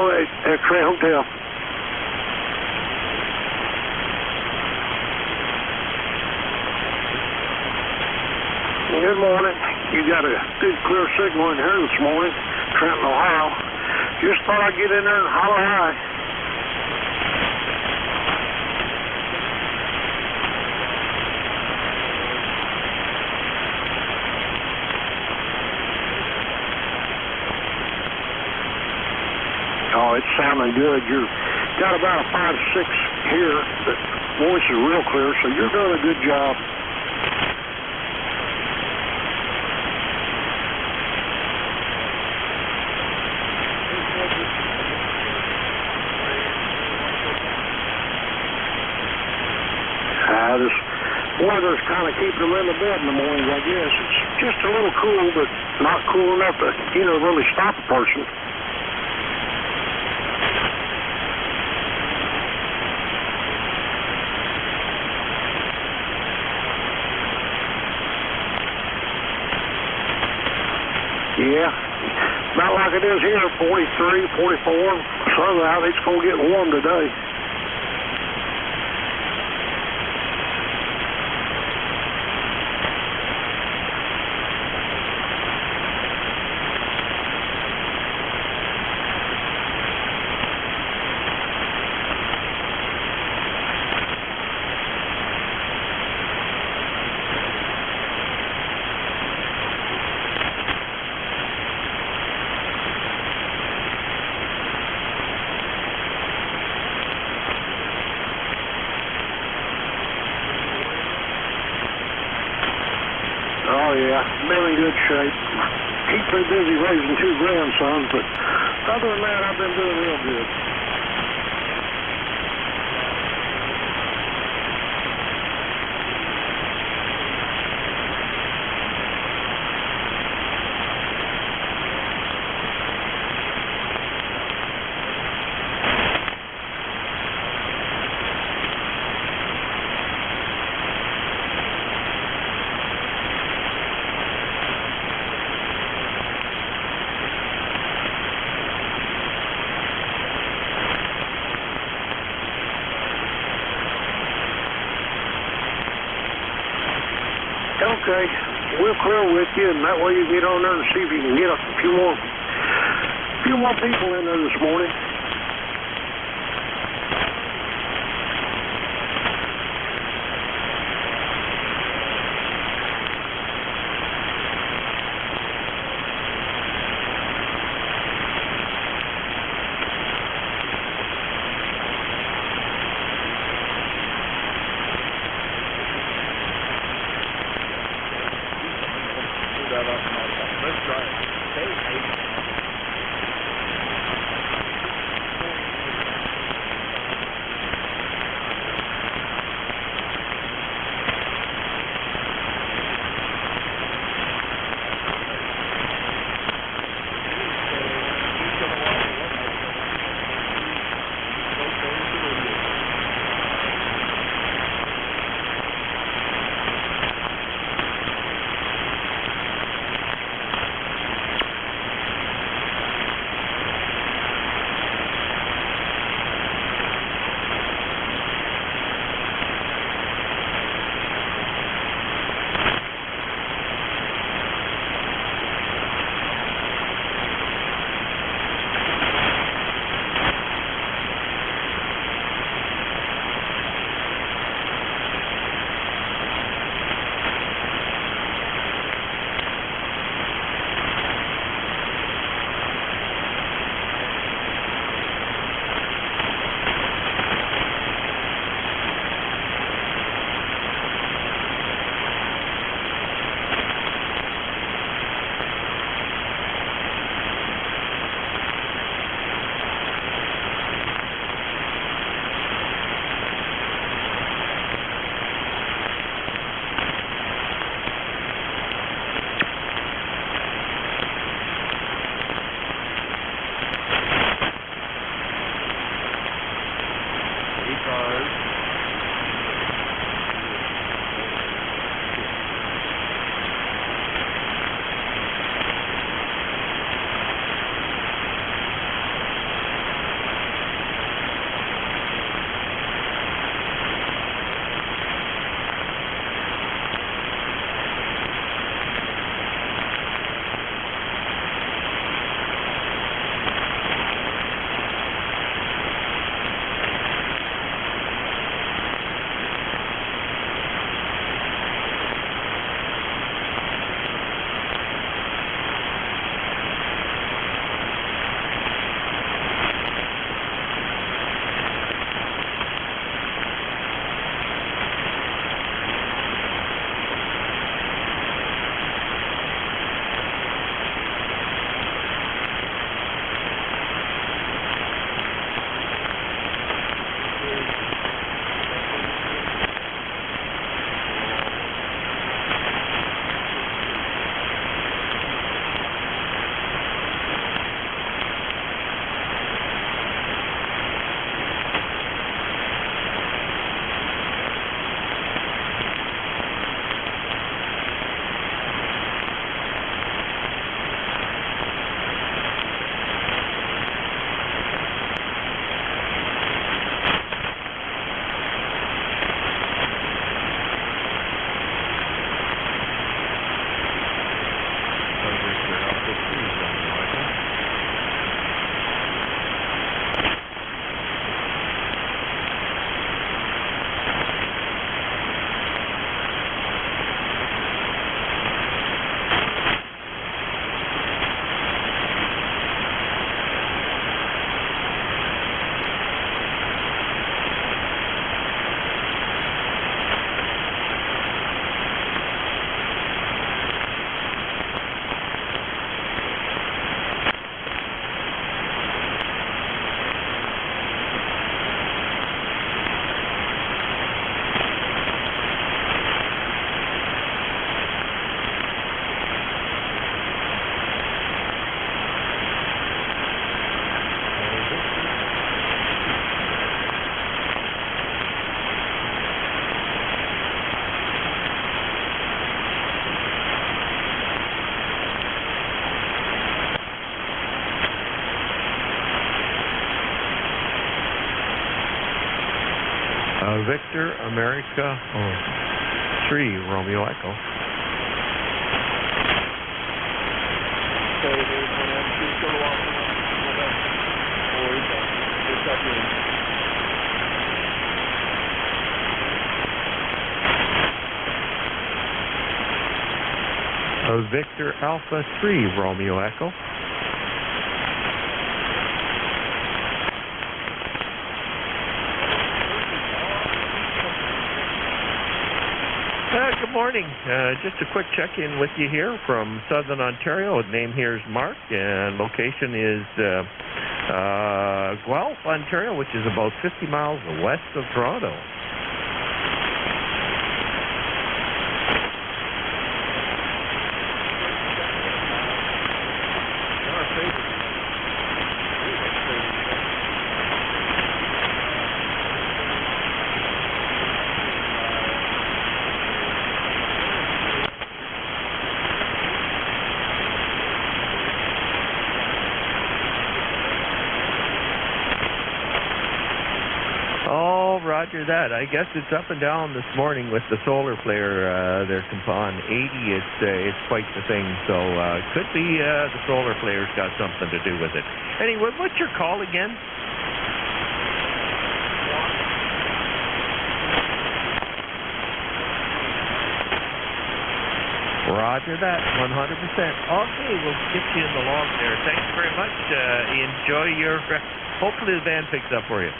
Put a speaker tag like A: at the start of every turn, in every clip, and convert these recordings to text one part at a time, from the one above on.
A: No, X-Ray Hotel. Good morning. You got a good clear signal in here this morning, Trenton, Ohio. Just thought I'd get in there and holler hi. Oh, it's sounding good. You've got about a 5-6 here. The voice is real clear, so you're doing a good job. This weather's kind of keeping them in the bed in the mornings, I guess. It's just a little cool, but not cool enough to, really stop a person. Yeah, about like it is here, 43, 44. Sun out, it's going to get warm today. Oh, yeah, been in good shape. Keep pretty busy raising 2 grandsons, but other than that, I've been doing real good. Okay, we'll clear with you, and that way you can get on there and see if you can get a few more people in there this morning.
B: Victor America 3 Romeo Echo.
C: Okay, there's one M2 still walking up. Or it's up here.
B: Victor Alpha 3 Romeo Echo. Good morning. Just a quick check-in with you here from Southern Ontario. Name here is Mark, and location is Guelph, Ontario, which is about 50 miles west of Toronto. Oh, roger that. I guess it's up and down this morning with the solar flare. They're on 80. It's quite the thing. So could be the solar flare's got something to do with it. Anyway, what's your call again? Roger that, 100%. Okay, we'll get you in the log there. Thanks very much. Enjoy your... hopefully the van picks up for you.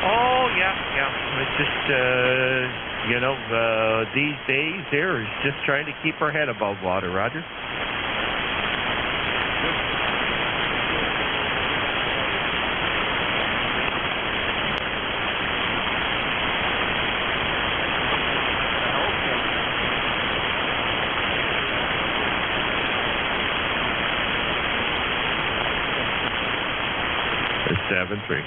B: Oh, yeah. It's just, you know, these days here is just trying to keep our head above water, Roger. It's 7-3.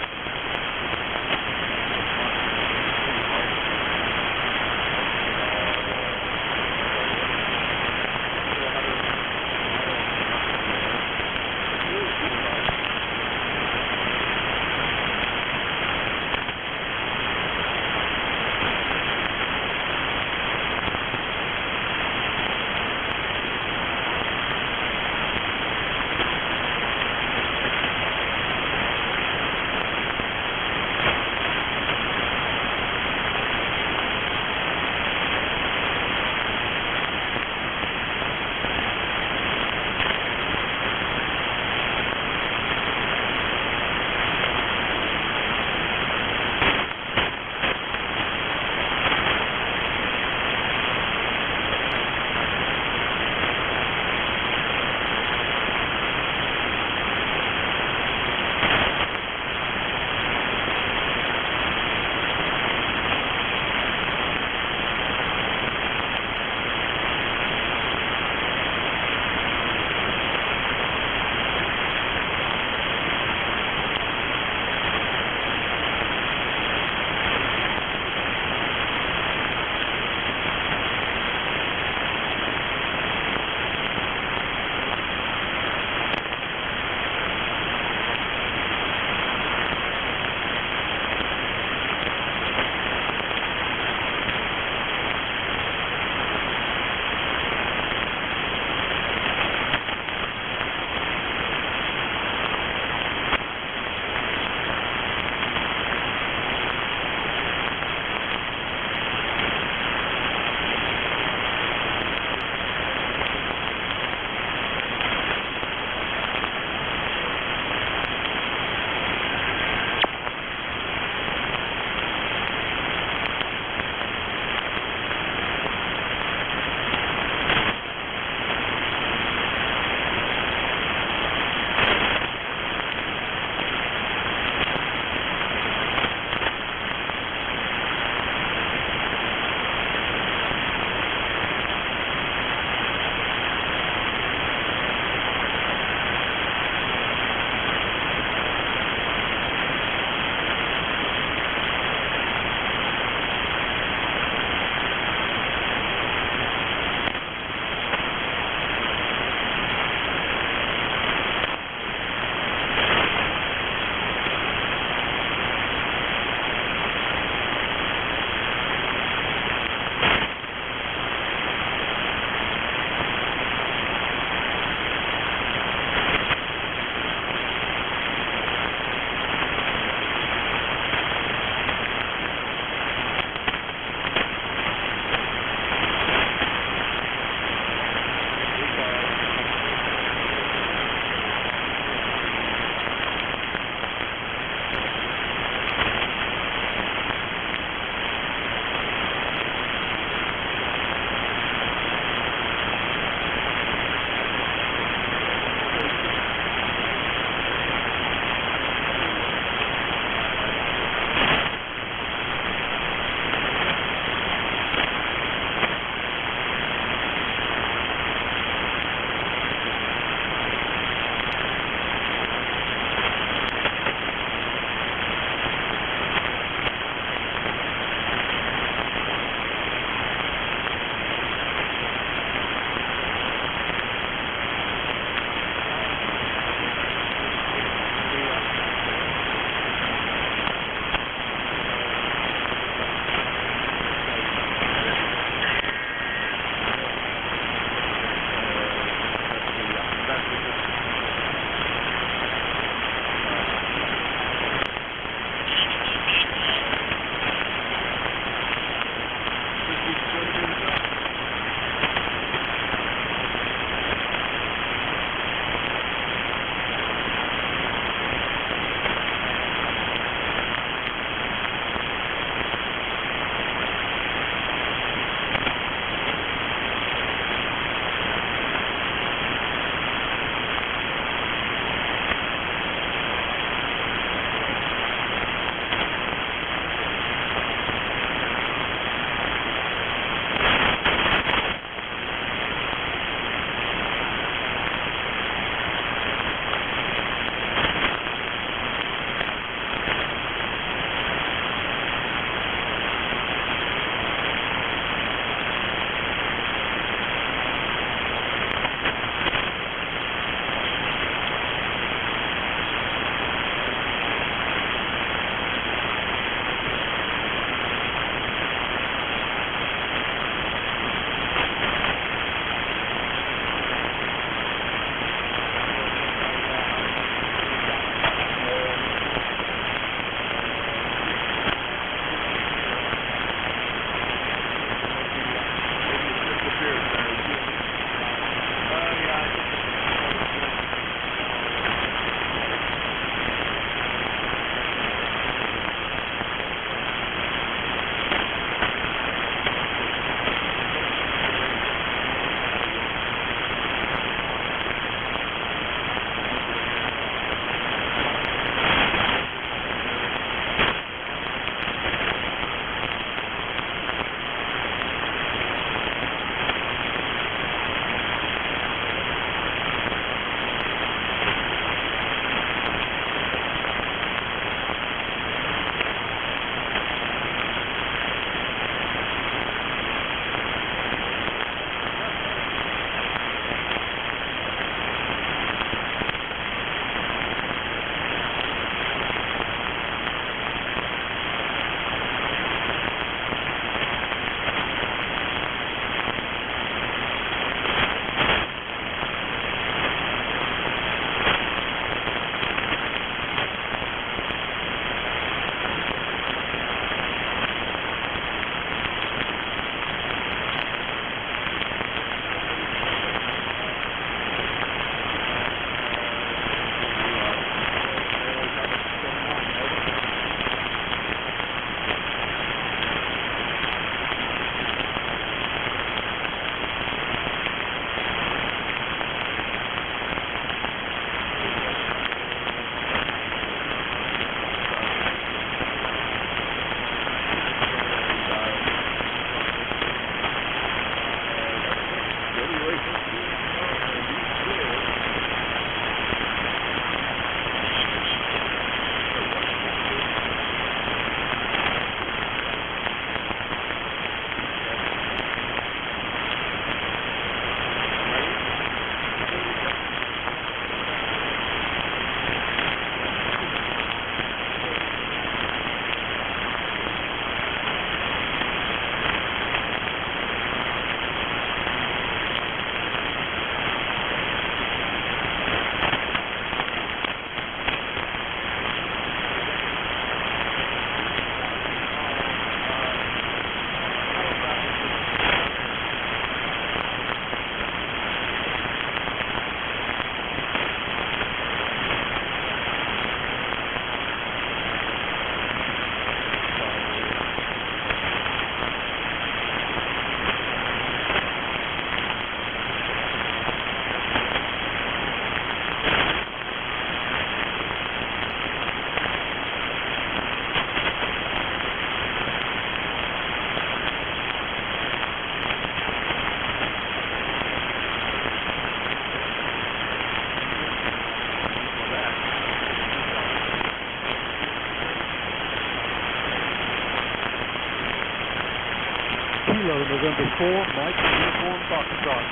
D: Kilo November 4, Mike, uniform Foxtrot.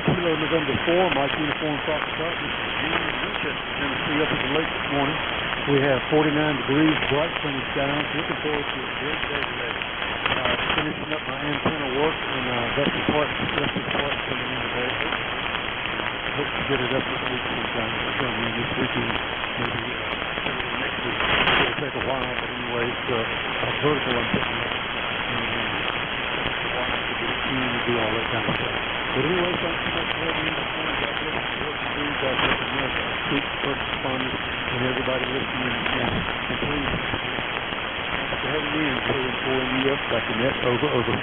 D: Kilo November 4, Mike, uniform Foxtrot. This is June in Winchester, Tennessee, up at the lake this morning. We have 49 degrees, bright sunny skies. Looking forward to a great day today. Finishing up my antenna work and vessel parts coming in today. Hope to get it up this week sometime. It's coming in this weekend, maybe next week. It'll take a while, but anyway, it's a vertical I'm putting up. And it's a while to get it tuned and do all that kind of stuff. But anyway, thanks so much for having me this morning. God bless you. What you do, God bless America. Troops, first responders, and everybody listening. And please, thanks for having me. And 4 back in net. Over.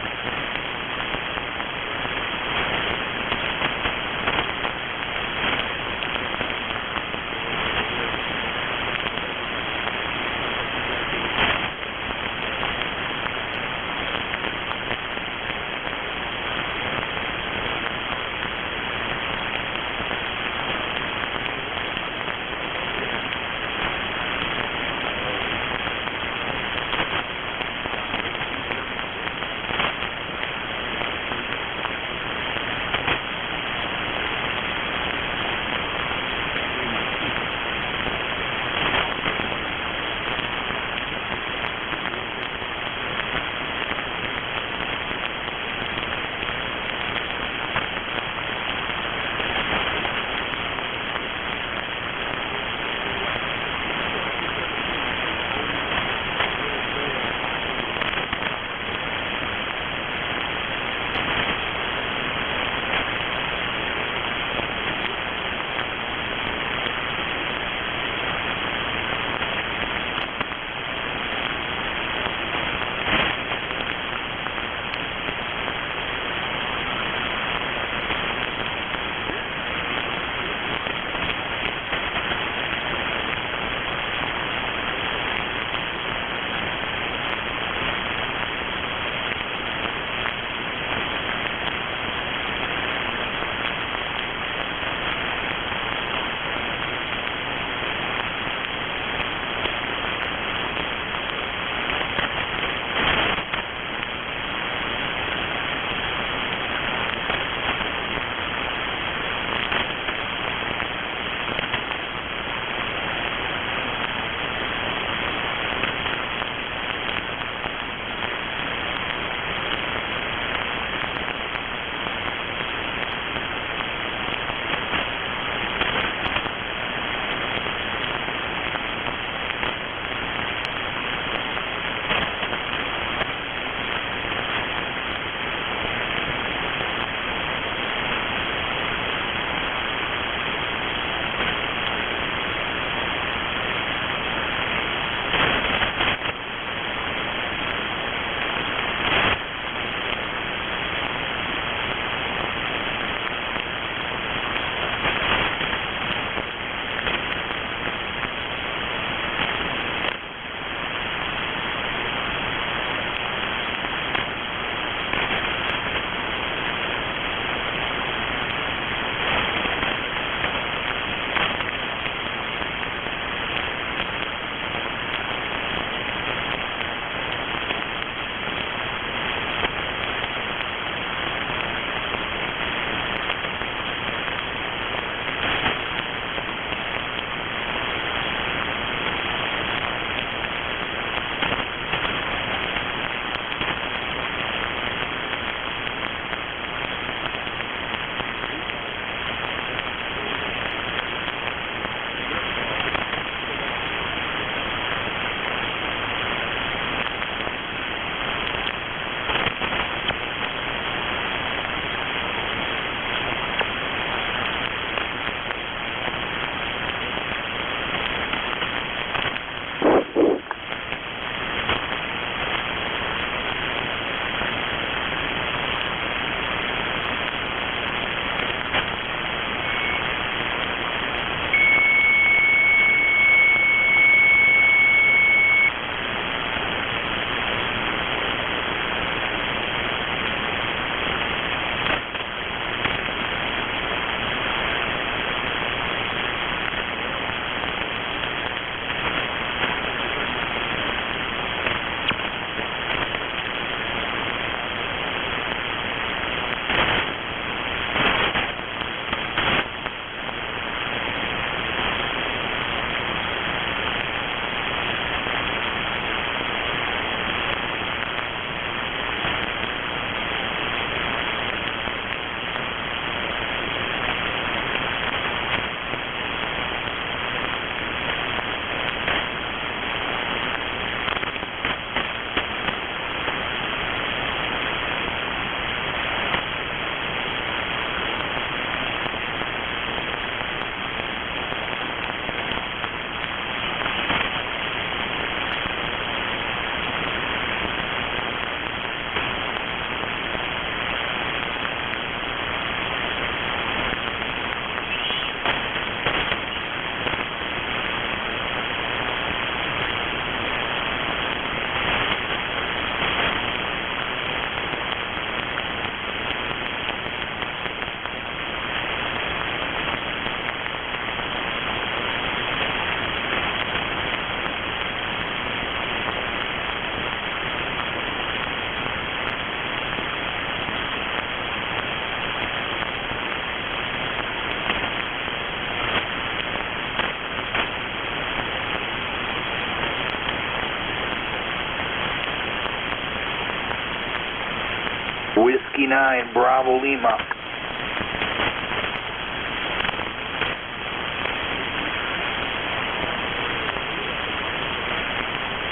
E: Whiskey 9, Bravo Lima.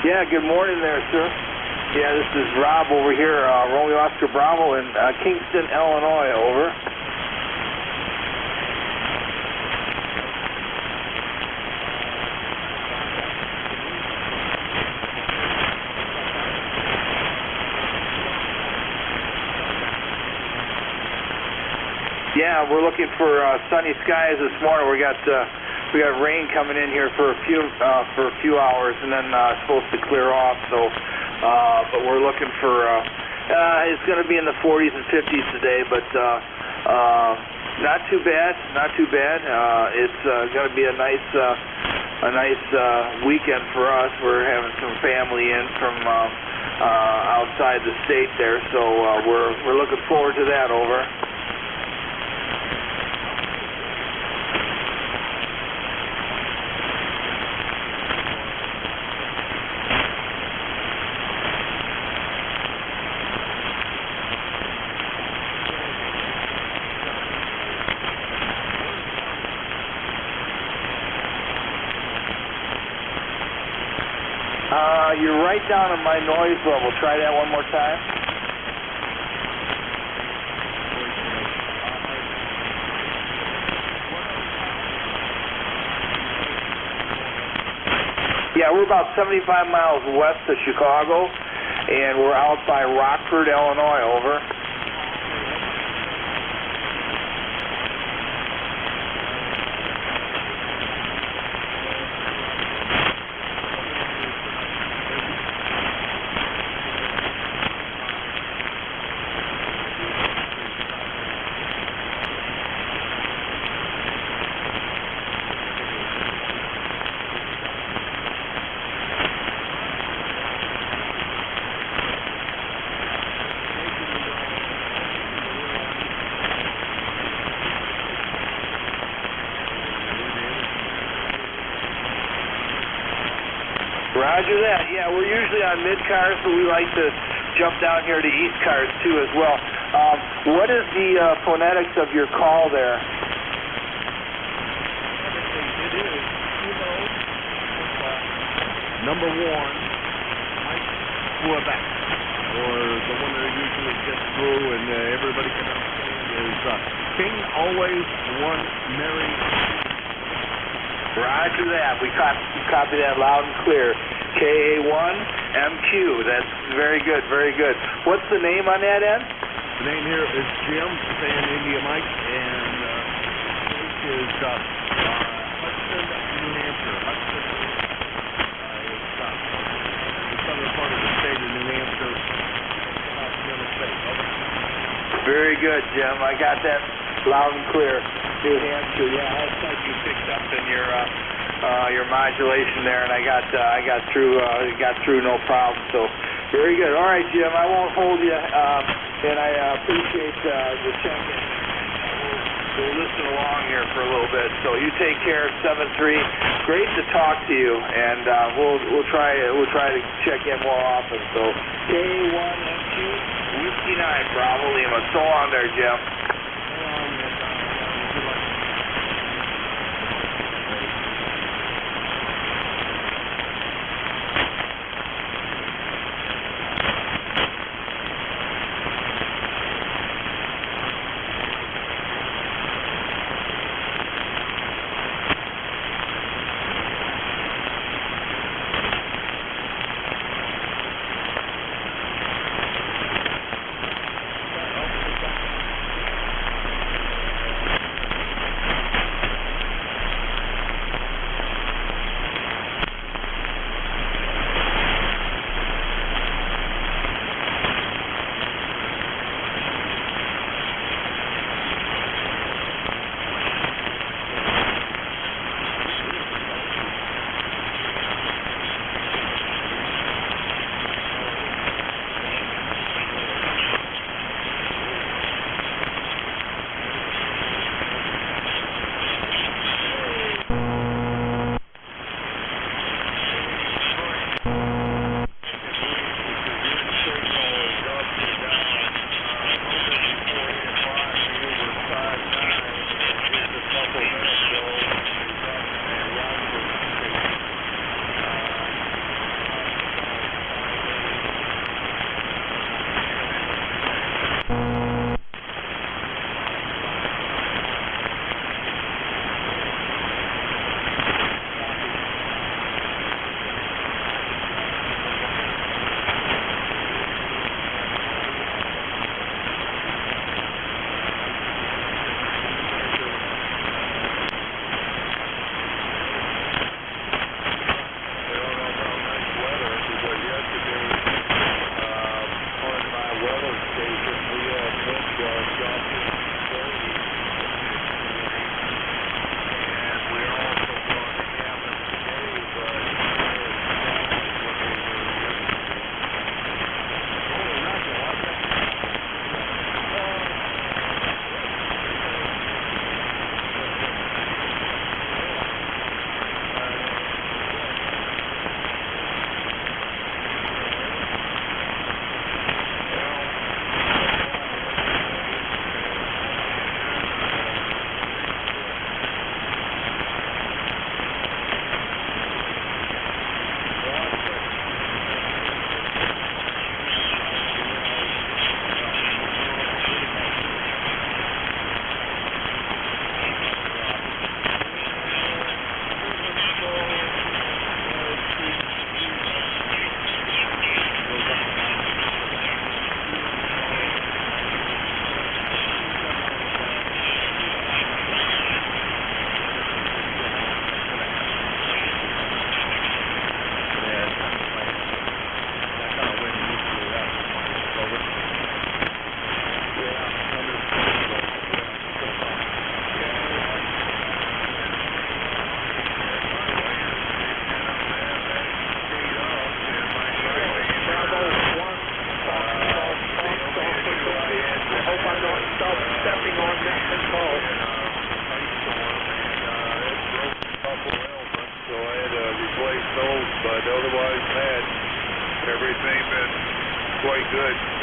E: Yeah, good morning there, sir. Yeah, this is Rob over here, Romeo Oscar Bravo in Kingston, Illinois, over. Yeah, we're looking for sunny skies this morning. We got rain coming in here for a few hours, and then it's supposed to clear off. So, but we're looking for it's going to be in the 40s and 50s today, but not too bad. Not too bad. It's going to be a nice weekend for us. We're having some family in from outside the state there, so we're looking forward to that. Over. You're right down on my noise level. Try that one more time. Yeah, we're about 75 miles west of Chicago, and we're out by Rockford, Illinois, over. Roger that. Yeah, we're usually on mid-cars, but we like to jump down here to east cars too as well. What is the phonetics of your call there?
C: It is Kilo number 1, Mike Quebec, or the one that usually gets through and everybody can understand is King Always One Mary.
E: Roger that. We copy that loud and clear. KA1MQ. That's very good, very good. What's the name on that end?
C: The name here is Jim, San India Mike, and this is Hudson, New Hampshire. Hudson is the southern part of the state of New Hampshire.
E: Very good, Jim. I got that loud and clear. New Hampshire. Yeah, that's like you picked up in your modulation there, and I got through no problem. So very good. All right, Jim. I won't hold you, and I appreciate the check-in. We'll listen along here for a little bit. So you take care. 7-3. Great to talk to you, and we'll try to check in more often. So K1MQ Whiskey 9 Bravo Lima. So long there, Jim.
C: quite good.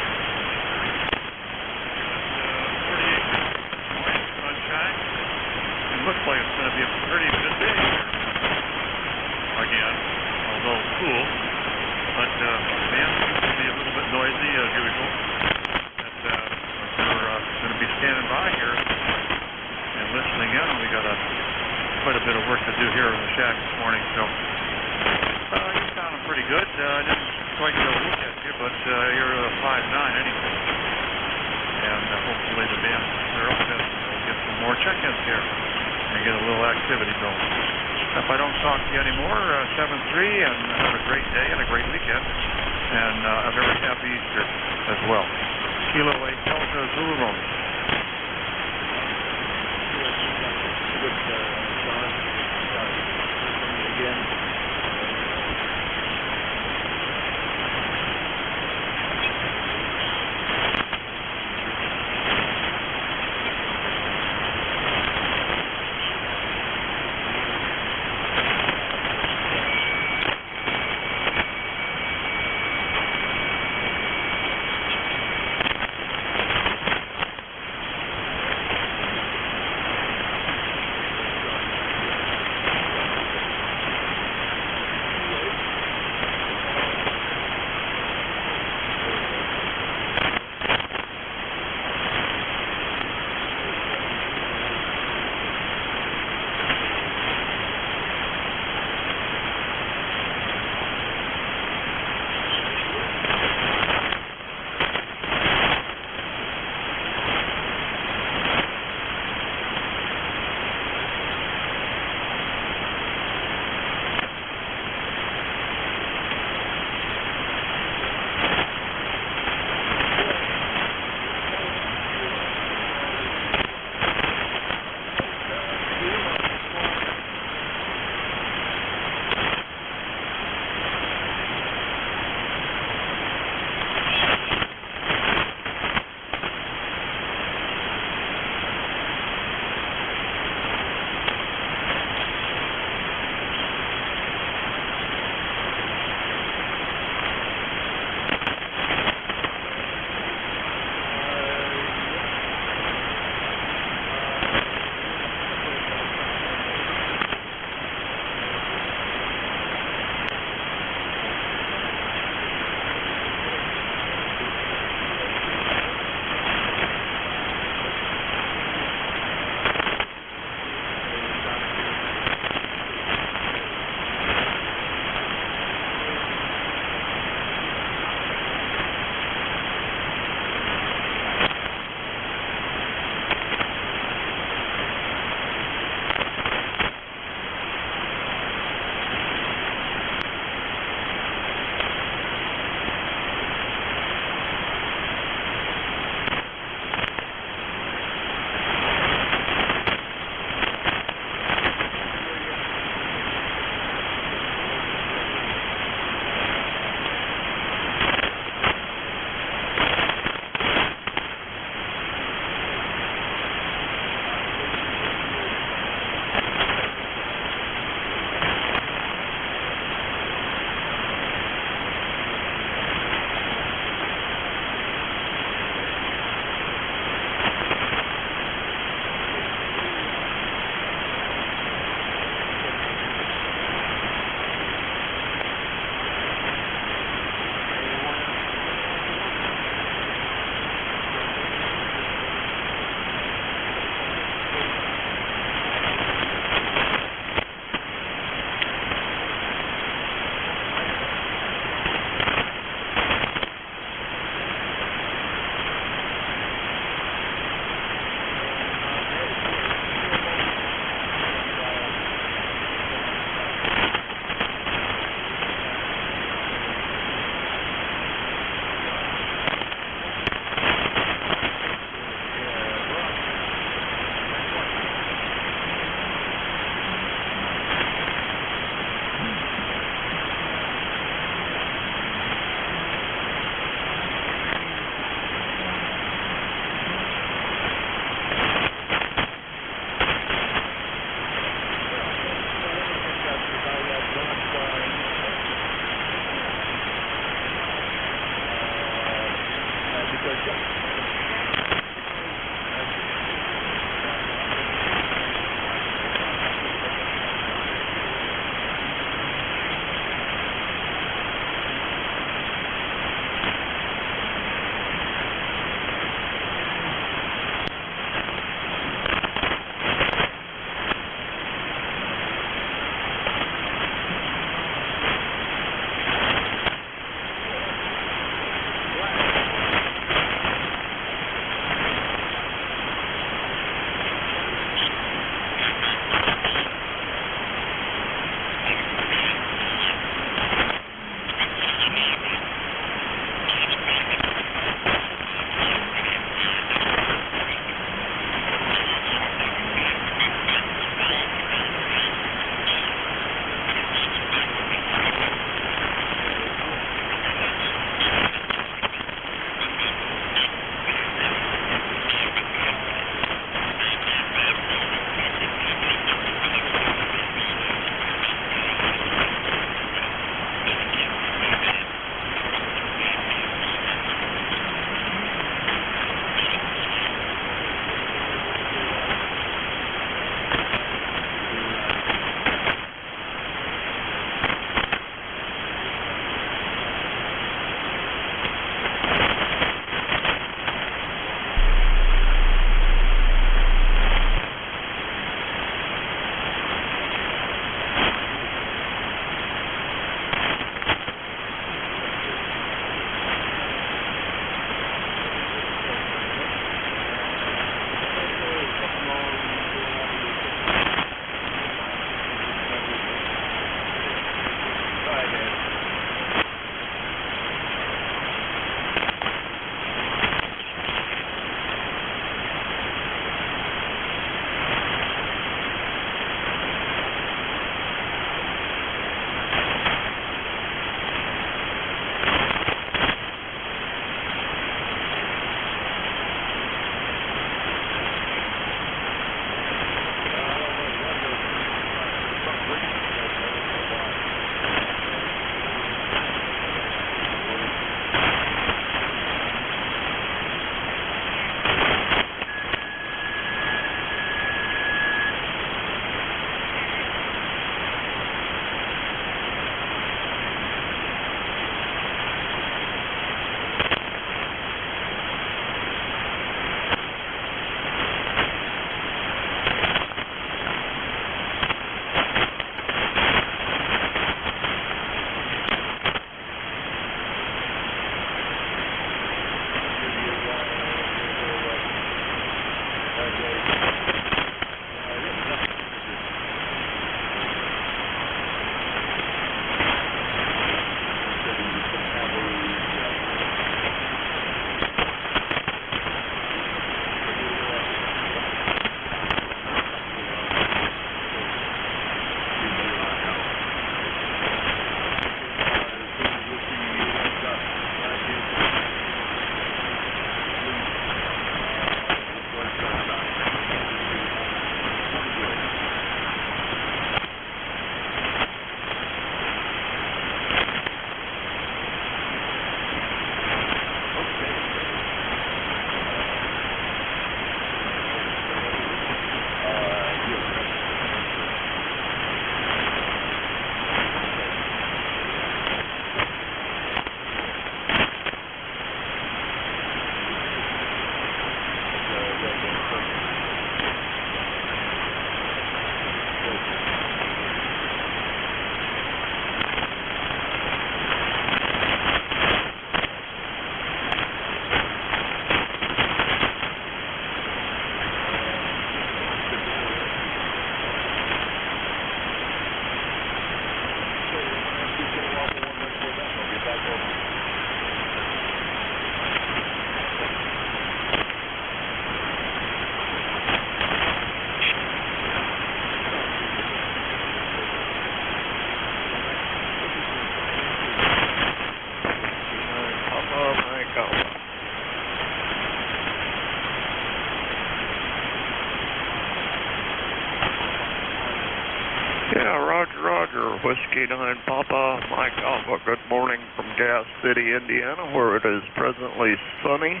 A: Roger, Roger. Whiskey 9 Papa, Mike Alpha. Good morning from Gas City, Indiana, where it is presently sunny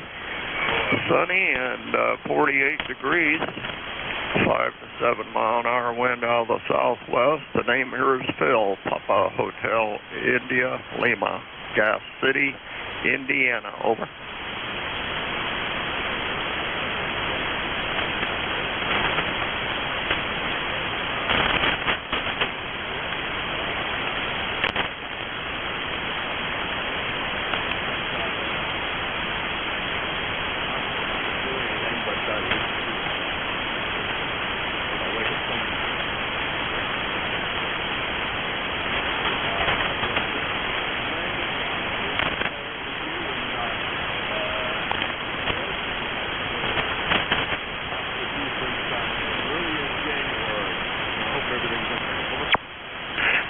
A: and 48 degrees. 5 to 7 mile an hour wind out of the southwest. The name here is Phil, Papa Hotel India Lima, Gas City, Indiana. Over.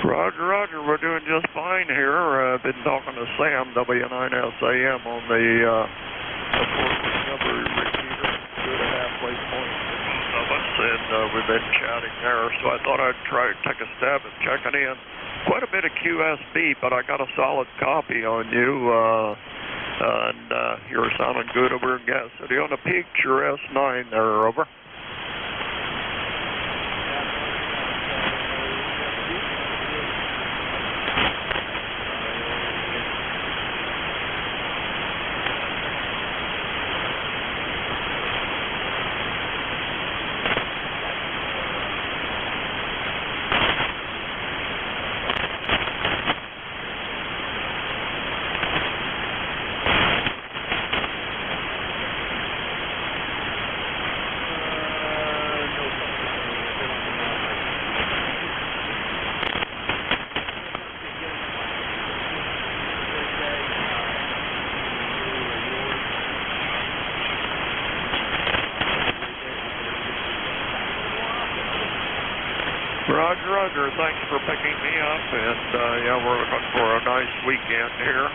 A: Roger, Roger. We're doing just fine here. I've been talking to Sam, W9SAM, on the port recovery repeater. Good halfway point of us, and we've been chatting there. So I thought I'd try to take a stab at checking in. Quite a bit of QSB, but I got a solid copy on you, and you're sounding good over in Gas City. On the peaks, you're S9 there, over. Roger, Roger. Thanks for picking me up, and yeah, we're looking for a nice weekend here.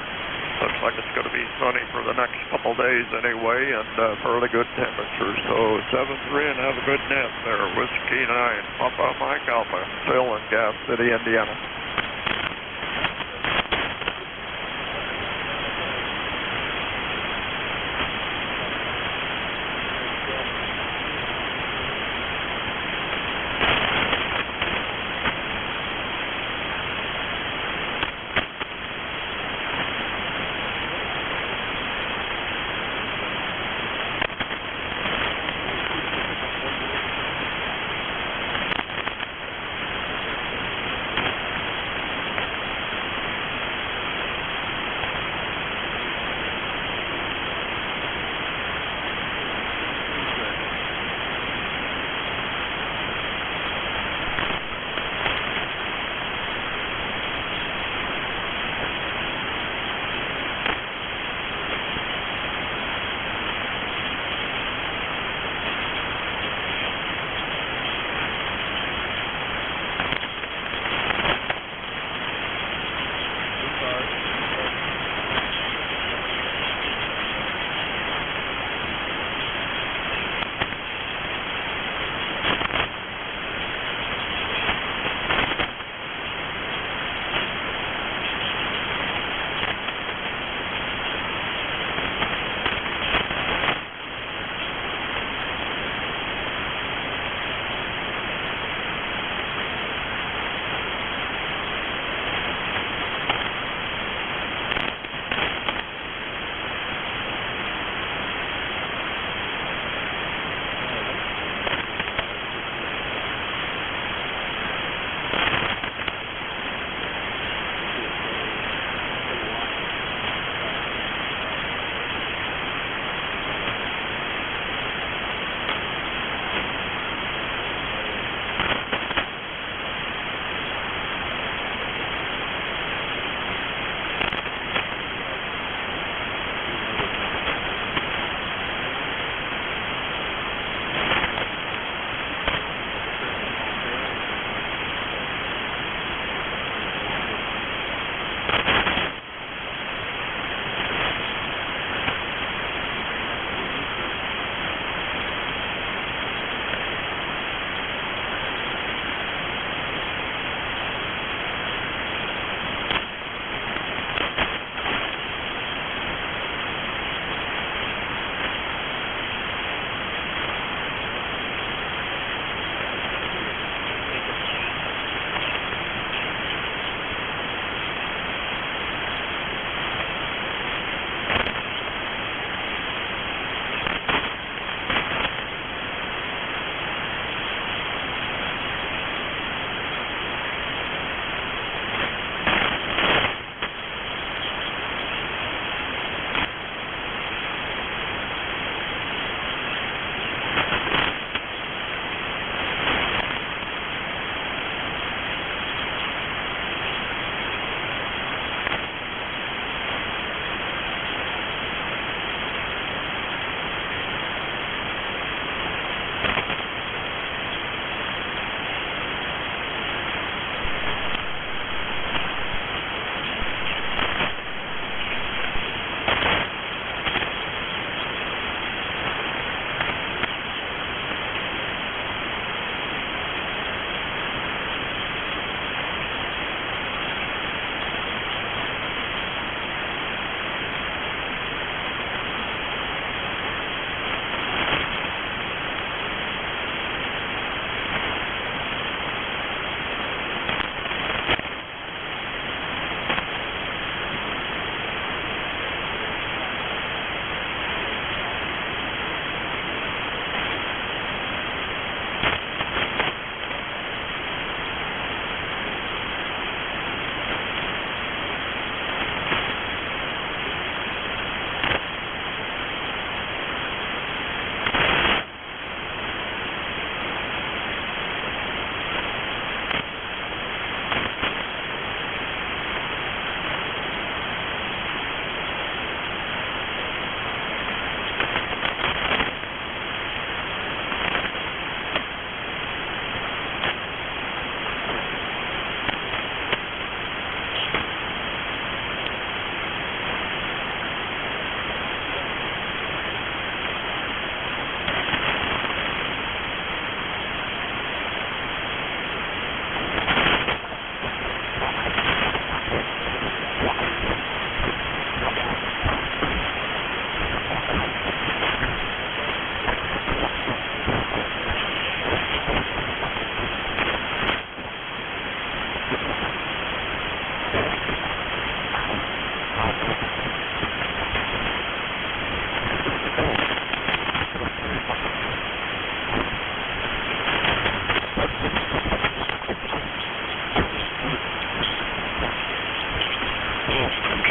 A: Looks like it's going to be sunny for the next couple days anyway, and fairly good temperatures. So 7-3 and have a good nap there. Whiskey 9, Papa Mike Alpha, Phil in Gas City, Indiana.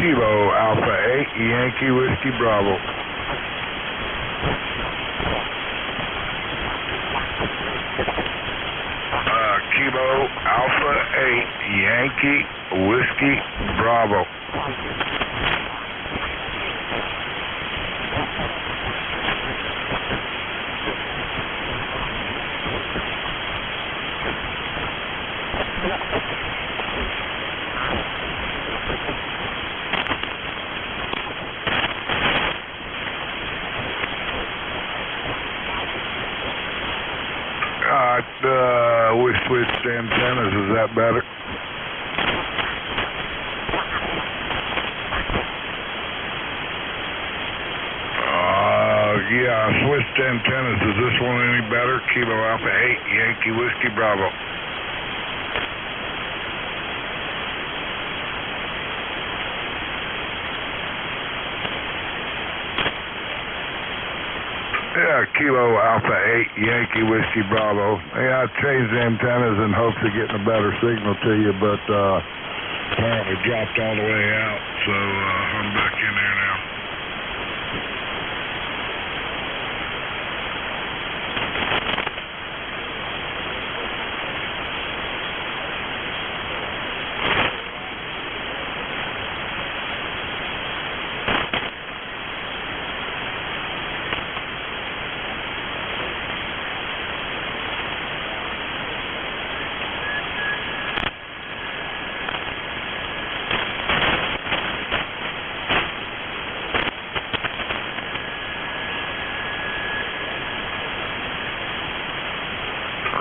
F: Kilo Alpha 8, Yankee Whiskey Bravo. Kilo Alpha 8, Yankee Whiskey Bravo. We switched antennas. Is that better? Yeah, I switched antennas. Is this one any better? Kilo Alpha 8, Yankee Whiskey Bravo. Yeah, Kilo Alpha 8, Yankee Whiskey Bravo. Yeah, I changed the antennas in hopes of getting a better signal to you, but apparently dropped all the way out, so I'm back in there now.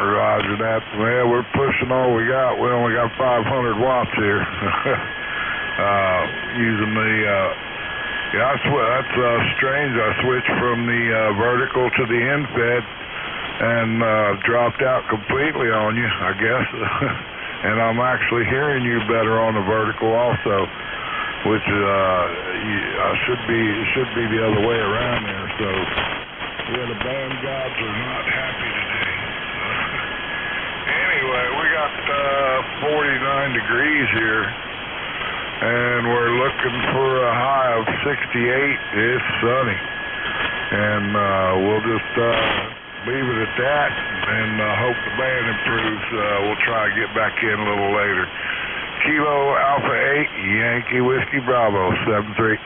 F: Roger that. Well, we're pushing all we got. We only got 500 watts here. Using the, yeah, that's strange. I switched from the vertical to the end-fed and dropped out completely on you, I guess. And I'm actually hearing you better on the vertical also, which I should be the other way around there. So, yeah, the band gods are not happy today. Anyway, we got 49 degrees here, and we're looking for a high of 68. It's sunny, and we'll just leave it at that, and hope the band improves. We'll try to get back in a little later. Kilo Alpha 8, Yankee Whiskey Bravo, 7-3.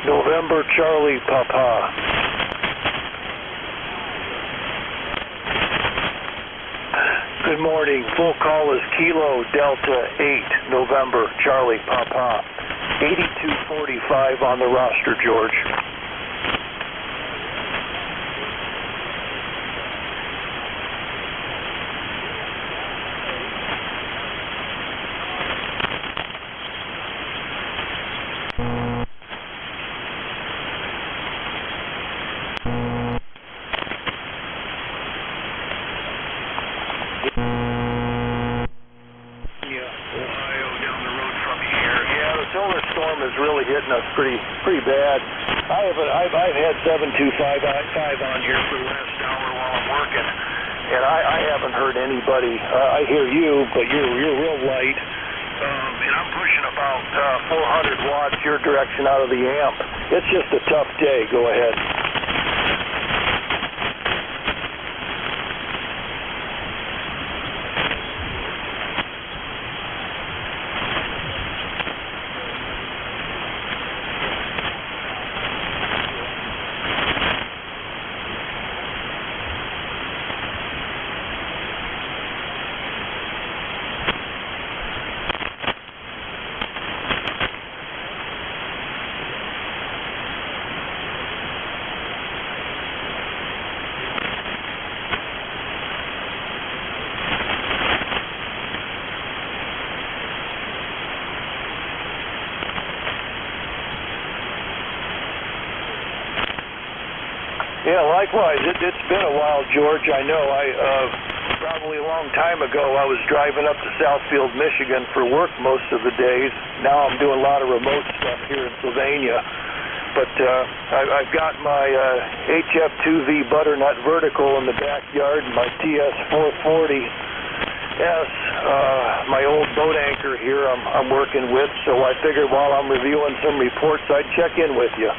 E: November Charlie Papa. Good morning. Full call is Kilo Delta 8, November Charlie Papa. 8245 on the roster, George. Really hitting us pretty bad. I've had 725 on here for the last hour while I'm working, and I haven't heard anybody. I hear you, but you're real light, and I'm pushing about 400 watts your direction out of the amp. It's just a tough day. Go ahead. Yeah, likewise. It's been a while, George. I know. Probably a long time ago, I was driving up to Southfield, Michigan for work most of the days. Now I'm doing a lot of remote stuff here in Sylvania. But I've got my HF2V butternut vertical in the backyard, and my TS440S, my old boat anchor here I'm working with. So I figured while I'm reviewing some reports, I'd check in with you.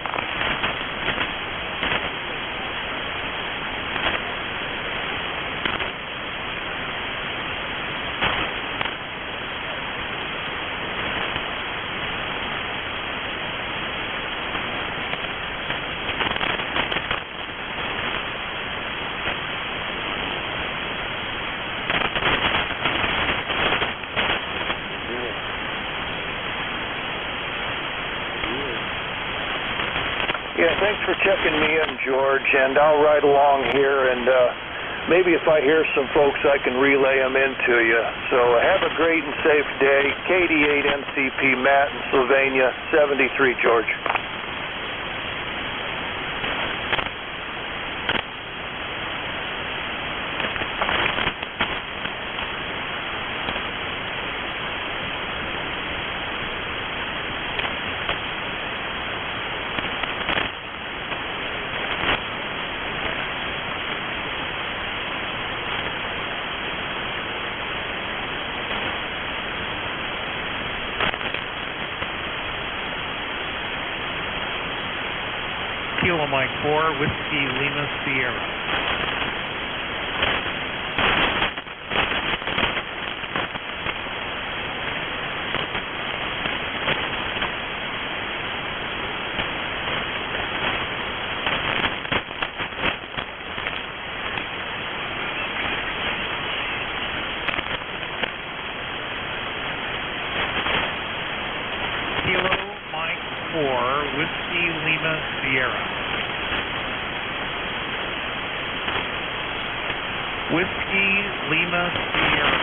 E: Yeah, thanks for checking me in, George, and I'll ride along here, and maybe if I hear some folks, I can relay them into you. So have a great and safe day. KD8MCP Matt in Sylvania, 73, George.
G: Kilo Mike 4, Whiskey Lima Sierra. Kilo Mike 4, Whiskey Lima Sierra. Whiskey Lima Sierra.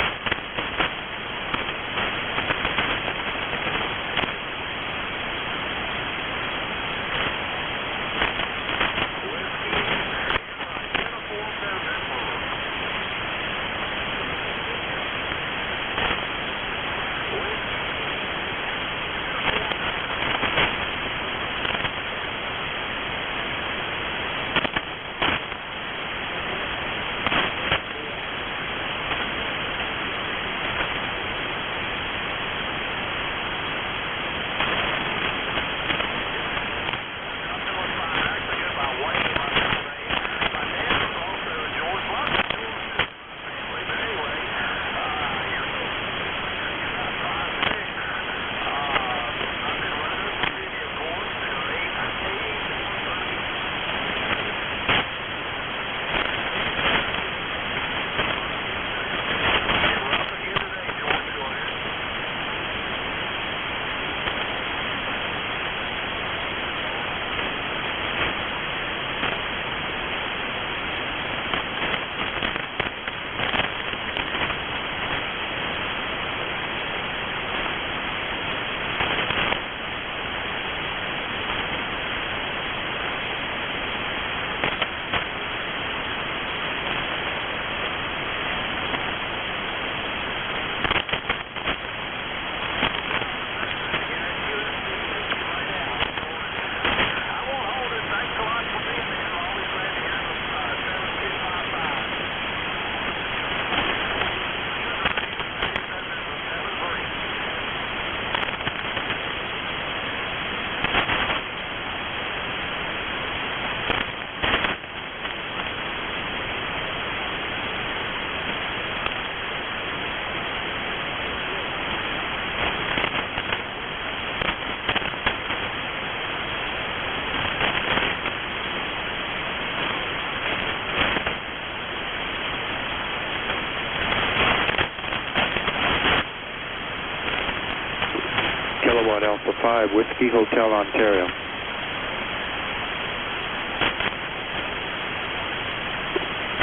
E: 5, Whiskey Hotel, Ontario.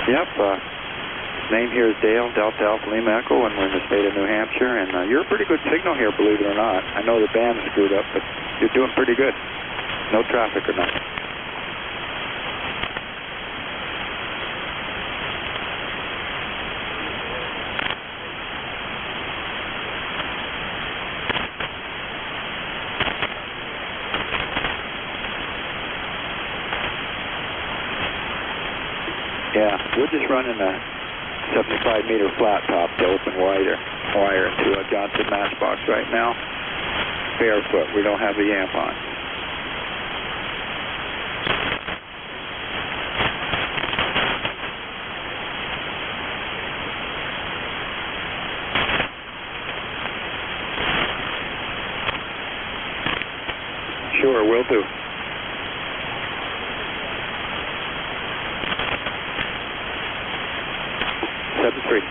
E: Yep, name here is Dale, Delta Alpha Lima Echo, and we're in the state of New Hampshire, and you're a pretty good signal here, believe it or not. I know the band's screwed up, but you're doing pretty good. No traffic or nothing. Yeah, we're just running a 75-meter flat top to open wire into a Johnson matchbox right now. Barefoot. We don't have the amp on. Sure, will do. Three.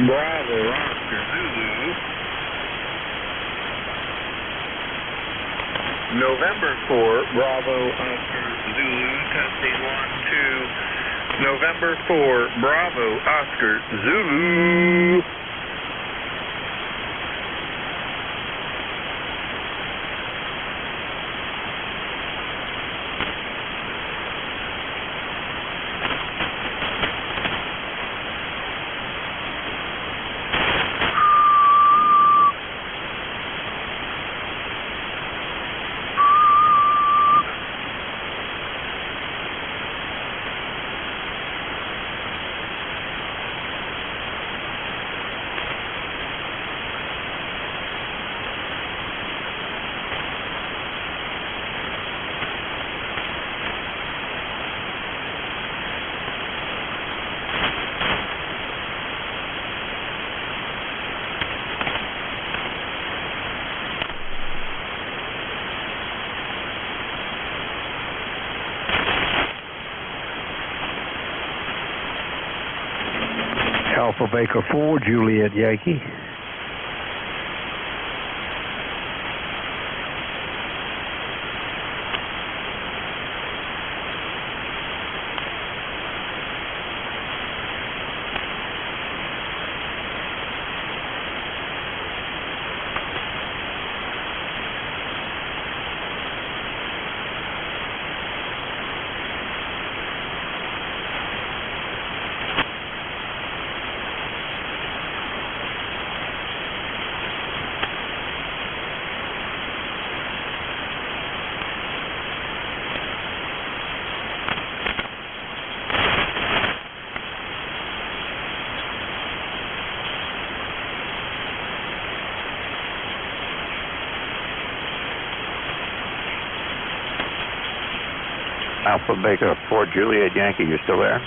H: Bravo, Oscar Zulu. November 4, Bravo, Oscar Zulu, testing 1, 2. November 4, Bravo, Oscar Zulu.
I: Alpha Baker 4, Juliet Yankee.
J: Alpha Baker 4, Juliet Yankee, you still there?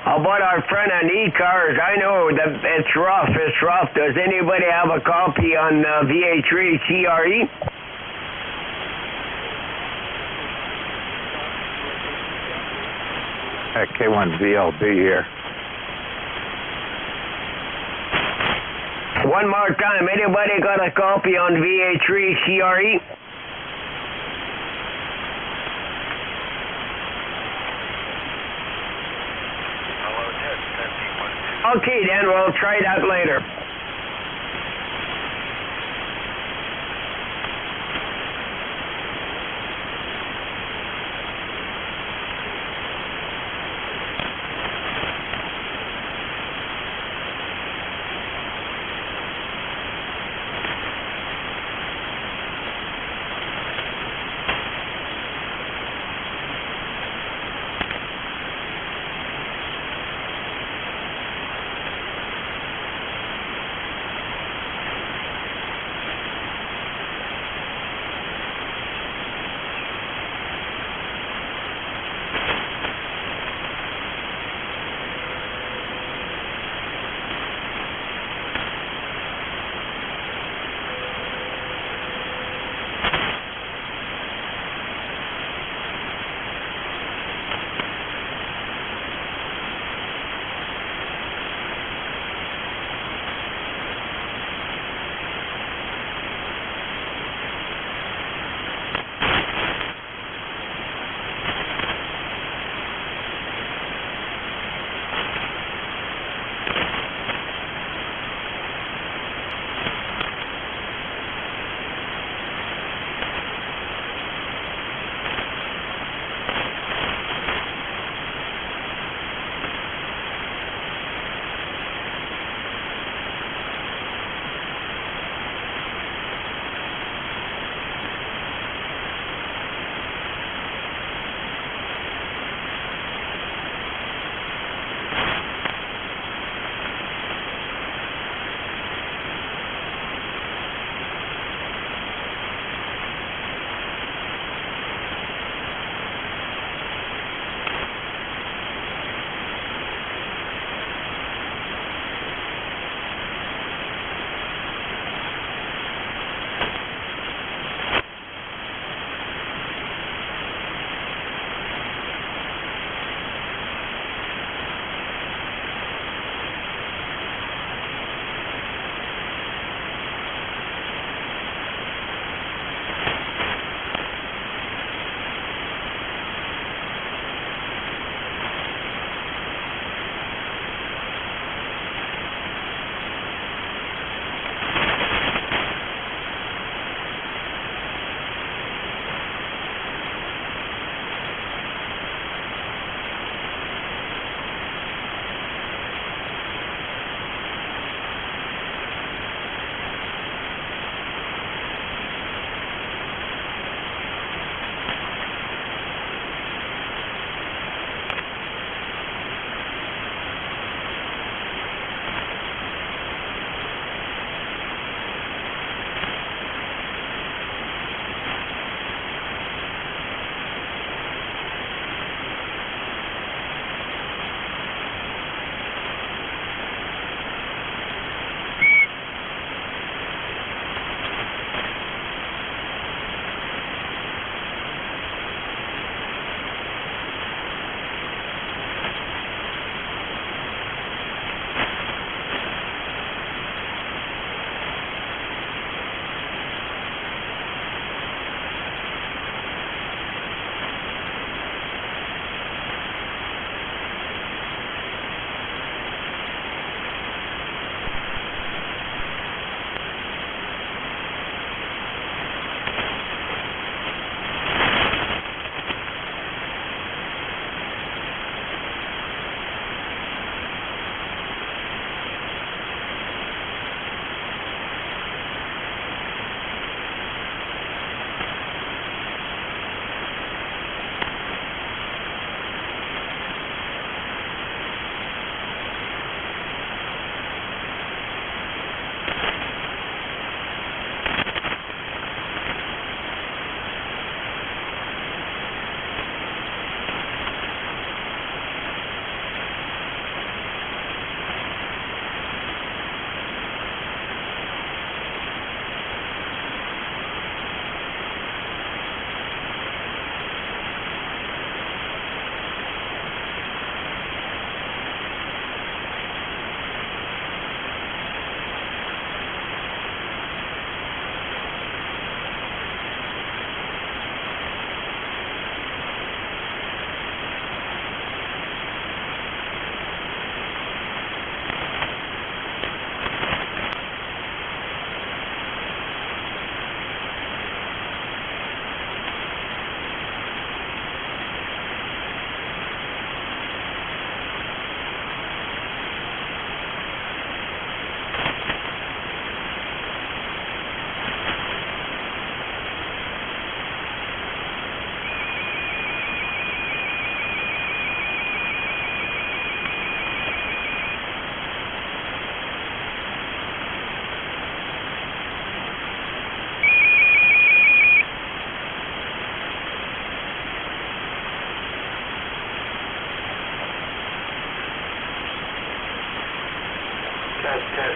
E: How about our friend on e-cars? I know that it's rough. It's rough. Does anybody have a copy on VH3 CRE?
J: K1VLB here.
E: One more time. Anybody got a copy on VH3 CRE? Okay, then we'll try that later. ahead.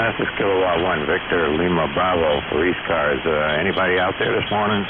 J: This is Kilowatt 1, Victor Lima Bravo for East Cars. Anybody out there this morning?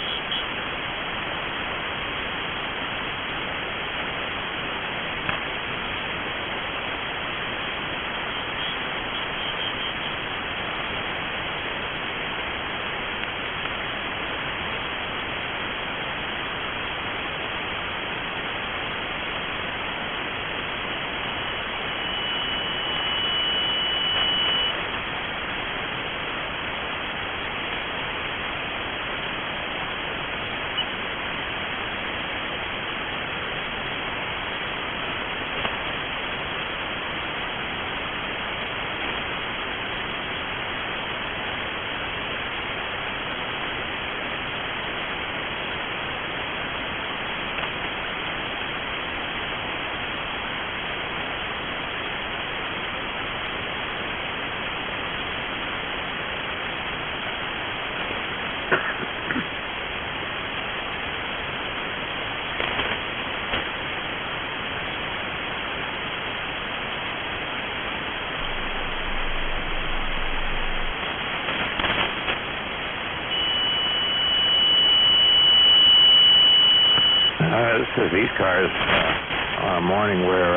J: This is East Cars on a morning where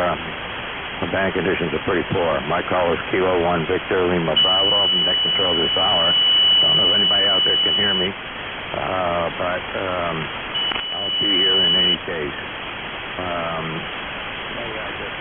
J: the band conditions are pretty poor. My call is Kilo 1 Victor Lima Bravo from net control this hour. Don't know if anybody out there can hear me, but I'll be here in any case. Maybe I just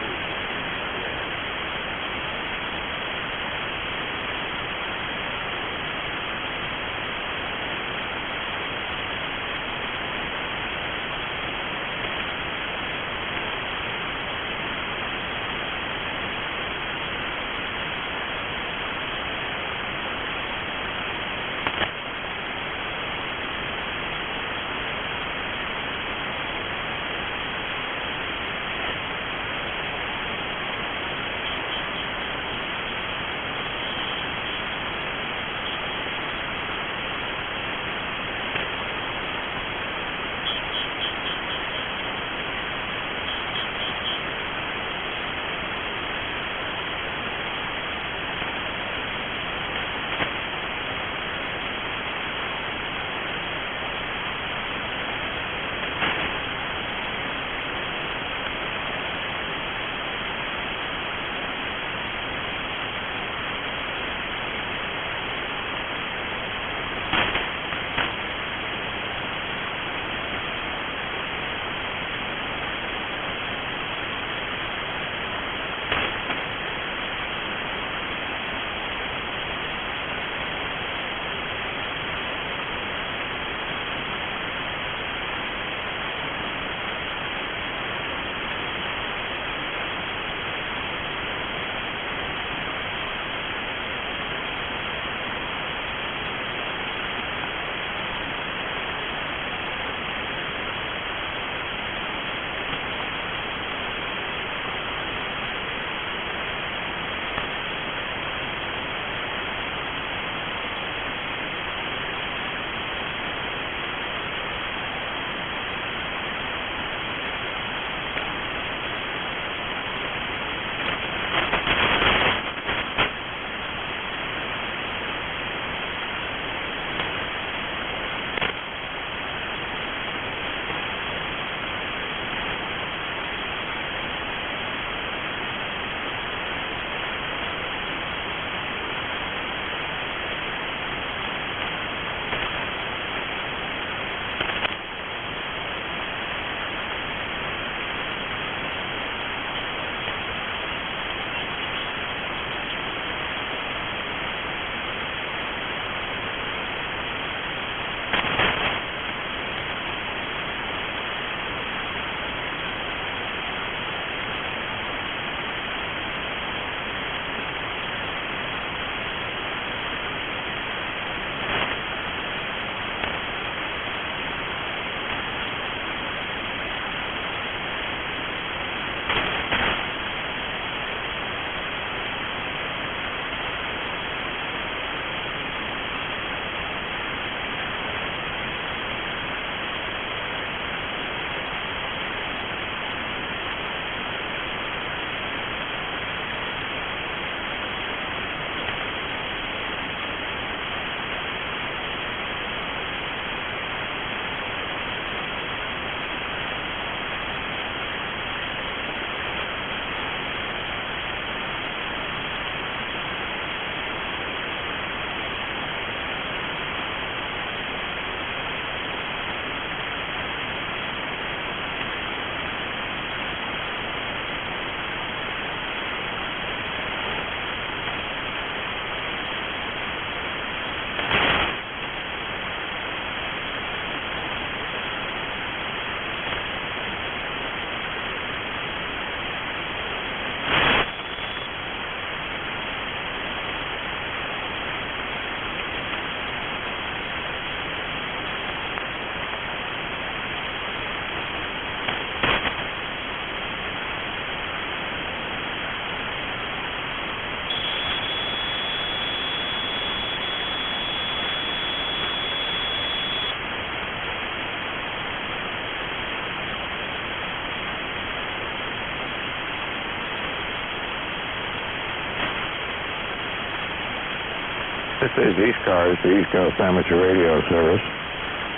J: is East Cars, the East Coast Amateur Radio Service,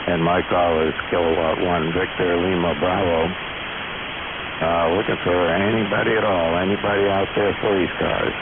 J: and my call is Kilowatt 1 Victor Lima Bravo. Looking for anybody at all, anybody out there for East Cars.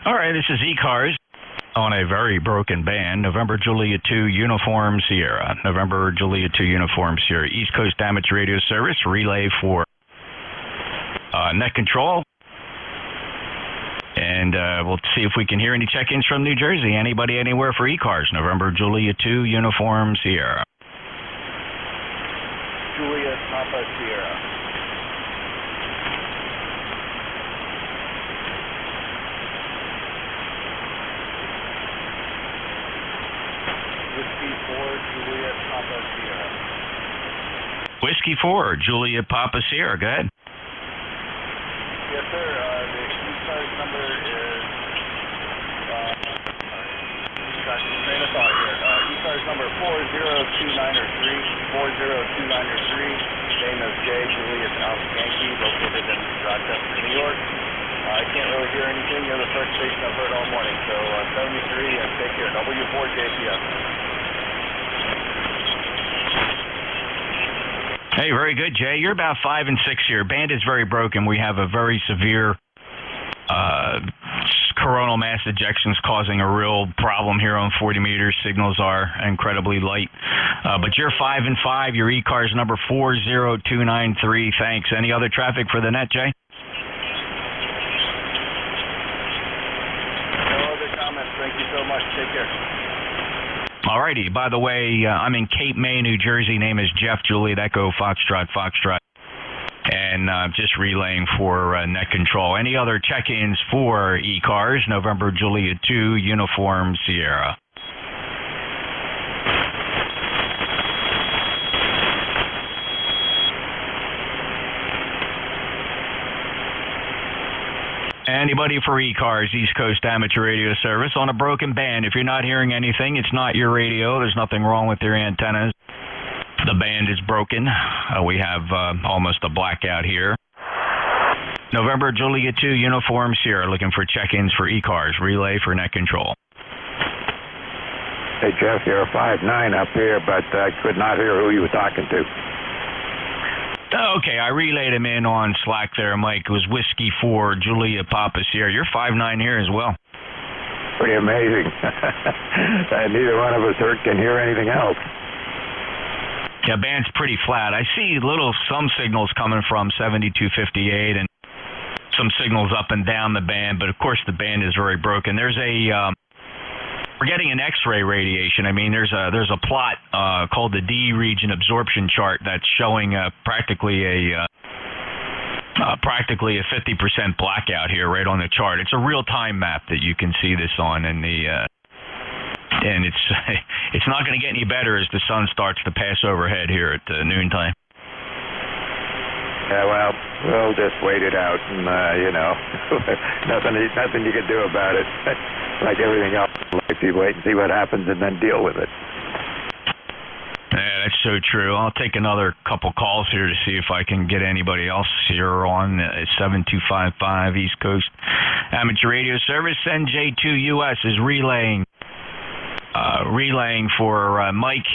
K: All right, this is E-Cars on a very broken band. November Juliet 2 Uniform Sierra. November Juliet 2 Uniform Sierra. East Coast Amateur Radio Service. Relay for net control. And we'll see if we can hear any check-ins from New Jersey. Anybody anywhere for E-Cars. November Juliet 2 Uniform Sierra.
E: Juliet Papa Sierra. Whiskey 4, Juliet Papa Sierra.
K: Whiskey 4, Juliet Papa Sierra. Go ahead.
E: Yes, sir. The E-Cars number is, got your train of thought here. E-Cars number 40293, 40293. Name is J. Juliet Alpha Yankee, located in Rochester, New York. I can't really hear anything. You're the first station I've heard all morning. So 73 and take care. W4JPS.
K: Hey, very good, Jay. You're about 5 and 6 here. Band is very broken. We have a very severe coronal mass ejections causing a real problem here on 40 meters. Signals are incredibly light. But you're 5 and 5. Your E-car's number 40293. Thanks. Any other traffic for the net, Jay?
C: No other comments. Thank you so much. Take care.
K: All righty. By the way, I'm in Cape May, New Jersey. Name is Jeff Juliet Echo Foxtrot. And just relaying for net control. Any other check-ins for E-cars? November Juliet 2, Uniform Sierra. Anybody for E-cars, East Coast Amateur Radio Service on a broken band. If you're not hearing anything, it's not your radio. There's nothing wrong with your antennas. The band is broken. We have almost a blackout here. November Juliet 2, Uniform Sierra, looking for check-ins for E-cars. Relay for net control.
J: Hey, Jeff, you're 5'9" up here, but I could not hear who you were talking to.
K: Okay, I relayed him in on Slack there, Mike. It was Whiskey 4, Julia Papa Sierra. You're 5'9" here as well.
J: Pretty amazing. Neither one of us can hear anything else.
K: Yeah, band's pretty flat. I see some signals coming from 7258 and some signals up and down the band, but of course the band is very broken. There's we're getting an X-ray radiation. I mean, there's a plot called the D region absorption chart that's showing practically a 50% blackout here right on the chart. It's a real-time map that you can see this on, and it's not going to get any better as the sun starts to pass overhead here at noontime.
J: Yeah, well, we'll just wait it out, and nothing you can do about it. Like everything else, like you wait and see what happens, and then deal with it.
K: Yeah, that's so true. I'll take another couple calls here to see if I can get anybody else here on 7255 East Coast Amateur Radio Service. NJ2US is relaying for Mike.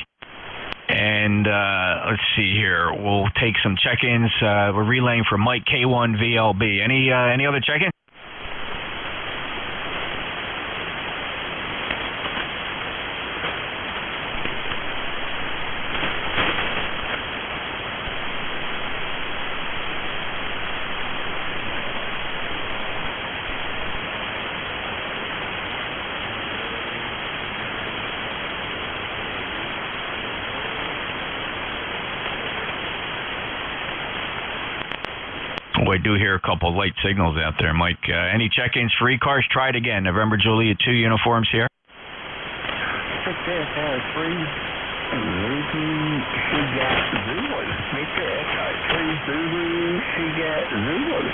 K: And let's see here. We'll take some check-ins. We're relaying for Mike K1VLB. Any other check-in? I do hear a couple of late signals out there, Mike. Any check-ins for E-cars? Try it again. November Juliet 2 uniforms here.
L: 6 Echo 3, Zulu, Shigat Zulu. 6 Echo 3, Zulu, Shigat Zulu.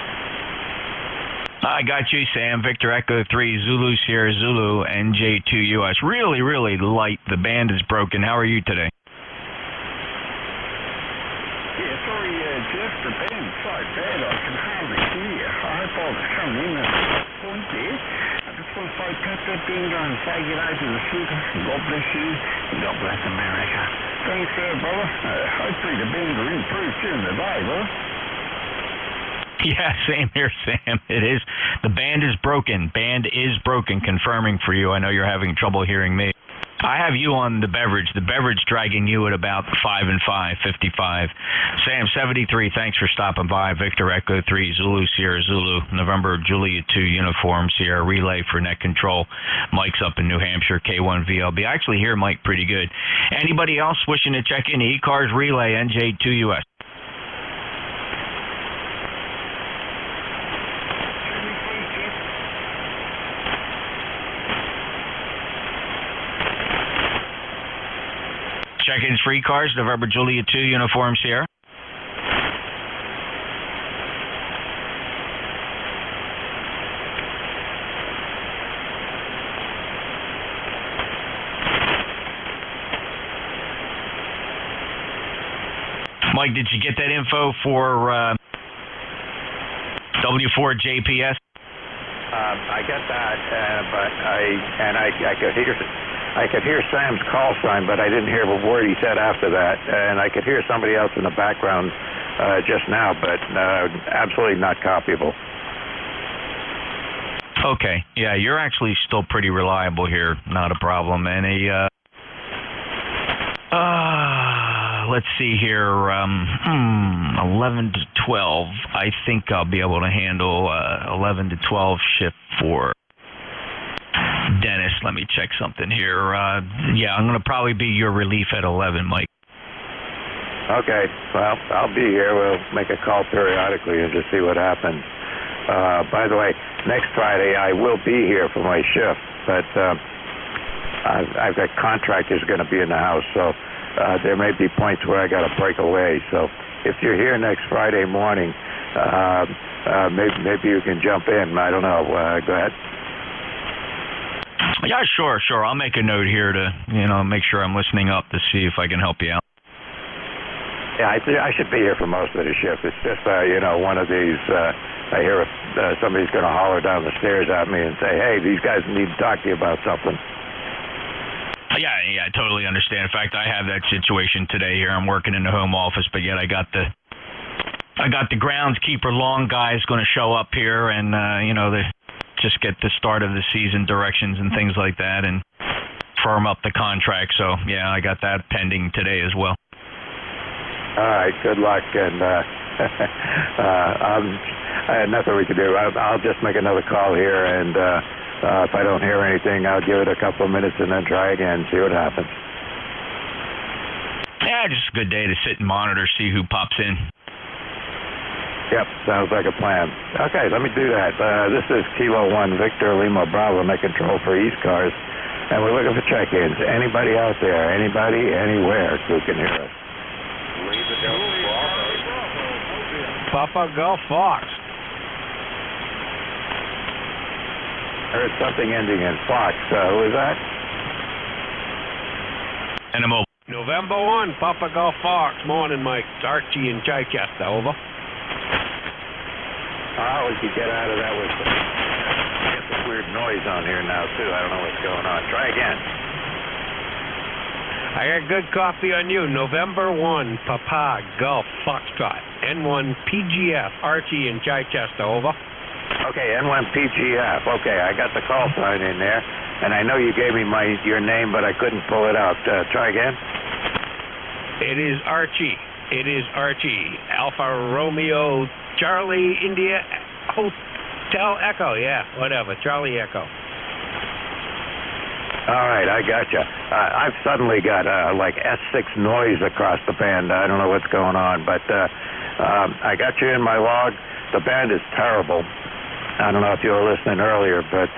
K: I got you, Sam. Victor Echo 3, Zulu, Sierra Zulu, NJ2US. Really, really light. The band is broken. How are you today?
L: Yeah, sorry, Jeff, the band's so bad I can hardly hear you. I hope I was coming in at the point there. I just want to say, cut that bingo and say get over the sugar. God bless you, and God bless America. Thanks, brother. Hopefully the band will improve during the day, brother.
K: Yeah, same here, Sam. It is. The band is broken. Band is broken, confirming for you. I know you're having trouble hearing me. I have you on the beverage. The beverage dragging you at about 5 and 5, 55. Sam, 73, thanks for stopping by. Victor Echo 3, Zulu, Sierra Zulu, November Juliet 2, Uniform Sierra Relay for net control. Mike's up in New Hampshire, K1VLB. I actually hear Mike pretty good. Anybody else wishing to check in? E-cars Relay, NJ2US. Check-ins for E-cars, November Juliet 2, Uniform Sierra. Mike, did you get that info for W4JPS?
J: I get that, but I could hear it. I could hear Sam's call sign, but I didn't hear a word he said after that. And I could hear somebody else in the background just now, but absolutely not copyable.
K: Okay. Yeah, you're actually still pretty reliable here. Not a problem. And let's see here. 11 to 12. I think I'll be able to handle 11 to 12 shift for Dennis. Let me check something here. Yeah, I'm going to probably be your relief at 11, Mike.
J: Okay. Well, I'll be here. We'll make a call periodically and just see what happens. By the way, next Friday I will be here for my shift, but I've got contractors going to be in the house, so there may be points where I got to break away. So if you're here next Friday morning, maybe you can jump in. I don't know. Go ahead.
K: Yeah, sure. I'll make a note here to make sure I'm listening up to see if I can help you out.
J: Yeah, I should be here for most of the shift. It's just one of these. I hear somebody's going to holler down the stairs at me and say, "Hey, these guys need to talk to you about something."
K: Yeah, I totally understand. In fact, I have that situation today here. I'm working in the home office, but yet I got the groundskeeper long guys going to show up here, and they just get the start of the season directions and things like that, and firm up the contract. So yeah, I got that pending today as well.
J: All right, good luck, and nothing we can do. I'll just make another call here, and if I don't hear anything, I'll give it a couple of minutes and then try again, see what happens.
K: Yeah, just a good day to sit and monitor, see who pops in.
J: Yep, sounds like a plan. Okay, let me do that. This is Kilo 1 Victor Lima Bravo, make control for East Cars, and we're looking for check-ins. Anybody out there, anybody, anywhere who can hear us?
C: Papa Golf Fox.
J: Heard something ending in Fox. Who is that?
K: And a mobile.
C: November 1, Papa Golf Fox. Morning, Mike. It's Archie in Chichester. Over.
J: We could get out of that with some weird noise on here now, too. I don't know what's going on. Try again.
C: I got good coffee on you. November 1, Papa Golf Foxtrot. N1 PGF, Archie in Chichester. Over.
J: Okay, N1 PGF. Okay, I got the call sign in there, and I know you gave me your name, but I couldn't pull it out. Try again.
C: It is Archie. Alpha Romeo Charlie India Hotel Echo. Yeah, whatever. Charlie Echo.
J: All right, I got you. I've suddenly got like S6 noise across the band. I don't know what's going on, but I got you in my log. The band is terrible. I don't know if you were listening earlier, but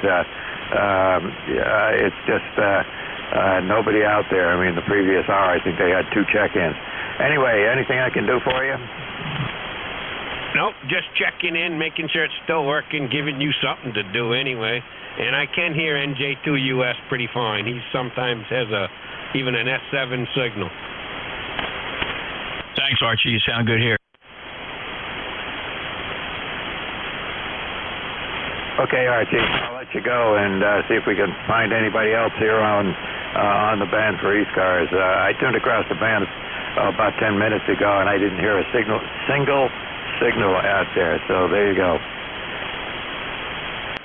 J: it's just nobody out there. I mean, the previous hour, I think they had 2 check-ins. Anyway, anything I can do for you?
C: Nope, just checking in, making sure it's still working, giving you something to do anyway. And I can hear NJ2US pretty fine. He sometimes has even an S7 signal.
K: Thanks, Archie. You sound good here.
J: Okay, Archie, I'll let you go and see if we can find anybody else here on the band for East Cars. I tuned across the band about 10 minutes ago, and I didn't hear a single signal out there, so there you go.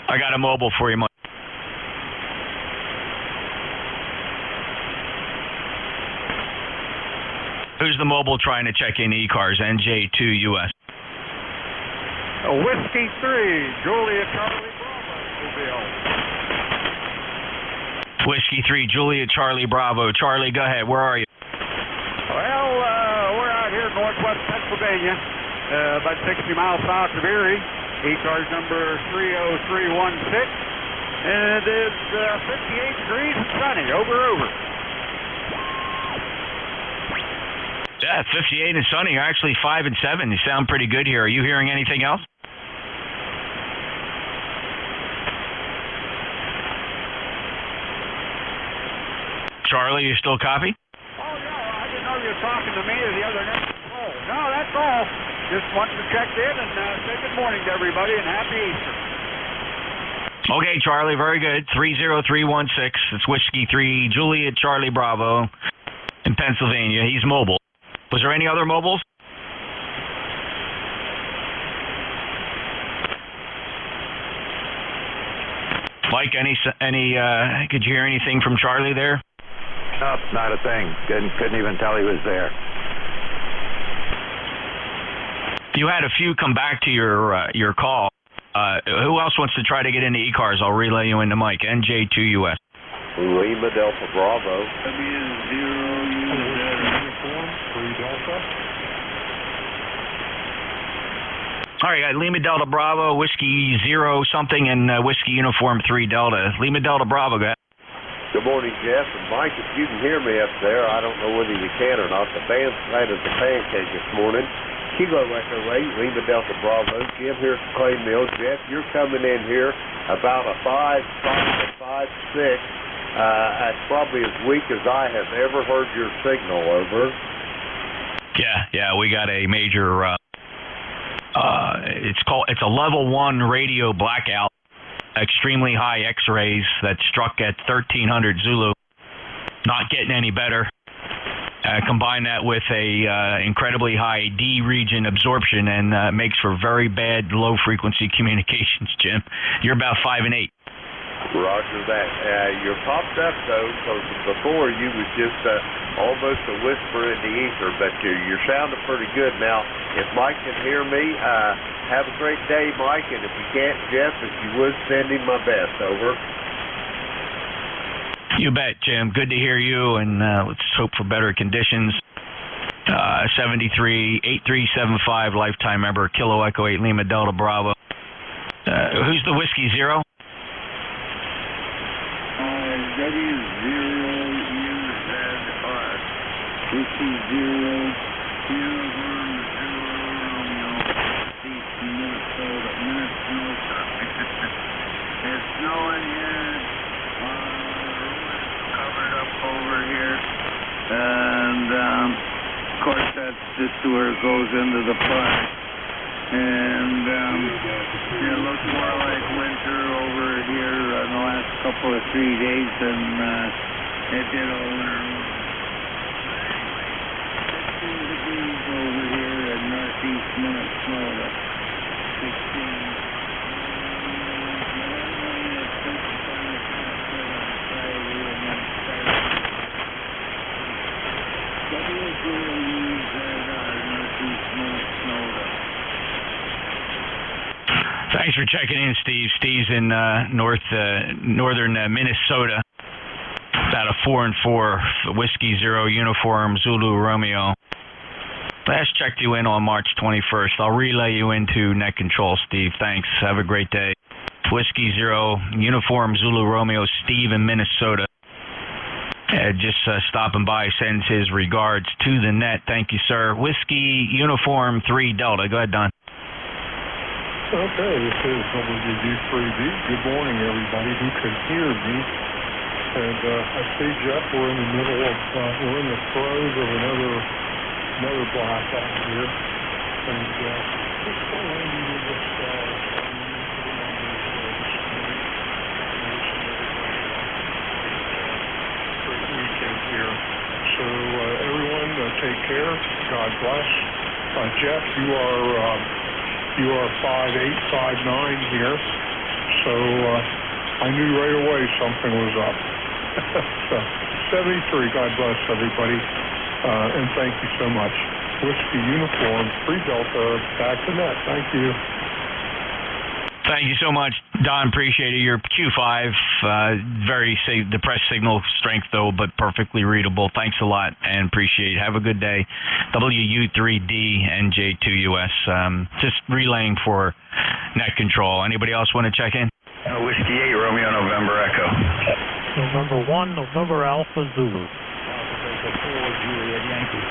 K: I got a mobile for you, Mike. Who's the mobile trying to check in E-Cars? NJ2US.
A: Whiskey 3, Julia Charlie Bravo.
K: Whiskey 3, Julia Charlie Bravo. Charlie, go ahead. Where are you?
A: Well, we're out here in northwest Pennsylvania, about 60 miles south of Erie. E-Cars number 30316. And it is 58 degrees and sunny. Over.
K: Yeah, 58 and sunny. You're actually 5 and 7. You sound pretty good here. Are you hearing anything else? Charlie, you still copy?
A: Oh, no, I didn't know you were talking to me or the other next call. No, that's all. Just wanted to check in and say good morning to everybody and happy Easter.
K: Okay, Charlie, very good. 30316. It's Whiskey 3, Juliet Charlie Bravo in Pennsylvania. He's mobile. Was there any other mobiles? Mike, could you hear anything from Charlie there?
J: Nope, not a thing. Couldn't even tell he was there.
K: You had a few come back to your call. Who else wants to try to get into E-Cars? I'll relay you into Mike. NJ2US.
M: Lima Delta Bravo.
K: All right, got Lima Delta Bravo, Whiskey 0 something, and Whiskey Uniform 3 Delta. Lima Delta Bravo, guys.
M: Good morning, Jeff. And Mike, if you can hear me up there, I don't know whether you can or not. The band's flat as a pancake this morning. Kilo Echo 8, Lima Delta Bravo. Jim here from Clay Mill. Jeff, you're coming in here about a 5.5 to 5.6. That's probably as weak as I have ever heard your signal, over.
K: Yeah, we got a major, it's a level 1 radio blackout, extremely high X-rays that struck at 1300 Zulu. Not getting any better. Combine that with a incredibly high D region absorption and makes for very bad low frequency communications, Jim. You're about 5 and 8.
M: Roger that. You're popped up though, because before you was just almost a whisper in the ether, but you're sounding pretty good now. If Mike can hear me, have a great day, Mike. And if you can't, Jeff, if you would, send him my best, over.
K: You bet, Jim. Good to hear you, and let's hope for better conditions. 738375 lifetime member, Kilo Echo 8 Lima Delta Bravo. Who's the Whiskey 0?
L: W0UZR. Whiskey 0, Uniform 0, East Minnesota. It's snowing here. Covered up over here. And, of course, that's just where it goes into the park. And it looks more like winter over here in the last couple of 3 days than it did over 16 degrees over here in northeast Minnesota. 16.
K: Thanks for checking in, Steve. Steve's in northern Minnesota. About a 4 and 4 Whiskey 0 Uniform Zulu Romeo. Last checked you in on March 21st. I'll relay you into net control, Steve. Thanks. Have a great day. Whiskey 0 Uniform Zulu Romeo, Steve in Minnesota. Just stopping by, sends his regards to the net. Thank you, sir. Whiskey Uniform 3 Delta. Go ahead, Don.
N: Okay, this is WD3D. Good morning, everybody who can hear me. And I see, Jeff, we're in the middle of, we're in the throes of another blackout here. And it's so windy with this weekend here. So everyone, take care. God bless. Jeff, you are 5'8", 5'9" here, so I knew right away something was up. So, 73, God bless everybody, and thank you so much. Whiskey Uniform, 3 Delta, back to net. Thank you.
K: Thank you so much, Don. Appreciate it. Your Q5, very safe, depressed signal strength, though, but perfectly readable. Thanks a lot, and appreciate it. Have a good day. WU3D, NJ2US. Just relaying for net control. Anybody else want to check in?
O: Whiskey 8, Romeo, November Echo.
P: November 1, November Alpha Zulu.
O: Alpha 4, Juliet Yankee.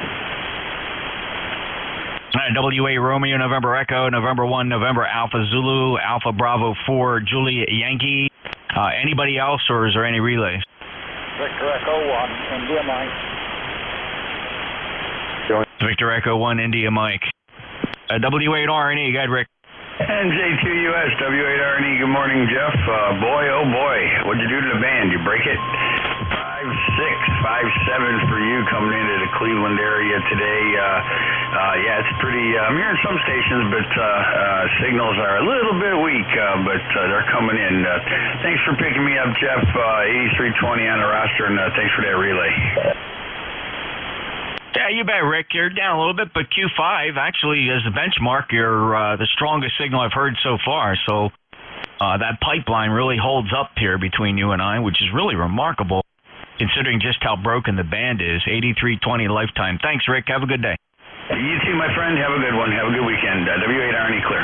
K: WA Romeo, November Echo, November 1, November Alpha Zulu, Alpha Bravo 4, Juliet Yankee. Anybody else, or is there any relays?
L: Victor Echo 1, India Mike.
K: Victor Echo 1, India Mike. W8 RNE, go ahead, Rick.
O: NJ2US W8RNE, good morning, Jeff. Boy, oh boy, what'd you do to the band? You break it? 5.6, 5.7 for you coming into the Cleveland area today. Yeah, it's pretty, I'm hearing some stations, but signals are a little bit weak, but they're coming in. Thanks for picking me up, Jeff. 8320 on the roster, and thanks for that relay.
K: Yeah, you bet, Rick. You're down a little bit, but Q5 actually is the benchmark. You're the strongest signal I've heard so far. So that pipeline really holds up here between you and I, which is really remarkable considering just how broken the band is. 8320 lifetime. Thanks, Rick. Have a good day.
O: You too, my friend. Have a good one. Have a good weekend. W8RNE clear.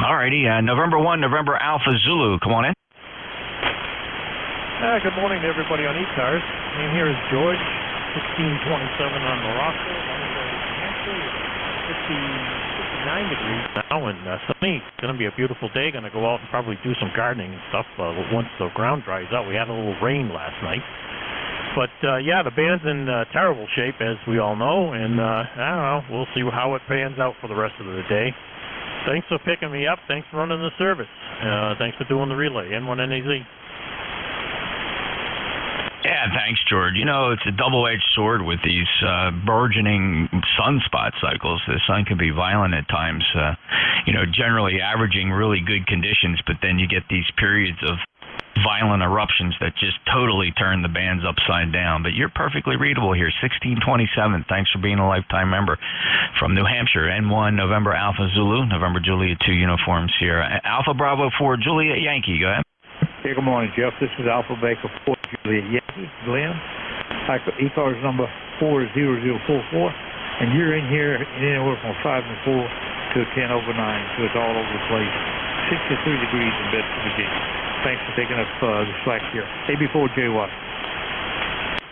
K: All righty. November 1, November Alpha Zulu. Come on in.
P: Good morning to everybody on E-Cars. Name here is George. 1627 on Morocco, 59 degrees now, and sunny. It's going to be a beautiful day. Going to go out and probably do some gardening and stuff once the ground dries out. We had a little rain last night. But, yeah, the band's in terrible shape, as we all know, and I don't know. We'll see how it pans out for the rest of the day. Thanks for picking me up. Thanks for running the service. Thanks for doing the relay, N1NAZ.
K: Yeah, thanks, George. You know, it's a double-edged sword with these burgeoning sunspot cycles. The sun can be violent at times, generally averaging really good conditions, but then you get these periods of violent eruptions that just totally turn the bands upside down. But you're perfectly readable here, 1627. Thanks for being a lifetime member. From New Hampshire, N1 November Alpha Zulu, November Juliet 2 Uniform Sierra. Alpha Bravo 4 Juliet Yankee. Go ahead.
I: Hey, good morning, Jeff. This is Alpha Baker 4 Juliet Yankee, Glenn. E-Cars number 40044, and you're in here anywhere from 5 and 4 to 10 over 9, so it's all over the place. 63 degrees in Bedford, Virginia. Thanks for taking up the slack here. AB4JY.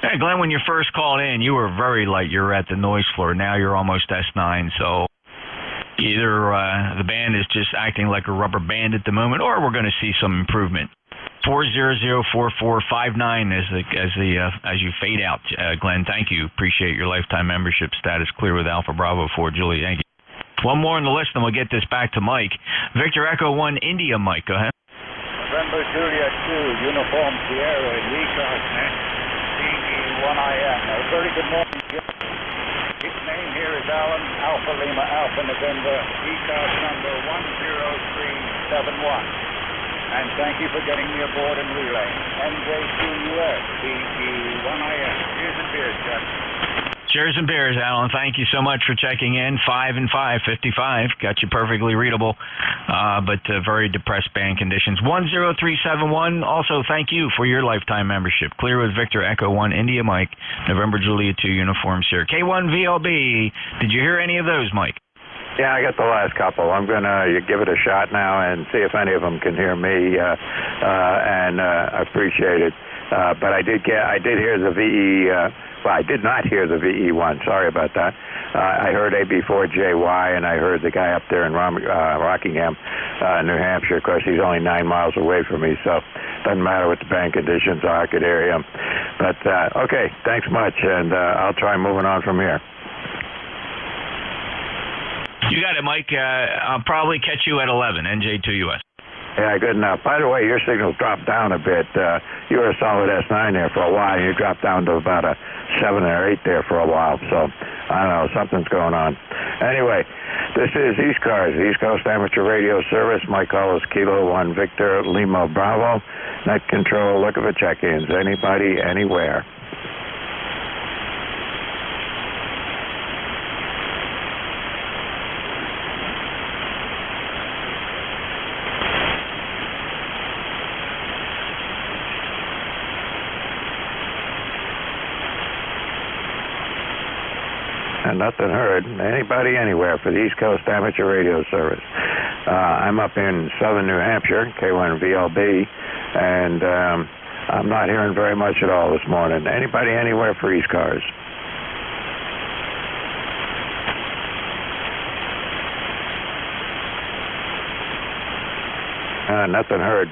K: Hey, Glenn, when you first called in, you were very light. You were at the noise floor. Now you're almost S9, so either the band is just acting like a rubber band at the moment, or we're going to see some improvement. 4004459 as you fade out, Glenn. Thank you. Appreciate your lifetime membership. Status clear with Alpha Bravo 4 Julie. Thank you. One more on the list, and we'll get this back to Mike. Victor Echo 1 India, Mike. Go ahead.
Q: November Juliet 2 Uniform Sierra in E-Cars next. CE1IN. A very good morning, Jim. His name here is Alan Alpha Lima Alpha November E-Cars number 10371. And thank you for getting me aboard and relay. NJ2US, CE1IN. Cheers and beers, Jeff.
K: Cheers and beers, Alan. Thank you so much for checking in. 5 and 5, 55. Got you perfectly readable, but very depressed band conditions. 10371. Also, thank you for your lifetime membership. Clear with Victor Echo 1 India Mike, November Juliet 2 Uniforms here. K1 VLB. Did you hear any of those, Mike?
J: Yeah, I got the last couple. I'm going to give it a shot now and see if any of them can hear me, and I appreciate it. But I did hear the VE, I did not hear the VE1. Sorry about that. I heard AB4JY, and I heard the guy up there in Rockingham, New Hampshire. Of course, he's only 9 miles away from me, so doesn't matter what the band conditions are. I could hear him. But, okay, thanks much, and I'll try moving on from here.
K: You got it, Mike. I'll probably catch you at 11, NJ2US.
J: Yeah, good enough. By the way, your signal dropped down a bit. You were a solid S9 there for a while, and you dropped down to about a 7 or 8 there for a while. So, I don't know, something's going on. Anyway, this is East Cars, East Coast Amateur Radio Service. My call is Kilo 1 Victor Lima Bravo. Net control, looking for check-ins. Anybody, anywhere. And nothing heard. Anybody, anywhere for the East Coast Amateur Radio Service. I'm up in southern New Hampshire, K1VLB, and I'm not hearing very much at all this morning. Anybody, anywhere for East Cars. Nothing heard.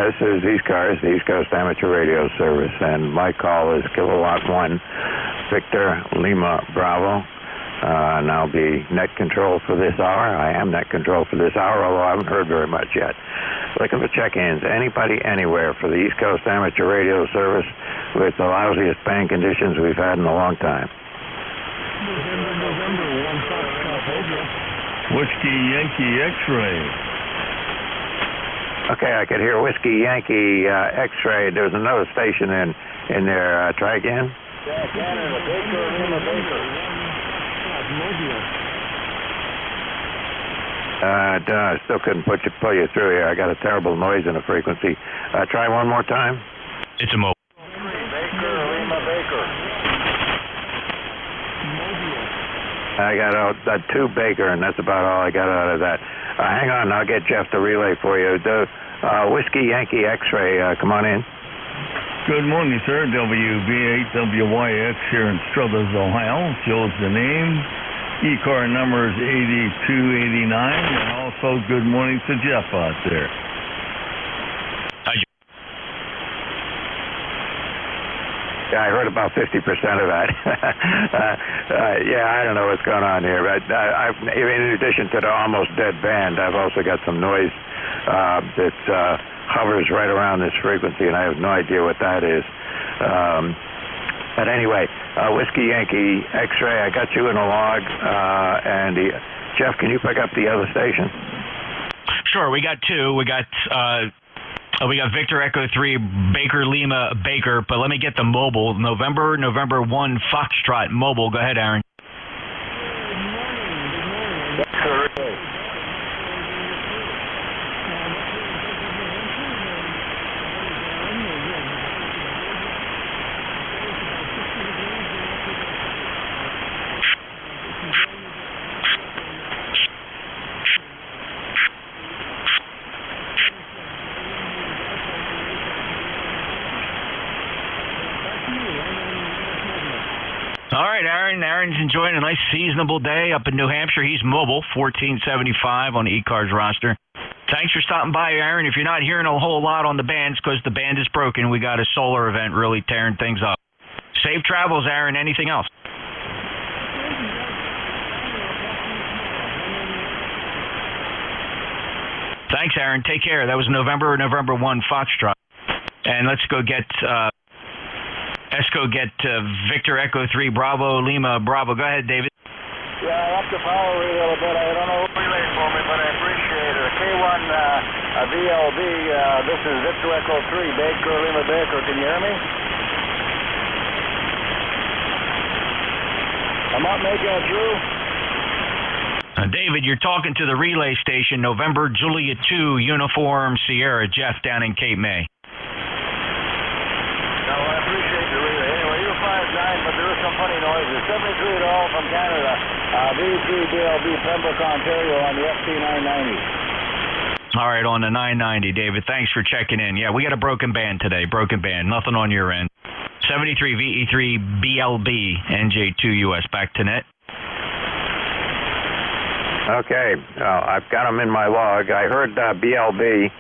J: This is East Cars, the East Coast Amateur Radio Service, and my call is Kilowatt 1, Victor Lima Bravo. And I'll be net control for this hour. I am net control for this hour, although I haven't heard very much yet. Looking for check-ins. Anybody, anywhere for the East Coast Amateur Radio Service with the lousiest band conditions we've had in a long time.
N: November 1 Foxtrot, Whiskey Yankee X-Ray.
J: Okay, I could hear Whiskey Yankee X-Ray. There's another station in there. Try again.
Q: Yeah, Canada, Baker, Lima, Baker.
J: I still couldn't pull you through here. I got a terrible noise in the frequency. Try one more time.
K: It's a mobile.
Q: Baker, Lima, Baker.
J: I got 2 Baker, and that's about all I got out of that. Hang on, I'll get Jeff to relay for you. The Whiskey Yankee X-Ray, come on in.
N: Good morning, sir. WB8WYX here in Struthers, Ohio. Joe's the name. E-car number is 8289. And also, good morning to Jeff out there.
K: Hi, Jeff.
J: Yeah, I heard about 50% of that. Yeah, I don't know what's going on here. But in addition to the almost dead band, I've also got some noise that hovers right around this frequency, and I have no idea what that is. But anyway, Whiskey Yankee X-Ray, I got you in a log. And Jeff, can you pick up the other station?
K: Sure, we got 2. We got Victor Echo 3, Baker Lima Baker, but let me get the mobile. November 1 Foxtrot mobile. Go ahead, Aaron. All right, Aaron. Aaron's enjoying a nice seasonable day up in New Hampshire. He's mobile, 1475 on the E-Cars roster. Thanks for stopping by, Aaron. If you're not hearing a whole lot on the bands because the band is broken, we got a solar event really tearing things up. Safe travels, Aaron. Anything else? Thanks, Aaron. Take care. That was November 1 Foxtrot. And let's go get Victor Echo 3 Bravo Lima Bravo. Go ahead, David.
Q: Yeah, I have to power read a little bit. I don't know who relayed for me, but I appreciate it. K1 VLB, this is Victor Echo 3 Baker Lima Baker. Can you hear me? I'm not making it through.
K: David, you're talking to the relay station, November Juliet 2 Uniform Sierra, Jeff down in Cape May.
Q: No, I appreciate the relay. Anyway, you're 5'9", but there is some funny noises. 73 at all from Canada. B3BLB Pembroke, Ontario on the FT990.
K: All right, on the 990, David. Thanks for checking in. Yeah, we got a broken band today. Broken band. Nothing on your end. 73 VE3 BLB NJ2US. Back to net.
J: Okay, I've got them in my log. I heard BLB,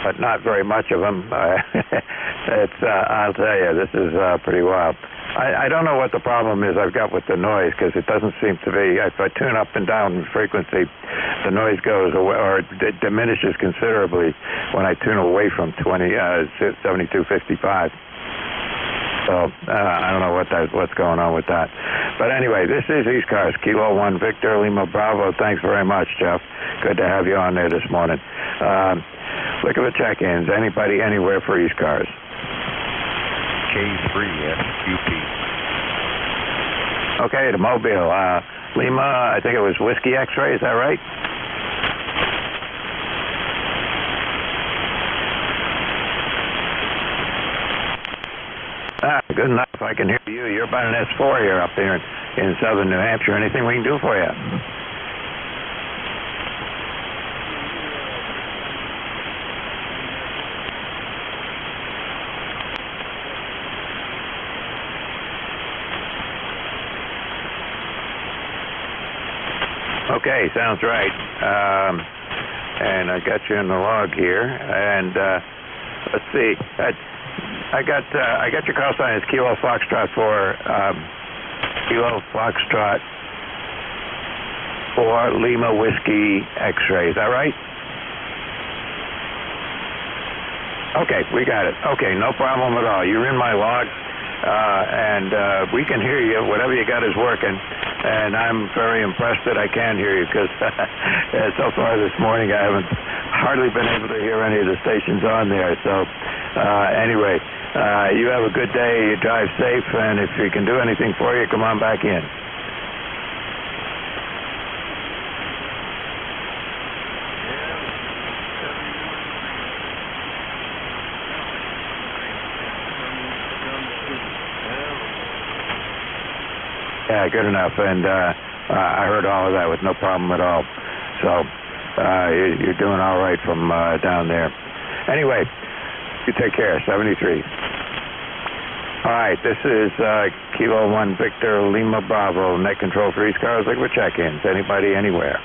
J: but not very much of them. I'll tell you, this is pretty wild. I don't know what the problem is I've got with the noise, because it doesn't seem to be. If I tune up and down frequency, the noise goes away, or it diminishes considerably when I tune away from 7255. So I don't know what's going on with that. But anyway, this is East Cars, Kilo 1 Victor Lima Bravo. Thanks very much, Jeff. Good to have you on there this morning. Look at the check-ins. Anybody, anywhere for East Cars?
B: K3SQP.
J: Okay, the Mobile. Lima, I think it was Whiskey X-Ray. Is that right? Good enough. I can hear you. You're about an S4 here up there in southern New Hampshire. Anything we can do for you? Okay, sounds right. and I got you in the log here. And let's see, I got your call sign as Kilo Foxtrot for Kilo Foxtrot for Lima Whiskey X-ray. Is that right? Okay, we got it. Okay, no problem at all. You're in my log. And we can hear you. Whatever you got is working, and I'm very impressed that I can hear you because so far this morning I haven't hardly been able to hear any of the stations on there. So anyway, you have a good day. You drive safe, and if we can do anything for you, come on back in. Yeah, good enough, and I heard all of that with no problem at all. So you're doing all right from down there. Anyway, you take care. 73. All right, this is Kilo 1 Victor Lima Bravo, net control for East Cars, liquid check-ins. Anybody, anywhere?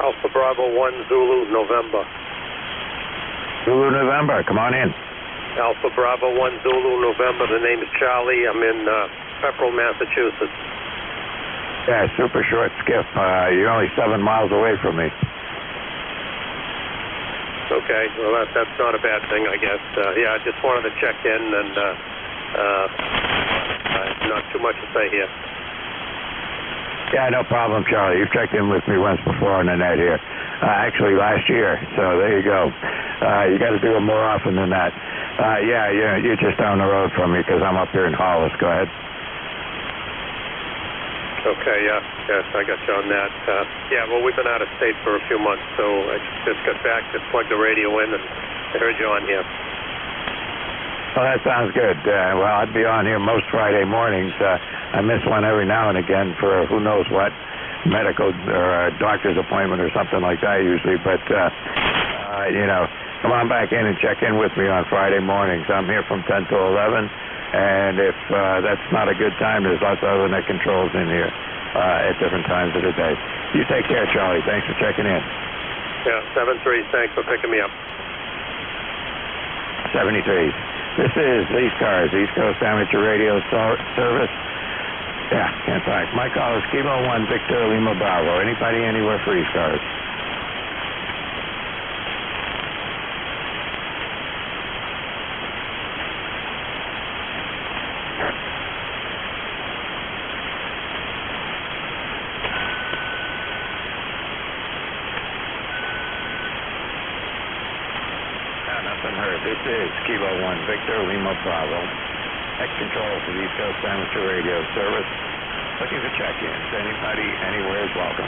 R: Alpha Bravo 1 Zulu November.
J: Zulu November, come on in.
R: Alpha Bravo 1 Zulu November. The name is Charlie. I'm in Pepperell, Massachusetts.
J: Yeah, super short skiff. You're only 7 miles away from me.
R: Okay, well that's not a bad thing, I guess. Yeah, I just wanted to check in, and not too much to say here.
J: Yeah, no problem, Charlie. You've checked in with me once before on the net here. Actually, last year. So there you go. You got to do it more often than that. Yeah, you're just down the road from me because I'm up here in Hollis. Go ahead.
R: Okay, yes, I got you on that. Yeah, well, we've been out of state for a few months, so I just got back, just plugged the radio in, and I heard you on here.
J: Well, that sounds good. Well, I'd be on here most Friday mornings. I miss one every now and again for who knows what, medical or a doctor's appointment or something like that usually. But, come on back in and check in with me on Friday mornings. I'm here from 10 to 11. And if that's not a good time, there's lots of other net controls in here at different times of the day. You take care, Charlie. Thanks for checking in.
R: Yeah, 73. Thanks for picking me up.
J: 73. This is East Cars, East Coast Amateur Radio Service. Yeah, can't talk. My call is Kilo 1 Victor Lima Bravo. Anybody, anywhere for East Cars. This is Kilo 1 Victor Lima Bravo. X control for the East Coast Amateur Radio Service. Looking for check-ins. Anybody, anywhere is welcome.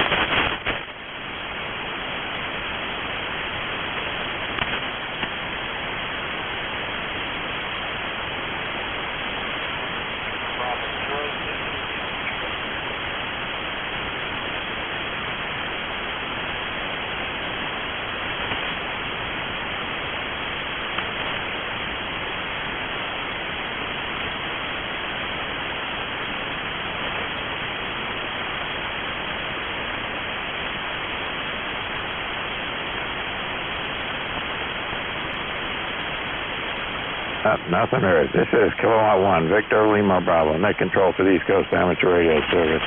J: Nothing heard. This is Kilowatt 1, Victor Lima Bravo, net control for the East Coast Amateur Radio Service.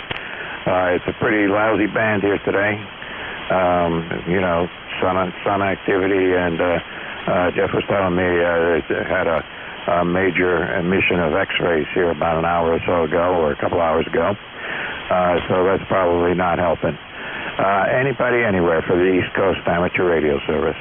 J: It's a pretty lousy band here today. Sun activity, and Jeff was telling me they had a major emission of X-rays here about an hour or so ago, or a couple hours ago. So that's probably not helping. Anybody, anywhere for the East Coast Amateur Radio Service.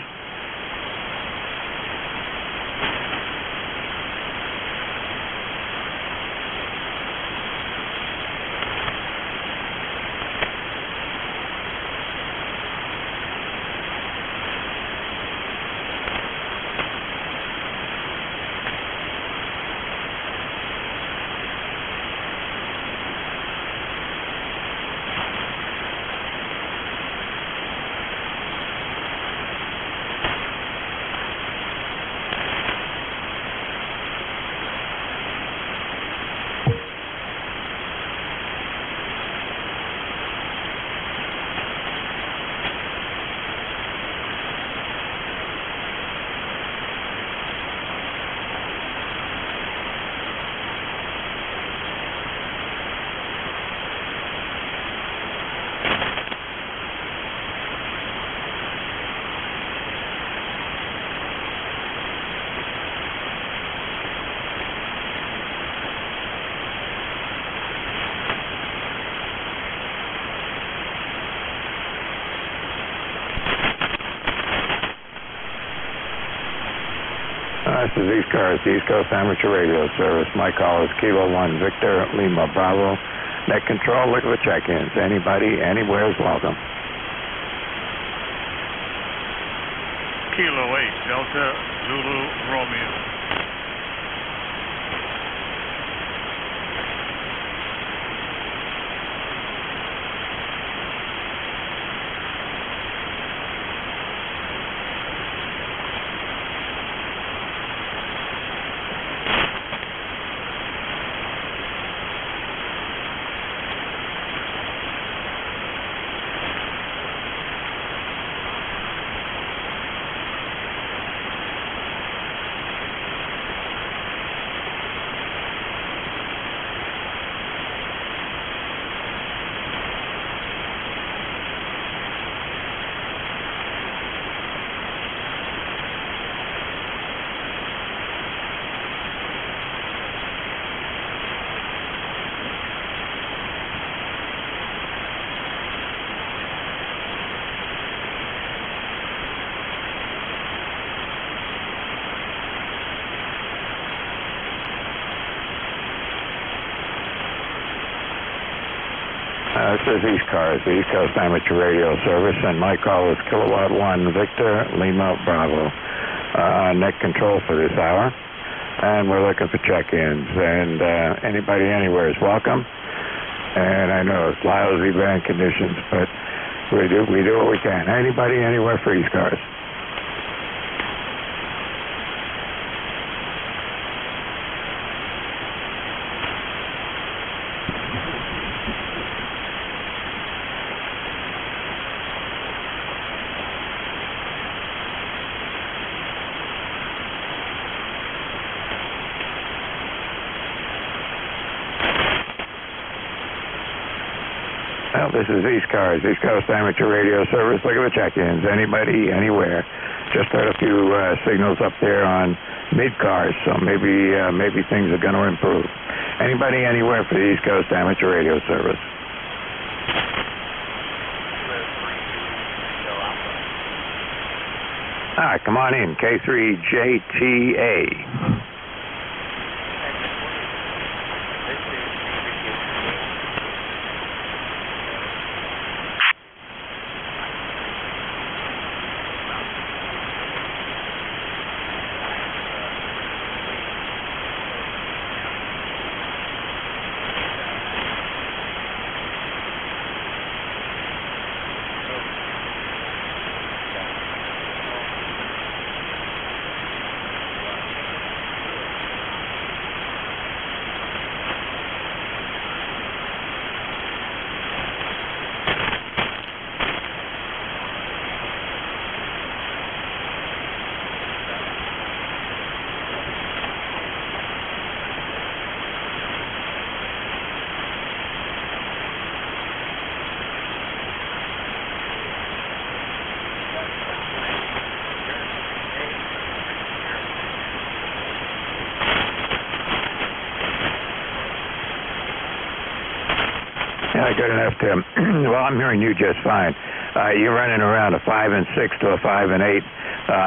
J: This is East Coast, East Coast Amateur Radio Service. My call is Kilo 1 Victor Lima Bravo. Net control, look at the check-ins. Anybody, anywhere is welcome.
G: Kilo 8, Delta Zulu Romeo.
J: This is East Cars, the East Coast Amateur Radio Service, and my call is Kilowatt 1 Victor Lima Bravo. Net control for this hour, and we're looking for check-ins, and anybody anywhere is welcome. And I know it's lousy band conditions, but we do what we can. Anybody anywhere for East Cars. Well, this is East Cars, East Coast Amateur Radio Service. Look at the check-ins. Anybody, anywhere. Just heard a few signals up there on mid-cars, so maybe things are going to improve. Anybody, anywhere for the East Coast Amateur Radio Service. All right, come on in. K3JTA. Good enough, Tim. Well, I'm hearing you just fine. You're running around a 5 and 6 to a 5 and 8,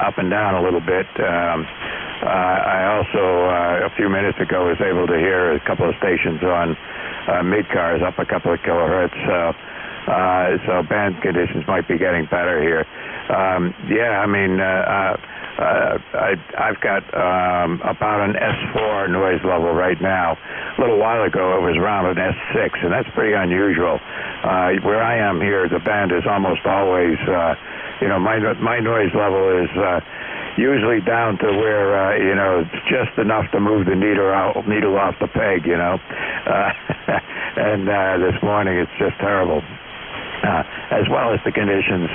J: up and down a little bit. I also, a few minutes ago, was able to hear a couple of stations on mid-cars up a couple of kilohertz. So band conditions might be getting better here. Yeah, I mean, I've got about an S4 noise level right now. A little while ago, it was around an S6, and that's pretty unusual. Where I am here, the band is almost always, my noise level is usually down to where, it's just enough to move the needle off the peg, and this morning it's just terrible. As well as the conditions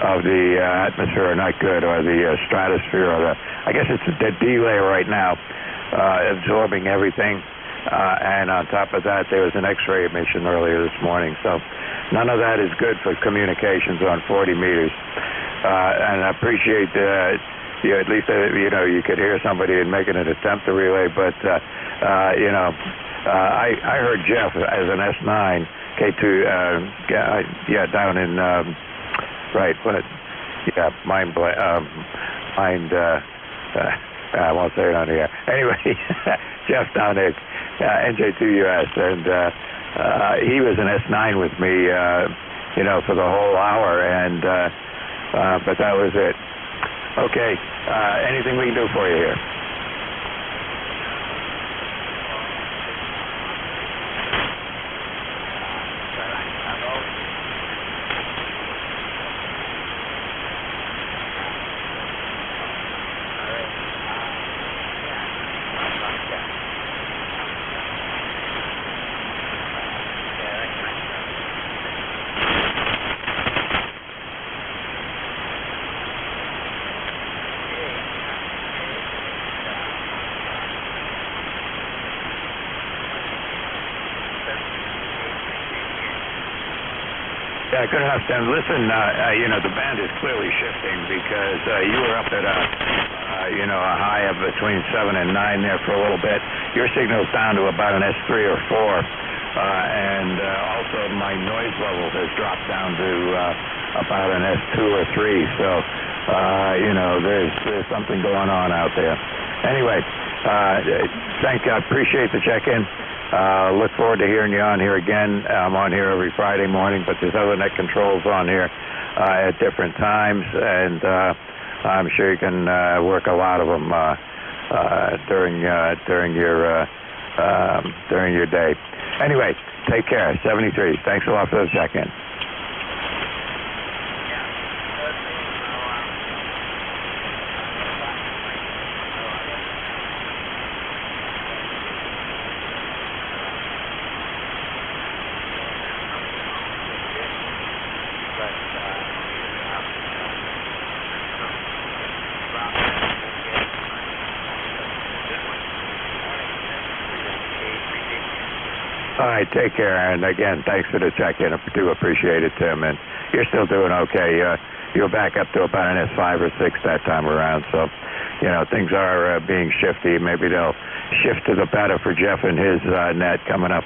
J: of the atmosphere are not good, or the stratosphere, or I guess it's the delay right now, absorbing everything. And on top of that, there was an X-ray emission earlier this morning. So none of that is good for communications on 40 meters. And I appreciate at least you could hear somebody making an attempt to relay. But I heard Jeff as an S9 K2. Down in I won't say it on the air. Anyway, Jeff down there, NJ2US, and he was an S9 with me, for the whole hour, and but that was it. Okay, anything we can do for you here? Good enough, Tim. Listen, the band is clearly shifting because you were up at a high of between 7 and 9 there for a little bit. Your signal's down to about an S3 or 4, and also my noise level has dropped down to about an S2 or 3. So, there's something going on out there. Anyway, appreciate the check-in. Look forward to hearing you on here again. I'm on here every Friday morning, but there's other net controls on here at different times, and I'm sure you can work a lot of them during your day. Anyway, take care. 73. Thanks a lot for the check-in. All right, take care, and again, thanks for the check-in. I do appreciate it, Tim, and you're still doing okay. You're back up to about an S5 or 6 that time around, so, things are being shifty. Maybe they'll shift to the better for Jeff and his net coming up.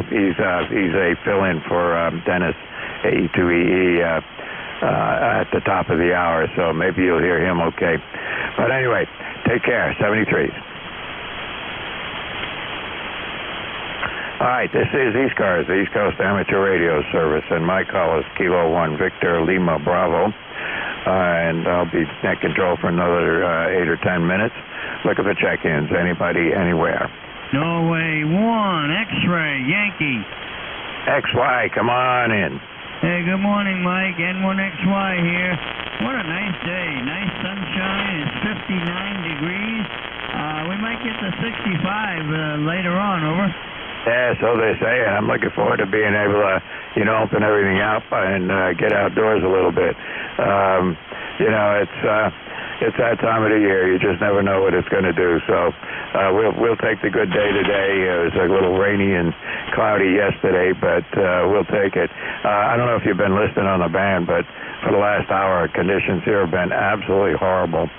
J: He's a fill-in for Dennis, E2EE, at the top of the hour, so maybe you'll hear him okay. But anyway, take care, 73. All right, this is East Cars, the East Coast Amateur Radio Service, and my call is Kilo 1 Victor Lima Bravo, and I'll be net control for another 8 or 10 minutes. Looking for check-ins, anybody, anywhere.
S: Norway 1, X-Ray, Yankee.
J: XY, come on in.
S: Hey, good morning, Mike. N1XY here. What a nice day. Nice sunshine. It's 59 degrees. We might get to 65 later on, over.
J: Yeah, so they say, and I'm looking forward to being able to, open everything up and get outdoors a little bit. It's that time of the year. You just never know what it's going to do. So we'll take the good day today. It was a little rainy and cloudy yesterday, but we'll take it. I don't know if you've been listening on the band, but for the last hour, conditions here have been absolutely horrible.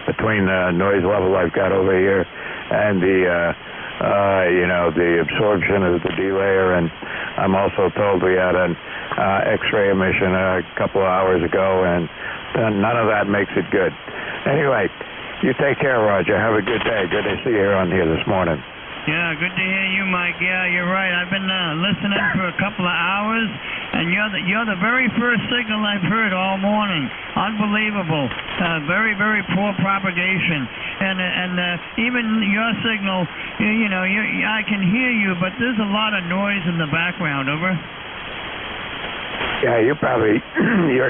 J: Between the noise level I've got over here and the absorption of the delayer, and I'm also told we had an X-ray emission a couple of hours ago, and none of that makes it good. Anyway, you take care, Roger. Have a good day. Good to see you on here this morning.
S: Yeah, good to hear you, Mike. Yeah, you're right. I've been listening for a couple of hours, and you're the very first signal I've heard all morning. Unbelievable. Very, very poor propagation. And even your signal, I can hear you, but there's a lot of noise in the background, over.
J: Yeah, you're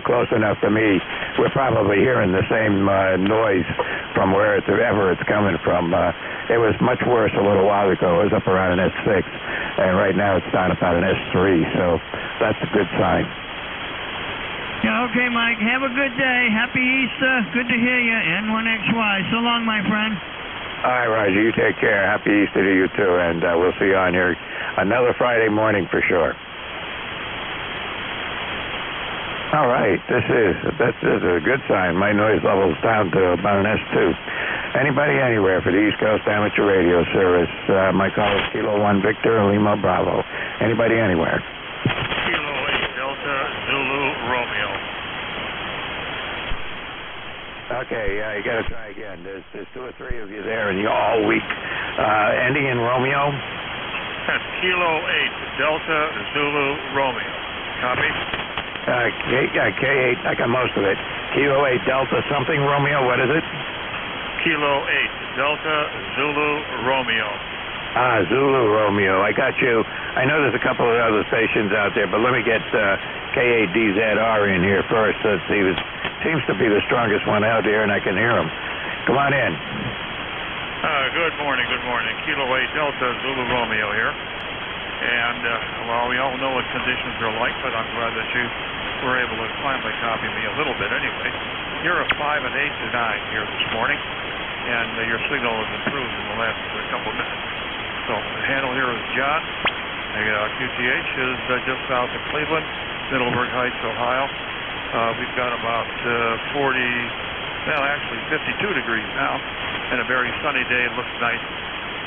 J: close enough to me. We're probably hearing the same noise from wherever it's coming from. It was much worse a little while ago. It was up around an S6, and right now it's down about an S3, so that's a good sign.
S: Yeah, okay, Mike. Have a good day. Happy Easter. Good to hear you. N1XY. So long, my friend.
J: All right, Roger. You take care. Happy Easter to you, too, and we'll see you on here another Friday morning for sure. All right, this is a good sign. My noise level's down to about an S2. Anybody, anywhere for the East Coast Amateur Radio Service. My call is Kilo 1 Victor Lima Bravo. Anybody, anywhere.
G: Kilo 8 Delta Zulu Romeo.
J: Okay, you got to try again. There's two or three of you there, and you're all weak. Ending in Romeo.
G: Kilo 8, Delta Zulu Romeo. Copy?
J: K8, I got most of it. Kilo 8, Delta something Romeo, what is it?
G: Kilo 8, Delta Zulu Romeo.
J: Zulu Romeo, I got you. I know there's a couple of other stations out there, but let me get K8DZR in here first. He seems to be the strongest one out here, and I can hear him. Come on in.
G: Good morning. Kilo 8 Delta Zulu Romeo here. And, well, we all know what conditions are like, but I'm glad that you were able to finally copy me a little bit anyway. You're a 5 and 8 to 9 here this morning, and your signal has improved in the last couple of minutes. So the handle here is John. QTH is just south of Cleveland, Middleburg Heights, Ohio. We've got about 52 degrees now, and a very sunny day. It looks nice.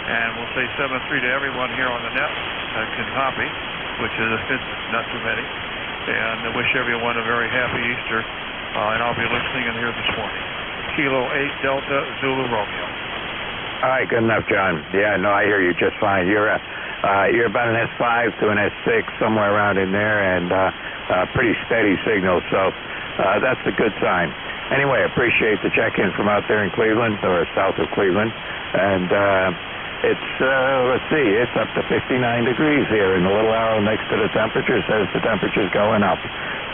G: And we'll say 7-3 to everyone here on the net that can copy, which is not too many. And I wish everyone a very happy Easter. And I'll be listening in here this morning. Kilo 8 Delta Zulu Romeo.
J: All right, good enough, John. Yeah, no, I hear you just fine. You're about an S5 to an S6, somewhere around in there, and pretty steady signal. So that's a good sign. Anyway, appreciate the check-in from out there in Cleveland, or south of Cleveland. And it's, let's see, it's up to 59 degrees here, and the little arrow next to the temperature says the temperature's going up.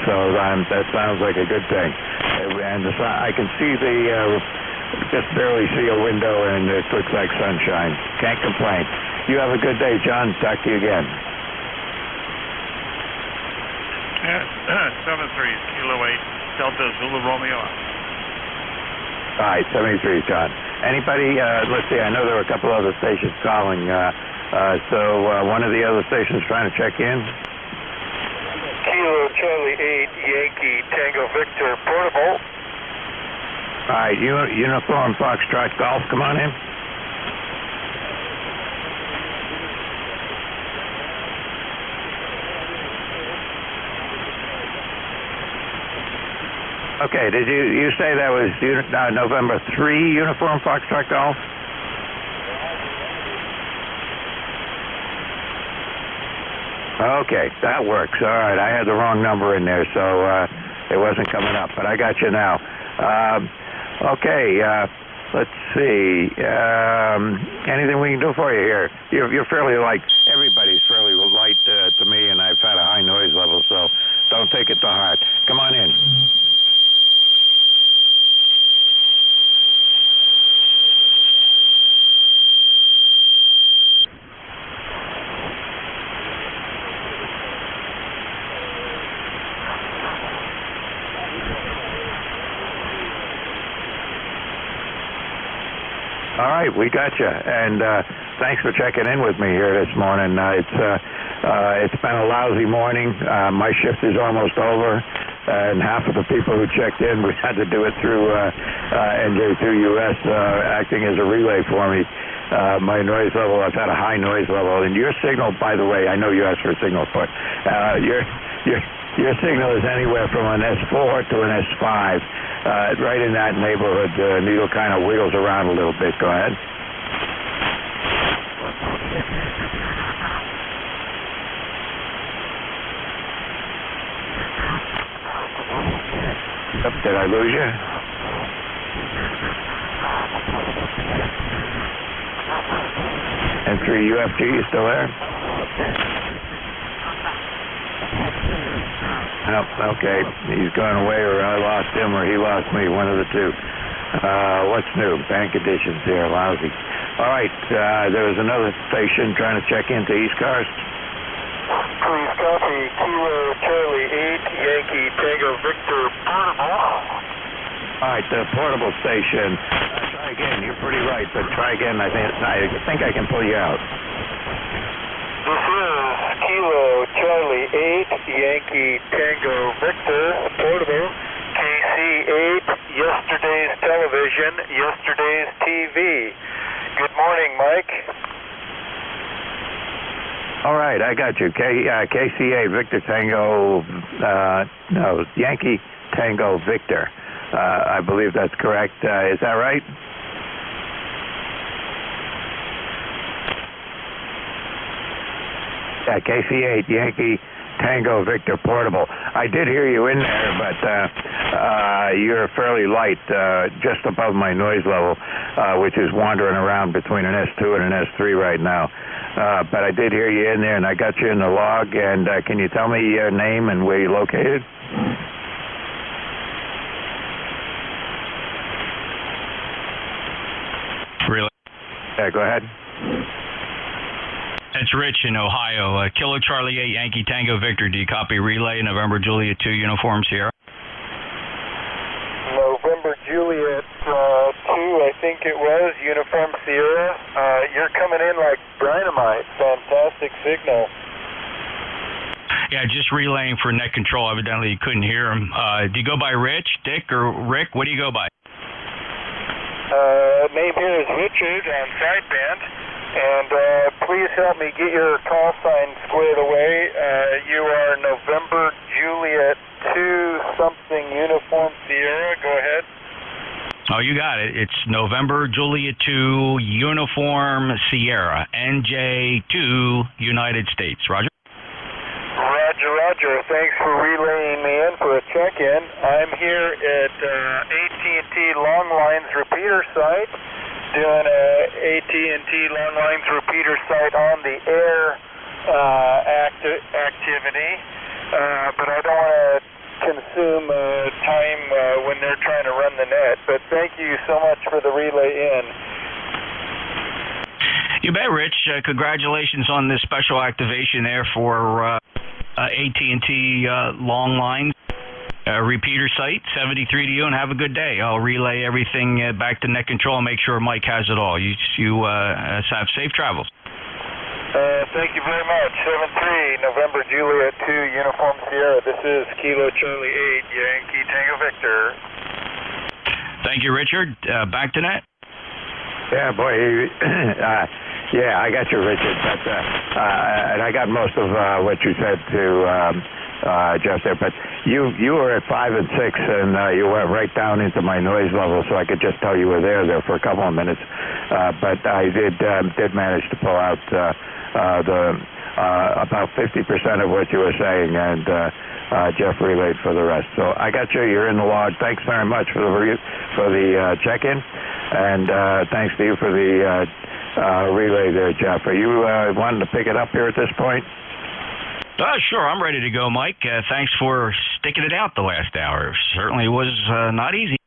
J: So that sounds like a good thing. And I can see just barely see a window, and it looks like sunshine. Can't complain. You have a good day, John. Talk to you again.
G: 7-3, Kilo 8, Delta Zulu Romeo.
J: All right, 73, John. Anybody, let's see, I know there were a couple other stations calling. So one of the other stations trying to check in?
E: Kilo Charlie 8, Yankee Tango Victor, portable.
J: All right, Uniform Foxtrot Golf, come on in. Okay, did you say that was November 3 Uniform Foxtrot Golf? Okay, that works. All right, I had the wrong number in there, so it wasn't coming up, but I got you now. Okay, let's see. Anything we can do for you here? You're fairly light. Everybody's fairly light to me, and I've had a high noise level, so don't take it to heart. Come on in. All right, we got you, and thanks for checking in with me here this morning. It's been a lousy morning. My shift is almost over, and half of the people who checked in, we had to do it through NJ2US acting as a relay for me. My noise level, I've had a high noise level, and your signal, by the way, I know you asked for a signal, but your signal is anywhere from an S4 to an S5. Right in that neighborhood. The needle kind of wiggles around a little bit. Go ahead. Did I lose you? N3 UFG, you still there? Oh, okay, he's gone away, or I lost him, or he lost me, one of the two. What's new? Bank conditions here, lousy. All right, there was another station trying to check into East Coast.
E: Please copy, Kilo Charlie 8, Yankee Tango Victor, portable.
J: All right, the portable station. Try again, you're pretty right, but try again, I think I can pull you out.
E: This is Kilo Charlie 8, Yankee Tango Victor, portable, KC8, yesterday's television, yesterday's TV. Good morning, Mike.
J: All right, I got you. KC8, Victor Tango, Yankee Tango Victor. I believe that's correct. Is that right? Yeah, KC8 Yankee Tango Victor Portable. I did hear you in there, but you're fairly light, just above my noise level, which is wandering around between an S2 and an S3 right now. But I did hear you in there, and I got you in the log. And can you tell me your name and where you're located?
K: Really?
J: Yeah, go ahead.
K: It's Rich in Ohio. Kilo Charlie 8 Yankee Tango Victor. Do you copy relay November Juliet 2 Uniform Sierra?
E: November Juliet 2, I think it was, Uniform Sierra. You're coming in like dynamite. Fantastic signal.
K: Yeah, just relaying for net control. Evidently you couldn't hear him. Do you go by Rich, Dick, or Rick? What do you go by?
E: Name here is Richard on sideband. And please help me get your call sign squared away. You are November Juliet 2 something Uniform Sierra. Go ahead.
K: Oh, you got it. It's November Juliet 2 Uniform Sierra, NJ2 United States. Roger?
E: Roger, Roger. Thanks for relaying me in for a check-in. I'm here at AT&T Long Lines repeater site, doing a AT&T Long Lines repeater site on the air activity, but I don't want to consume time when they're trying to run the net. But thank you so much for the relay in.
K: You bet, Rich. Congratulations on this special activation there for AT&T Long Lines repeater site. 73 to you, and have a good day. I'll relay everything back to net control and make sure Mike has it all. You have safe travels.
E: Thank you very much. 73 November Juliet 2 Uniform Sierra. This is Kilo Charlie 8 Yankee Tango Victor.
K: Thank you, Richard. Back to net.
J: Yeah, boy. Yeah, I got you, Richard. But and I got most of what you said to Jeff there. But you were at 5 and 6, and you went right down into my noise level, so I could just tell you were there for a couple of minutes. But I did manage to pull out about 50% of what you were saying, and Jeff relayed for the rest. So I got you. You're in the log. Thanks very much for the check-in, and thanks to you for the relay there, Jeff. Are you wanting to pick it up here at this point?
K: Sure, I'm ready to go, Mike. Thanks for sticking it out the last hour. Certainly was not easy.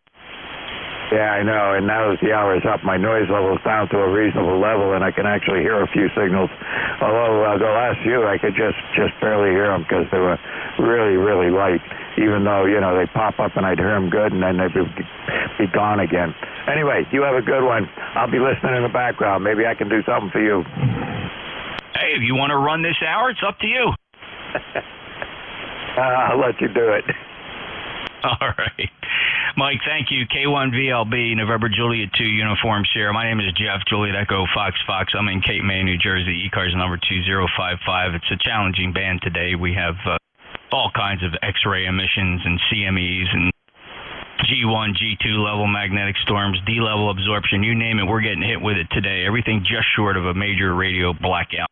J: Yeah, I know, and now that the hour is up, my noise level is down to a reasonable level, and I can actually hear a few signals. Although the last few, I could just barely hear them because they were really, really light, even though, they pop up and I'd hear them good, and then they'd be gone again. Anyway, you have a good one. I'll be listening in the background. Maybe I can do something for you.
K: Hey, if you want to run this hour, it's up to you.
J: I'll let you do it.
K: All right. Mike, thank you. K1VLB, November Juliet 2 Uniform Sierra. My name is Jeff, Juliet Echo Fox. I'm in Cape May, New Jersey. E-Cars number 2055. It's a challenging band today. We have all kinds of X-ray emissions and CMEs and G1, G2 level magnetic storms, D-level absorption, you name it, we're getting hit with it today. Everything just short of a major radio blackout.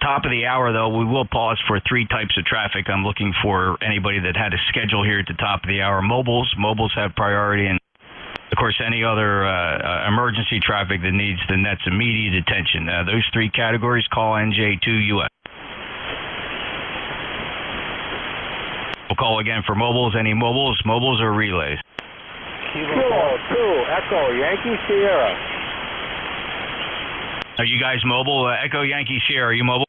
K: Top of the hour, though, we will pause for 3 types of traffic. I'm looking for anybody that had a schedule here at the top of the hour. Mobiles have priority, and, of course, any other emergency traffic that needs the net's immediate attention. Those 3 categories, call NJ2US. We'll call again for mobiles. Any mobiles? Mobiles or relays?
E: Kilo 2 Echo Yankee Sierra.
K: Are you guys mobile? Echo Yankee Sierra, are you mobile?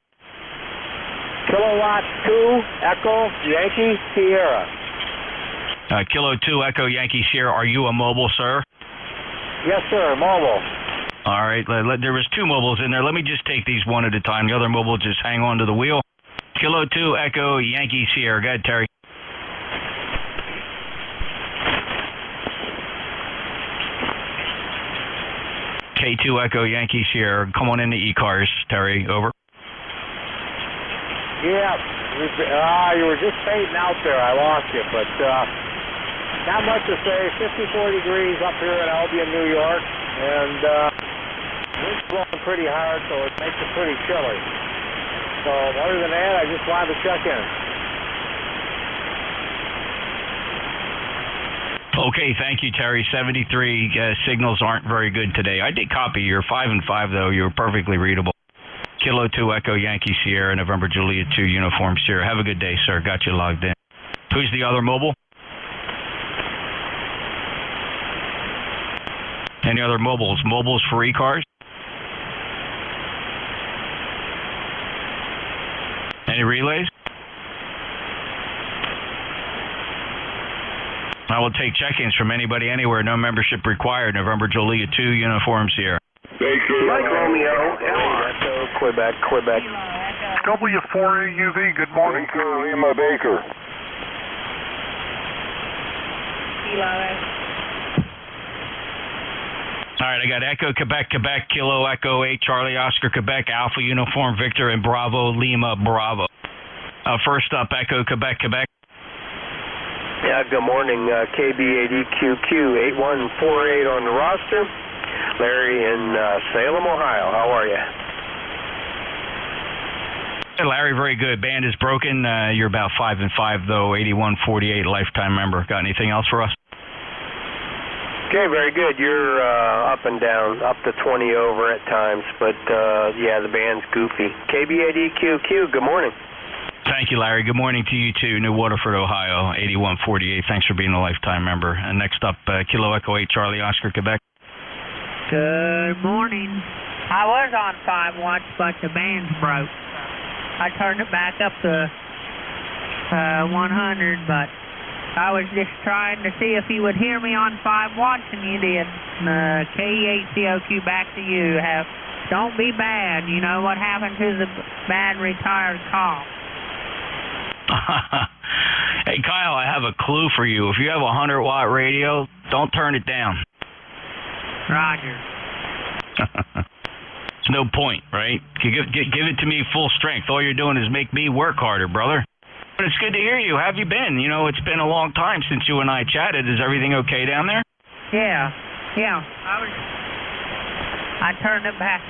E: Kilowatt 2 Echo Yankee Sierra.
K: Kilo 2 Echo Yankee Sierra, are you a mobile, sir?
E: Yes, sir, mobile.
K: All right, there was 2 mobiles in there. Let me just take these one at a time. The other mobile just hang on to the wheel. Kilo 2 Echo Yankee Sierra. Go ahead, Terry. K2 Echo Yankee Sierra. Come on into E-Cars, Terry. Over.
E: Yeah, you were just fading out there. I lost you, but not much to say. 54 degrees up here in Albion, New York, and wind's blowing pretty hard, so it makes it pretty chilly. So other than that, I just wanted to check in.
K: Okay, thank you, Terry. 73 signals aren't very good today. I did copy. You're 5 and 5, though. You're perfectly readable. Kilo 2 Echo Yankee Sierra, November Juliet 2 Uniform Sierra. Have a good day, sir. Got you logged in. Who's the other mobile? Any other mobiles? Mobiles for e-cars? Any relays? I will take check-ins from anybody anywhere. No membership required. November Joliet 2 Uniform Sierra.
M: Baker. Mike Romeo. Echo, Quebec.
N: W4AUV, good morning.
M: Baker, Lima Baker.
K: All right, I got Echo, Quebec, Kilo, Echo 8, Charlie, Oscar, Quebec, Alpha, Uniform, Victor, and Bravo, Lima, Bravo. First up, Echo, Quebec.
E: Yeah, good morning. KB80QQ8148 on the roster. Larry in Salem, Ohio. How are you?
K: Hey, Larry, very good. Band is broken. You're about 5 and 5, though. 8148, lifetime member. Got anything else for us?
E: Okay, very good. You're up and down, up to 20 over at times, but yeah, the band's goofy. KB80QQ, good morning.
K: Thank you, Larry. Good morning to you, too. New Waterford, Ohio, 8148. Thanks for being a lifetime member. And next up, Kilo Echo 8, Charlie, Oscar, Quebec.
T: Good morning. I was on 5 watts, but the band's broke. I turned it back up to 100, but I was just trying to see if you would hear me on 5 watts, and you did. KE8COQ, back to you. Don't be bad. You know what happened to the bad retired cop?
K: Hey, Kyle, I have a clue for you. If you have a 100-watt radio, don't turn it down.
T: Roger.
K: There's no point, right? Give it to me full strength. All you're doing is make me work harder, brother. But it's good to hear you. How have you been? You know, it's been a long time since you and I chatted. Is everything okay down there?
T: Yeah. I turned it back.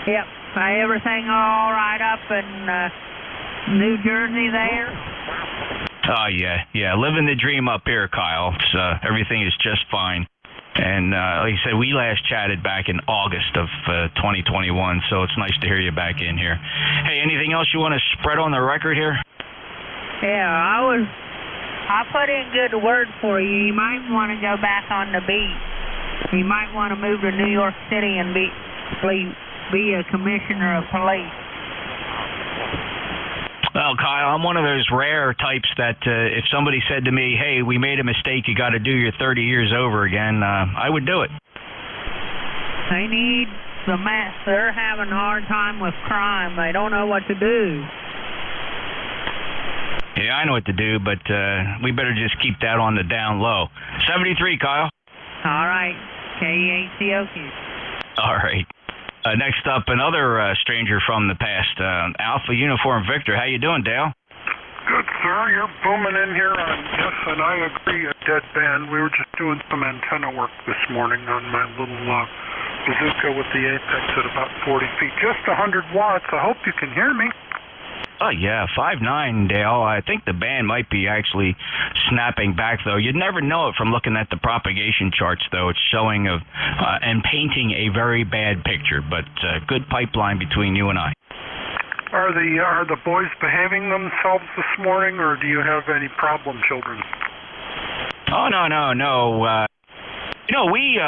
T: Yep. Everything all right up in New Jersey there?
K: Oh, yeah. Living the dream up here, Kyle. Everything is just fine. And like I said, we last chatted back in August of 2021, so it's nice to hear you back in here. Hey, anything else you want to spread on the record here?
T: Yeah, I put in good word for you. You might want to go back on the beat. You might want to move to New York City and be a commissioner of police.
K: Well, Kyle, I'm one of those rare types that if somebody said to me, hey, we made a mistake, you got to do your 30 years over again, I would do it.
T: They need the mass. They're having a hard time with crime. They don't know what to do.
K: Yeah, I know what to do, but we better just keep that on the down low. 73, Kyle.
T: All right. KE8COQ.
K: All right. Next up, another stranger from the past, Alpha Uniform Victor. How you doing, Dale?
N: Good, sir. You're booming in here on yes, and I agree, a dead band. We were just doing some antenna work this morning on my little bazooka with the apex at about 40 feet. Just 100 watts. I hope you can hear me.
K: Oh, yeah, 5'9", Dale. I think the band might be actually snapping back, though. You'd never know it from looking at the propagation charts, though. It's showing and painting a very bad picture, but good pipeline between you and I.
N: Are the boys behaving themselves this morning, or do you have any problem children?
K: Oh, no. We...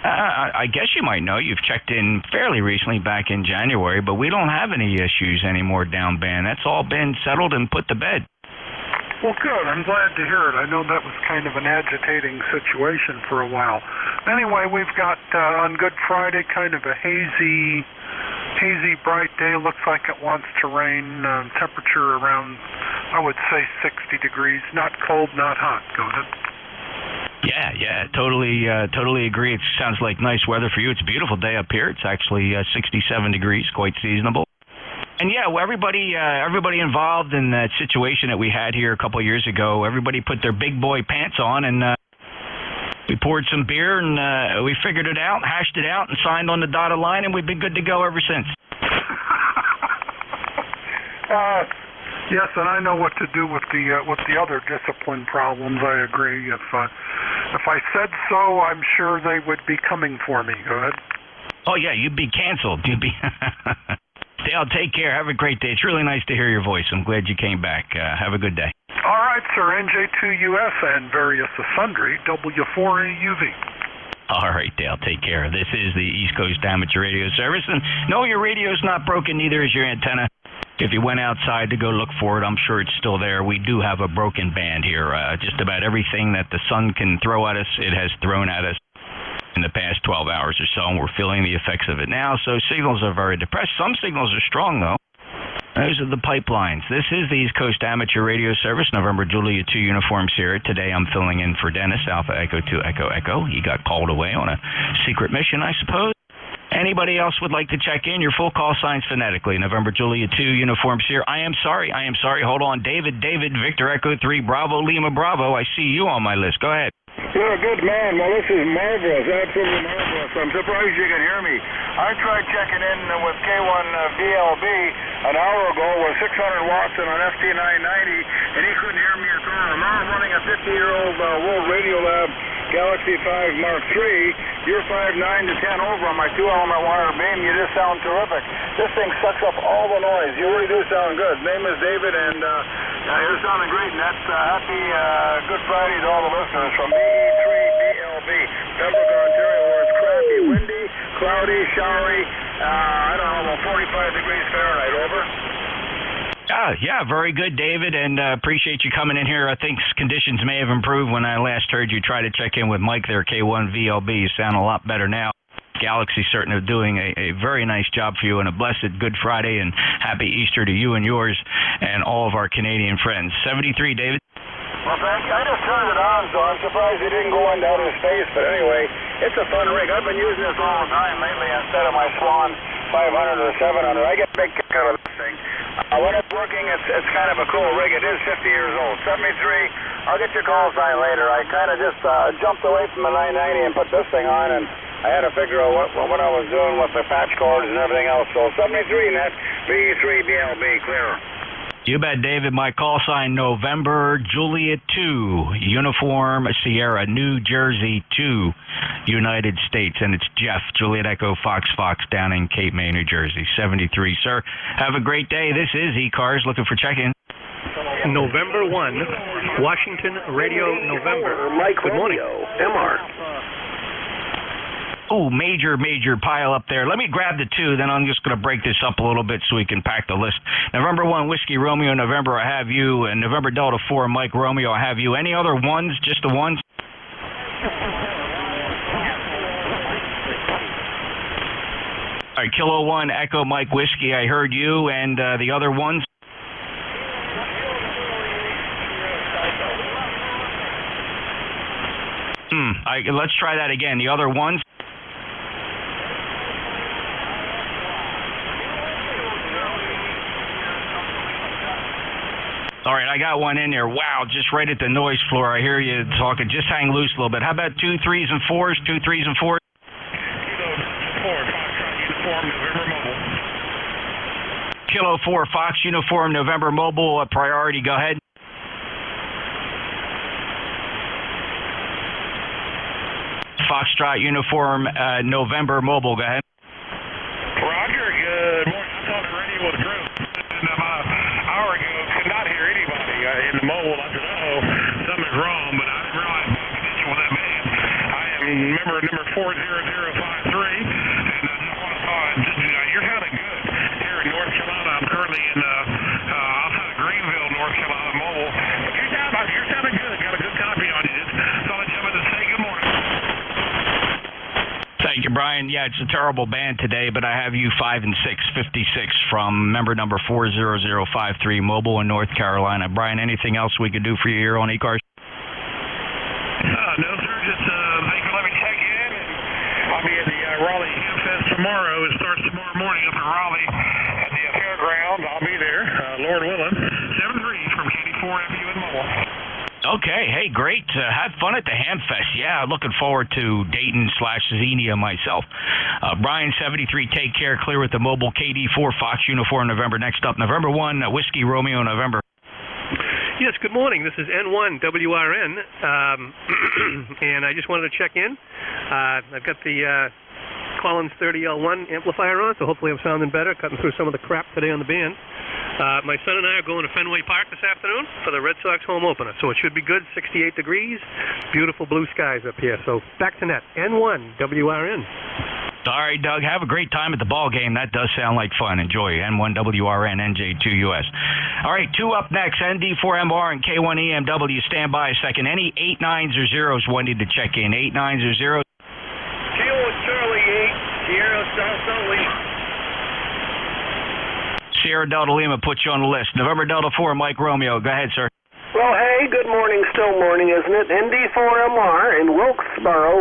K: I guess you might know. You've checked in fairly recently back in January, but we don't have any issues anymore down band. That's all been settled and put to bed.
N: Well, good. I'm glad to hear it. I know that was kind of an agitating situation for a while. Anyway, we've got on Good Friday kind of a hazy, bright day. Looks like it wants to rain. Temperature around, I would say, 60 degrees. Not cold, not hot. Go ahead.
K: Yeah, totally agree. It sounds like nice weather for you. It's a beautiful day up here. It's actually 67 degrees, quite seasonable. And yeah, well, everybody involved in that situation that we had here a couple of years ago, everybody put their big boy pants on, and we poured some beer, and we figured it out, hashed it out, and signed on the dotted line, and we've been good to go ever since.
N: Yes, and I know what to do with the other discipline problems. I agree. If I said so, I'm sure they would be coming for me. Go ahead.
K: Oh yeah, you'd be canceled. You'd be. Dale, take care. Have a great day. It's really nice to hear your voice. I'm glad you came back. Have a good day.
N: All right, sir. NJ2US and various sundry W4AUV.
K: All right, Dale, take care. This is the East Coast Amateur Radio Service, and no, your radio's not broken, neither is your antenna. If you went outside to go look for it, I'm sure it's still there. We do have a broken band here. Just about everything that the sun can throw at us, it has thrown at us in the past 12 hours or so, and we're feeling the effects of it now. So signals are very depressed. Some signals are strong, though. Those are the pipelines. This is the East Coast Amateur Radio Service, November Julia 2 Uniform Sierra. Today I'm filling in for Dennis, Alpha Echo 2 Echo Echo. He got called away on a secret mission, I suppose. Anybody else would like to check in? Your full call signs phonetically. November Julia 2 Uniform Sierra. I am sorry. Hold on. David, Victor Echo 3 Bravo Lima Bravo. I see you on my list. Go ahead.
H: You're a good man. Well, this is marvelous, absolutely marvelous. I'm surprised you can hear me. I tried checking in with K1 VLB an hour ago with 600 watts and an FT990, and he couldn't hear me at all. Now I'm running a 50-year-old World Radio Lab Galaxy 5 Mark III. You're 5.9 to 10 over on my 2-element wire beam. You just sound terrific. This thing sucks up all the noise. You really do sound good. Name is David, and you're sounding great. And that's happy Good Friday to all the listeners from BE3BLB, Pembroke, Ontario, where it's crappy, windy, cloudy, showery. I don't know, about 45 degrees Fahrenheit. Over.
K: Yeah, very good, David, and appreciate you coming in here. I think conditions may have improved when I last heard you try to check in with Mike there, K1VLB. You sound a lot better now. Galaxy certainly doing a very nice job for you, and a blessed Good Friday and Happy Easter to you and yours and all of our Canadian friends. 73, David.
H: Well, thank you. I just turned it on, so I'm surprised it didn't go into outer space, but anyway, it's a fun rig. I've been using this all the time lately instead of my Swan 500 or 700. I get a big kick out of this thing. When it's working, it's kind of a cool rig. It is 50 years old. 73, I'll get your call sign later. I kind of just jumped away from the 990 and put this thing on, and I had to figure out what I was doing with the patch cords and everything else. So 73, net BE3BLB, clear.
K: You bet, David. My call sign, November Juliet 2, Uniform Sierra, New Jersey 2, United States. And it's Jeff, Juliet Echo Fox down in Cape May, New Jersey. 73, sir. Have a great day. This is E-Cars looking for check-in.
U: November 1, Washington Radio November. Good morning.
K: MR. Oh, major pile up there. Let me grab the 2, then I'm just going to break this up a little bit so we can pack the list. November 1, Whiskey Romeo, November, I have you. And November Delta 4, Mike Romeo, I have you. Any other ones, just the ones? All right, Kilo 1, Echo Mike Whiskey, I heard you. And the other ones? Let's try that again. The other ones? All right, I got one in there. Wow, just right at the noise floor. I hear you talking. Just hang loose a little bit. How about 2 3s and 4s? 2 3s and 4s? Kilo 4, Fox Uniform, November Mobile, priority. Go ahead. Foxtrot Uniform, November Mobile. Go ahead.
H: Roger, good morning. I'm talking radio with Drew. And about an hour ago, could not hear anybody in the mobile. I said, something's wrong, but I didn't realize my condition was that bad. I am member number 40053, and I just want to talk. You're sounding good here in North Carolina. I'm currently in outside of Greenville, North Carolina, mobile. But you're sounding good. Got a good copy on you. Just thought I'd jump in and say good morning.
K: Thank you, Brian. Yeah, it's a terrible band today, but I have you 5 and 6, 56 from member number 40053, Mobile in North Carolina. Brian, anything else we could do for you here on E-Cars?
H: No, sir. Just thank you for letting me check in. I'll be at the Raleigh Ham Fest tomorrow. It starts tomorrow morning up in Raleigh at the fairground.
K: Okay, hey, great. Have fun at the Hamfest. Yeah, looking forward to Dayton/Xenia myself. Brian 73, take care. Clear with the mobile KD4 Fox uniform November. Next up, November 1, Whiskey Romeo November.
U: Yes, good morning. This is N1WRN, and I just wanted to check in. I've got the Collins 30L1 amplifier on, so hopefully I'm sounding better, cutting through some of the crap today on the band. My son and I are going to Fenway Park this afternoon for the Red Sox home opener, so it should be good. 68 degrees, beautiful blue skies up here. So back to net, N1WRN.
K: All right, Doug, have a great time at the ball game. That does sound like fun. Enjoy. N1WRN, NJ2US. All right, two up next, ND4MR and K1EMW. Stand by a second. Any 8 9s or 0s wanting to check in? 8 9s or 0s?
D: Kilo Charlie 8, Sierra Delta Lima.
K: Sierra Delta Lima puts you on the list. November Delta 4, Mike Romeo. Go ahead, sir.
V: Well, hey, good morning, still morning, isn't it? ND4MR in Wilkesboro,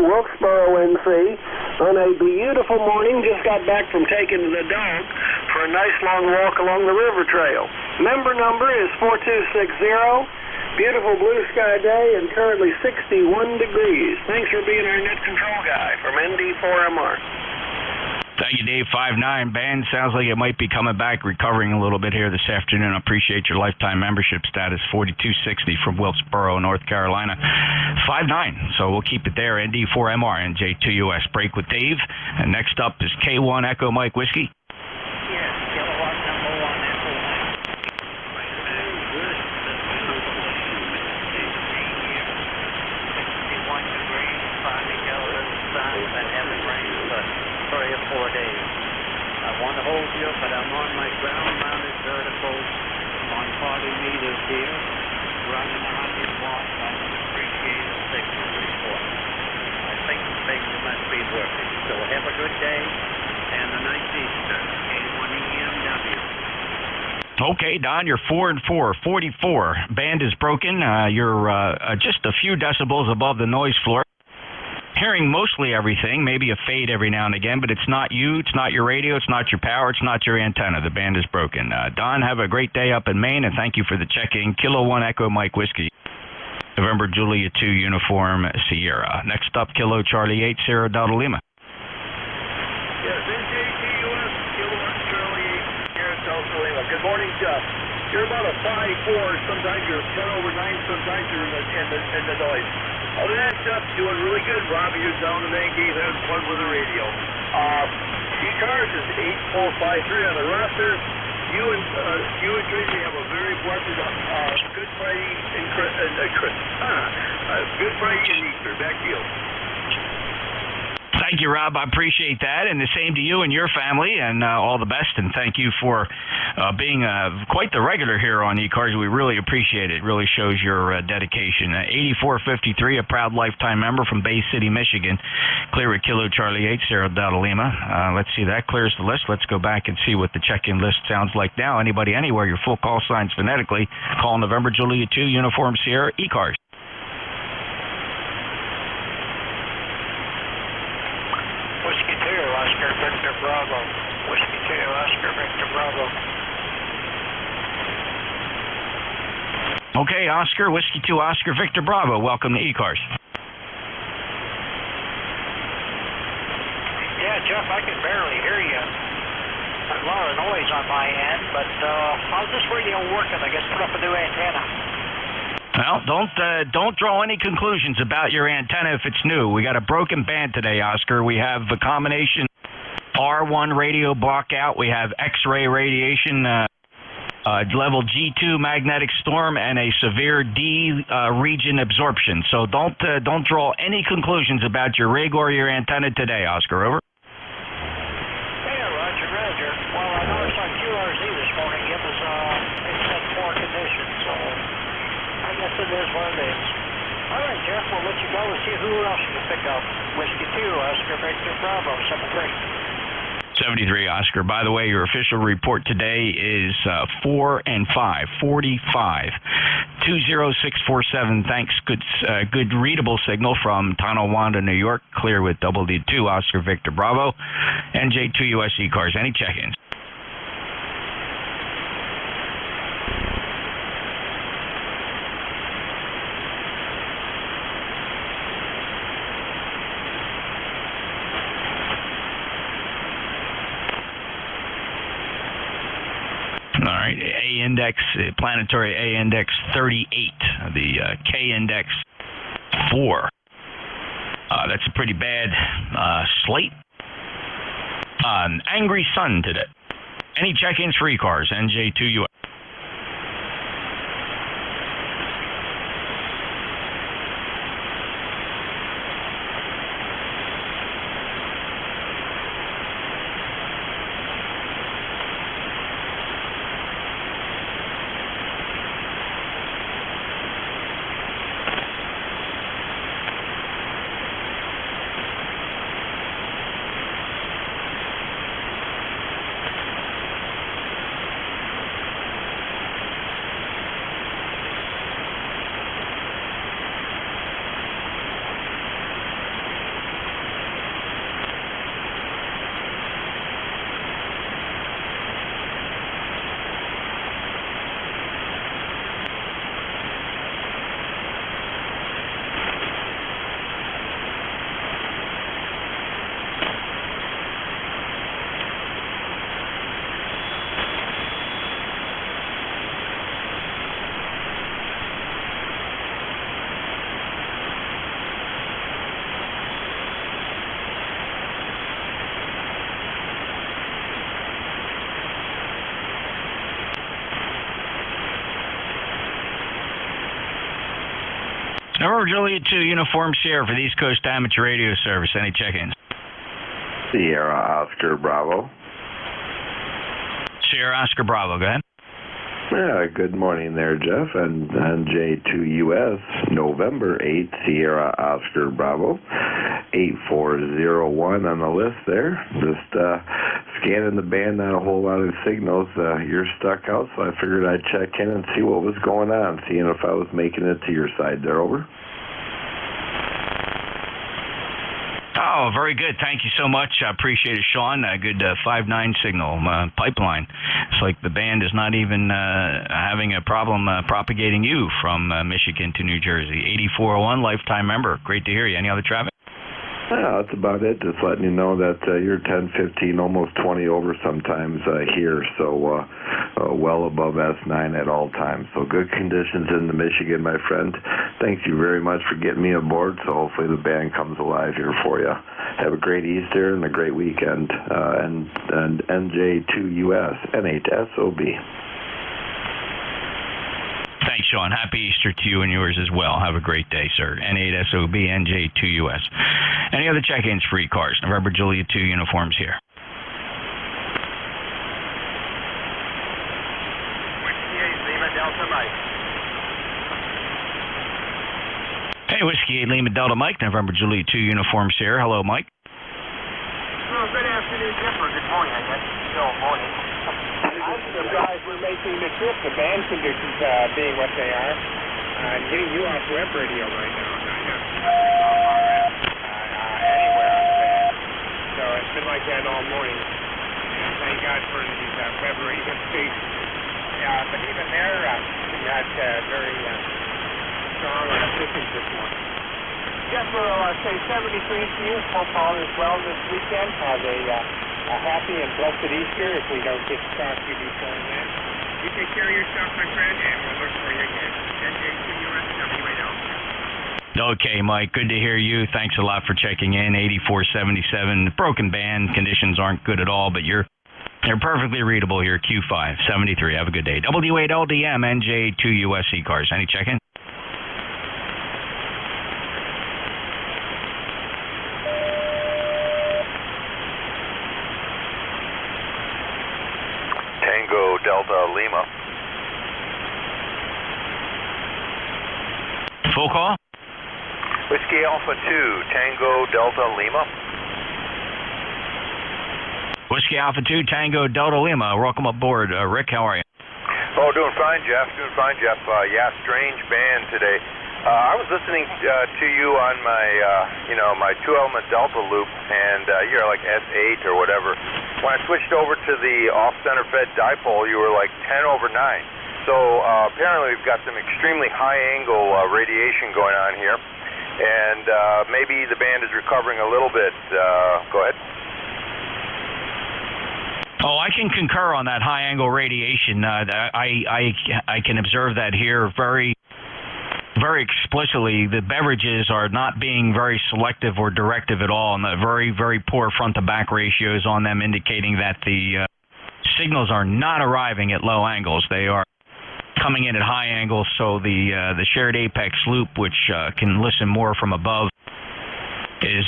V: NC, on a beautiful morning. Just got back from taking the dog for a nice long walk along the river trail. Member number is 4260. Beautiful blue sky day and currently 61 degrees. Thanks for being our net control guy from ND4MR.
K: Thank you, Dave. 5'9". Band sounds like it might be coming back, recovering a little bit here this afternoon. I appreciate your lifetime membership status, 4260 from Wilkesboro, North Carolina. 5'9", so we'll keep it there. ND4MR, NJ2US. Break with Dave. And next up is K1 Echo Mike Whiskey.
W: But I'm on my ground-mounted vertical on 40 meters here, running 100 watts on an appreciated signal report. I think the thing must be working. So have a good day and a nice Easter. K1EMW.
K: Okay, Don, you're 4 and 4, 44. Band is broken. You're just a few decibels above the noise floor. Hearing mostly everything, maybe a fade every now and again, but it's not you, it's not your radio, it's not your power, it's not your antenna. The band is broken. Don, have a great day up in Maine, and thank you for the check-in. Kilo 1 Echo Mike Whiskey. November Julia 2 Uniform Sierra. Next up, Kilo Charlie 8 Sierra Delta Lima.
D: Yes, NJ2US, Kilo 1 Charlie 8 Sierra Delta Lima. Good morning, Jeff. You're about a 5'4", sometimes you're 10 over 9, sometimes you're in the noise. Other than that, Jeff, doing really good. Robbie, you're down the main gate, having fun with the radio. E-Cars is 8453 on the roster. You and Tracy have a very blessed Good Friday and Good Friday and Easter. Back to you.
K: Thank you, Rob. I appreciate that, and the same to you and your family, and all the best. And thank you for being quite the regular here on E-Cars. We really appreciate it. It really shows your dedication. 8453, a proud lifetime member from Bay City, Michigan. Clear with Kilo Charlie 8, Sierra Delta Lima. Let's see, that clears the list. Let's go back and see what the check-in list sounds like now. Anybody, anywhere, your full call signs phonetically. Call November Julia 2, Uniform Sierra, E-Cars.
W: Whiskey 2, Oscar Victor Bravo. Whiskey 2, Oscar Victor Bravo.
K: Okay, Oscar, Whiskey 2, Oscar Victor Bravo. Welcome to E-Cars.
W: Yeah, Jeff, I can barely hear you. A lot of noise on my end, but how's this radio working? I guess put up a new antenna.
K: Well, don't draw any conclusions about your antenna if it's new. We got a broken band today, Oscar. We have a combination R1 radio block out. We have X-ray radiation, level G2 magnetic storm, and a severe D region absorption. So don't draw any conclusions about your rig or your antenna today, Oscar. Over.
W: Yeah, Roger. Well, I noticed on QRZ this morning it said poor condition, so I guess it is what it is. All right, Jeff, we'll let you go and see who else you can pick up. Whiskey 2, Oscar Victor Bravo, 73.
K: 73, Oscar. By the way, your official report today is 4 and 5, 45. 20647. Thanks. Good readable signal from Tonawanda, New York. Clear with WD2, Oscar Victor Bravo. NJ2US E-Cars. Any check-ins? index, planetary A index 38, the K index 4. That's a pretty bad slate. An angry sun today. Any check-ins for E-Cars, NJ2US. November Juliet 2, Uniform Sierra for the East Coast Amateur Radio Service. Any check-ins?
A: Sierra Oscar Bravo.
K: Sierra Oscar Bravo, go ahead.
A: Yeah, good morning there, Jeff. And NJ2US, November 8, Sierra Oscar Bravo. 8401 on the list there. Just scanning the band, not a whole lot of signals. You're stuck out, so I figured I'd check in and see what was going on, seeing if I was making it to your side there. Over.
K: Oh, very good. Thank you so much. I appreciate it, Sean. A good 5-9 signal pipeline. It's like the band is not even having a problem propagating you from Michigan to New Jersey. 8401, lifetime member. Great to hear you. Any other traffic?
A: Yeah, that's about it. Just letting you know that you're 10, 15, almost 20 over sometimes here, so well above S9 at all times. So good conditions in the Michigan, my friend. Thank you very much for getting me aboard, so hopefully the band comes alive here for you. Have a great Easter and a great weekend. And NJ2US, N8SOB.
K: Thanks, Sean. Happy Easter to you and yours as well. Have a great day, sir. N8SOB, NJ2US. Any other check-ins for E-Cars? November Juliet 2 uniforms here.
C: Whiskey 8 Lima Delta Mike.
K: Hey, Whiskey 8 Lima Delta Mike, November Juliet 2 uniforms here. Hello, Mike.
C: Well, good afternoon, Jeff, or good morning, I guess. Still morning. I'm surprised we're making the trip, the band conditions being what they are. Getting you off web radio right now, anywhere on the band. So it's been like that all morning. And thank God for these web radio stations. But even there, not very strong or efficient this morning. Jeff, we'll say 73 to you. Hope all is well this weekend. Have a happy and blessed Easter if we don't get to talk to you before then. You take care of yourself, my friend, and we'll look for you again. NJ2US WAL.
K: Okay, Mike, good to hear you. Thanks a lot for checking in. 8477. Broken band conditions aren't good at all, but you're perfectly readable here. Q5 73. Have a good day. W8LDM NJ2US E-Cars. Any check-in?
F: Tango Delta Lima.
K: Full call?
F: Whiskey Alpha 2, Tango Delta Lima.
K: Whiskey Alpha 2, Tango Delta Lima. Welcome aboard. Rick, how are you?
F: Oh, doing fine, Jeff. Yeah, strange band today. I was listening to you on my, my 2-element Delta loop, and you're like S8 or whatever. When I switched over to the off-center fed dipole, you were like 10 over 9. So apparently we've got some extremely high-angle radiation going on here, and maybe the band is recovering a little bit. Go ahead.
K: Oh, I can concur on that high angle radiation. I can observe that here very explicitly. The beverages are not being very selective or directive at all, and the very, very poor front to back ratios on them, indicating that the signals are not arriving at low angles. They are coming in at high angles. So the shared apex loop, which can listen more from above, is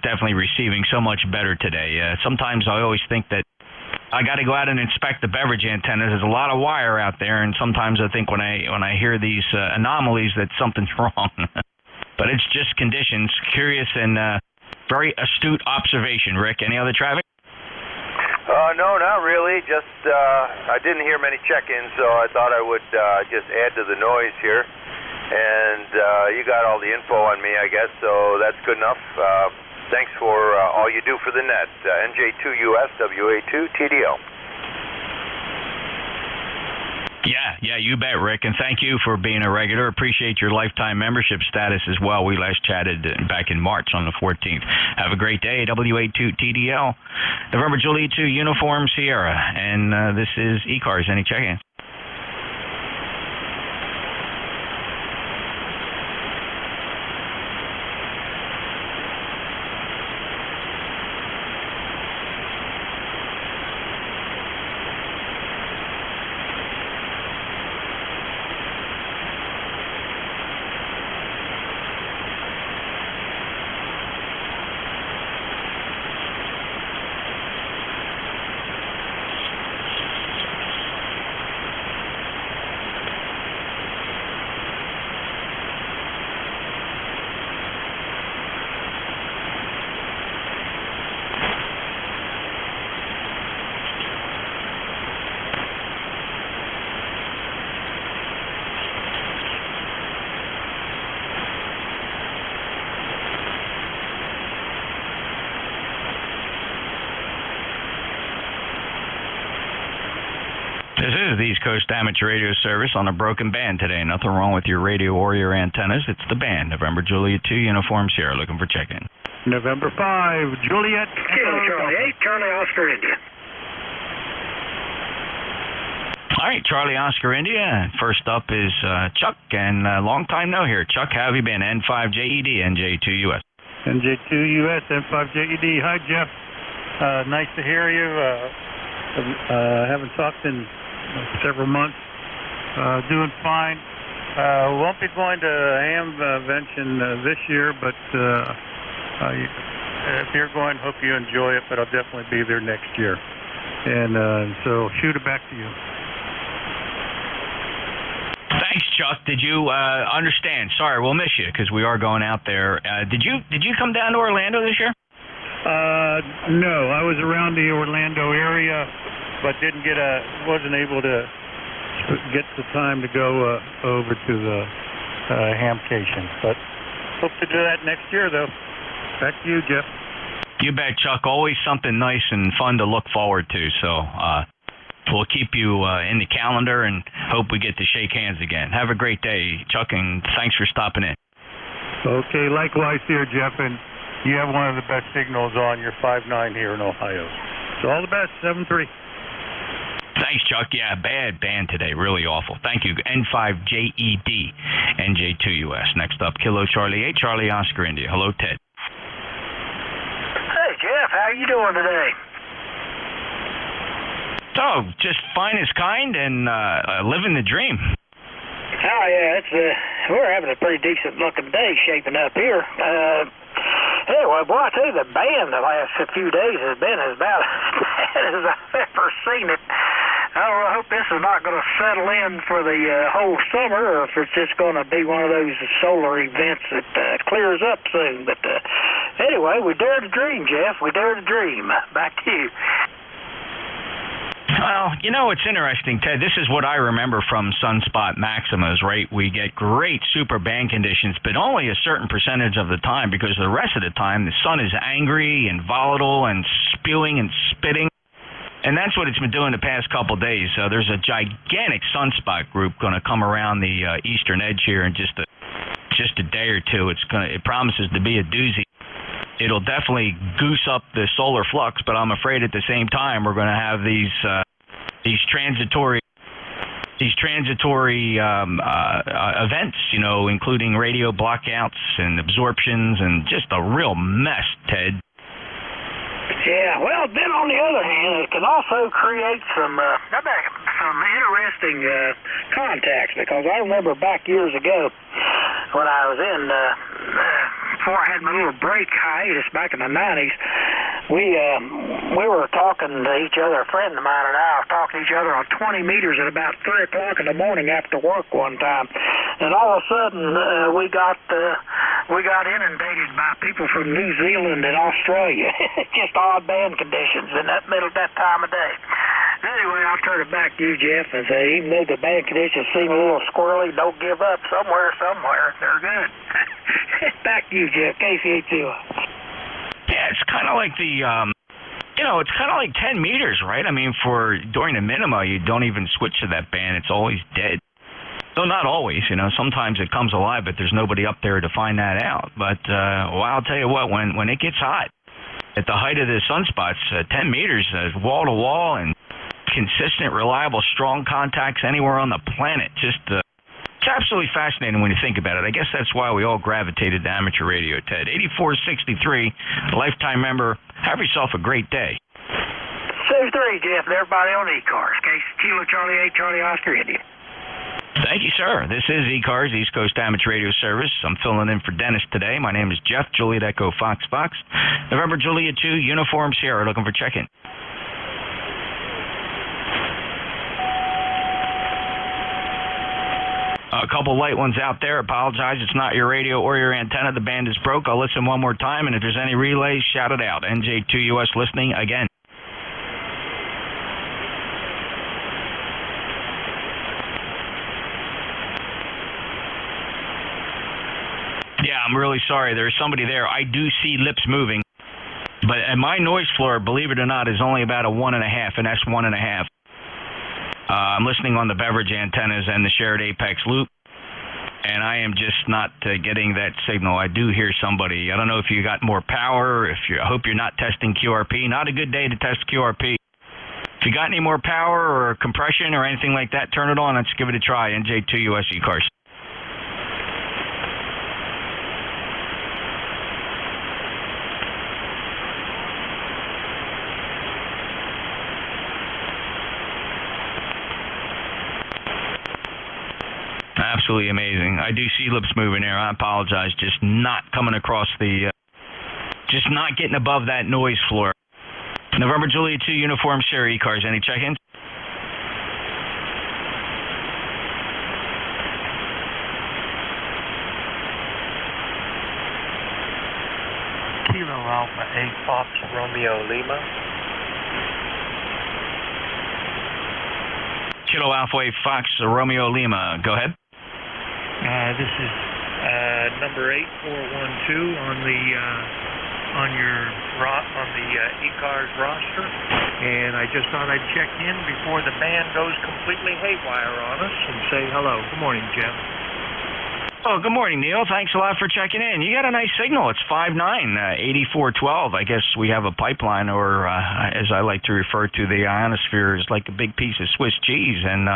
K: definitely receiving so much better today. Sometimes I always think that I got to go out and inspect the beverage antennas. There's a lot of wire out there, and sometimes I think when I hear these anomalies that something's wrong. But it's just conditions. Curious and very astute observation. Rick, any other traffic?
F: No, not really. Just I didn't hear many check-ins, so I thought I would just add to the noise here. And you got all the info on me, I guess, so that's good enough. Thanks for all you do for the net. NJ2US WA2 TDO.
K: Yeah, you bet, Rick, and thank you for being a regular. Appreciate your lifetime membership status as well. We last chatted back in March on the 14th. Have a great day, WA2 TDL, November Juliet 2 Uniform Sierra, and this is eCars. Any check-in? This is the East Coast Amateur Radio Service on a broken band today. Nothing wrong with your radio or your antennas. It's the band. November Juliet 2 Uniform Sierra. Looking for check-in.
L: November 5, Juliet.
V: Kilo Charlie 8, Charlie Oscar India.
K: All right, Charlie Oscar India. First up is Chuck, and long time no here. Chuck, how have you been? N5JED, NJ2US.
L: NJ2US, N5JED. Hi, Jeff. Nice to hear you. Haven't talked in several months. Doing fine. Won't be going to Hamvention this year, but if you're going, hope you enjoy it, but I'll definitely be there next year. And so shoot it back to you.
K: Thanks, Chuck. Did you understand? Sorry, we'll miss you because we are going out there. Did you come down to Orlando this year?
L: No, I was around the Orlando area, but wasn't able to get the time to go over to the Hamcation. But hope to do that next year, though. Back to you, Jeff.
K: You bet, Chuck. Always something nice and fun to look forward to. So we'll keep you in the calendar and hope we get to shake hands again. Have a great day, Chuck, and thanks for stopping in.
L: Okay, likewise here, Jeff, and you have one of the best signals on your 5.9 here in Ohio. So all the best, 7-3.
K: Thanks, Chuck. Yeah, bad band today. Really awful. Thank you. N5JED, NJ2US. Next up, Kilo Charlie 8, Charlie Oscar India. Hello, Ted.
V: Hey, Jeff, how you doing today?
K: Oh, just fine as kind and living the dream.
V: Oh, yeah, we're having a pretty decent looking day shaping up here. Anyway, boy, I tell you, the band the last few days has been as bad as I've ever seen it. I hope this is not going to settle in for the whole summer, or if it's just going to be one of those solar events that clears up soon. But anyway, we dare to dream, Jeff. We dare to dream. Back to you.
K: Well, you know, it's interesting, Ted. This is what I remember from Sunspot Maximas, right? We get great super band conditions, but only a certain percentage of the time, because the rest of the time the sun is angry and volatile and spewing and spitting. And that's what it's been doing the past couple of days. There's a gigantic sunspot group going to come around the eastern edge here in just a day or two. It promises to be a doozy. it'll definitely goose up the solar flux, but I'm afraid at the same time we're going to have these transitory events, you know, including radio blackouts and absorptions and just a real mess, Ted.
V: Yeah, well, then on the other hand, it can also create some interesting contacts, because I remember back years ago when I was before I had my little break hiatus back in the 90s, we were talking to each other, a friend of mine and I was talking to each other on 20 meters at about 3 o'clock in the morning after work one time, and all of a sudden we got inundated by people from New Zealand and Australia. Just odd band conditions in that time of day. Anyway, I'll turn it back to you, Jeff, and say, even though the band conditions seem a little squirrely, don't give up. Somewhere, they're good. Back to you, Jeff. KCA2.
K: Yeah, it's kind of like it's kind of like 10 meters, right? I mean, during the minima, you don't even switch to that band. It's always dead. So not always, you know. Sometimes it comes alive, but there's nobody up there to find that out. But, I'll tell you what, when it gets hot, at the height of the sunspots, 10 meters, wall to wall, and consistent, reliable, strong contacts anywhere on the planet. Just it's absolutely fascinating when you think about it. I guess that's why we all gravitated to amateur radio, Ted. 8463, lifetime member. Have yourself a great day.
V: 63, Jeff, and everybody on E-Cars. Kilo Charlie 8, Charlie Oscar, India.
K: Thank you, sir. This is E-Cars, East Coast Amateur Radio Service. I'm filling in for Dennis today. My name is Jeff, Juliet Echo Fox. November Juliet 2, Uniform Sierra, looking for check-in. A couple light ones out there. Apologize, it's not your radio or your antenna. The band is broke. I'll listen one more time, and if there's any relays, shout it out. NJ2US listening again. Yeah, I'm really sorry. There's somebody there. I do see lips moving. But my noise floor, believe it or not, is only about a 1.5, an S1.5. I'm listening on the beverage antennas and the shared apex loop, and I am just not getting that signal. I do hear somebody. I don't know if you got more power. I hope you're not testing QRP. Not a good day to test QRP. If you got any more power or compression or anything like that, turn it on. Let's give it a try. NJ2US E-Cars. Absolutely amazing. I do see lips moving there. I apologize. Just not coming across just not getting above that noise floor. November Juliet 2, Uniform Sierra E-Cars. Any check-ins?
I: Kilo Alpha 8 Fox Romeo Lima.
K: Kilo Alpha 8 Fox Romeo Lima. Go ahead.
I: This is number 8412 on the E-Cars roster, and I just thought I'd check in before the band goes completely haywire on us and say hello. Good morning, Jeff.
K: Oh, good morning, Neil. Thanks a lot for checking in. You got a nice signal. It's 5'9", 8412. I guess we have a pipeline, or as I like to refer to the ionosphere, is like a big piece of Swiss cheese, and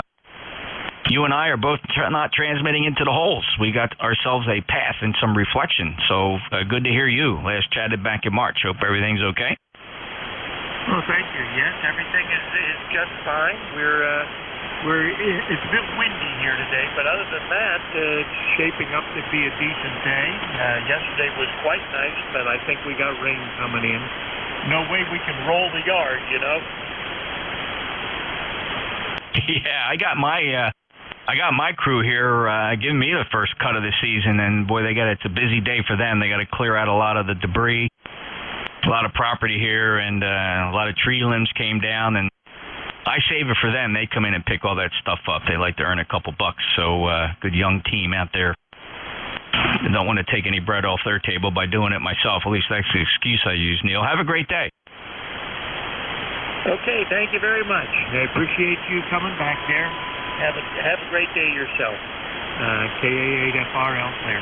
K: you and I are both not transmitting into the holes. We got ourselves a path and some reflection. So good to hear you. Last chatted back in March. Hope everything's okay.
I: Well, thank you. Yes, everything is just fine. It's a bit windy here today, but other than that, it's shaping up to be a decent day. Yesterday was quite nice, but I think we got rain coming in. No way we can roll the yard, you know.
K: Yeah, I got my crew here giving me the first cut of the season, and boy, it's a busy day for them. They got to clear out a lot of the debris, a lot of property here, and a lot of tree limbs came down, and I save it for them. They come in and pick all that stuff up. They like to earn a couple bucks, so good young team out there. I don't want to take any bread off their table by doing it myself. At least that's the excuse I use, Neil. Have a great day.
I: Okay, thank you very much. I appreciate you coming back there. Have a great day yourself. KA8FRL clear.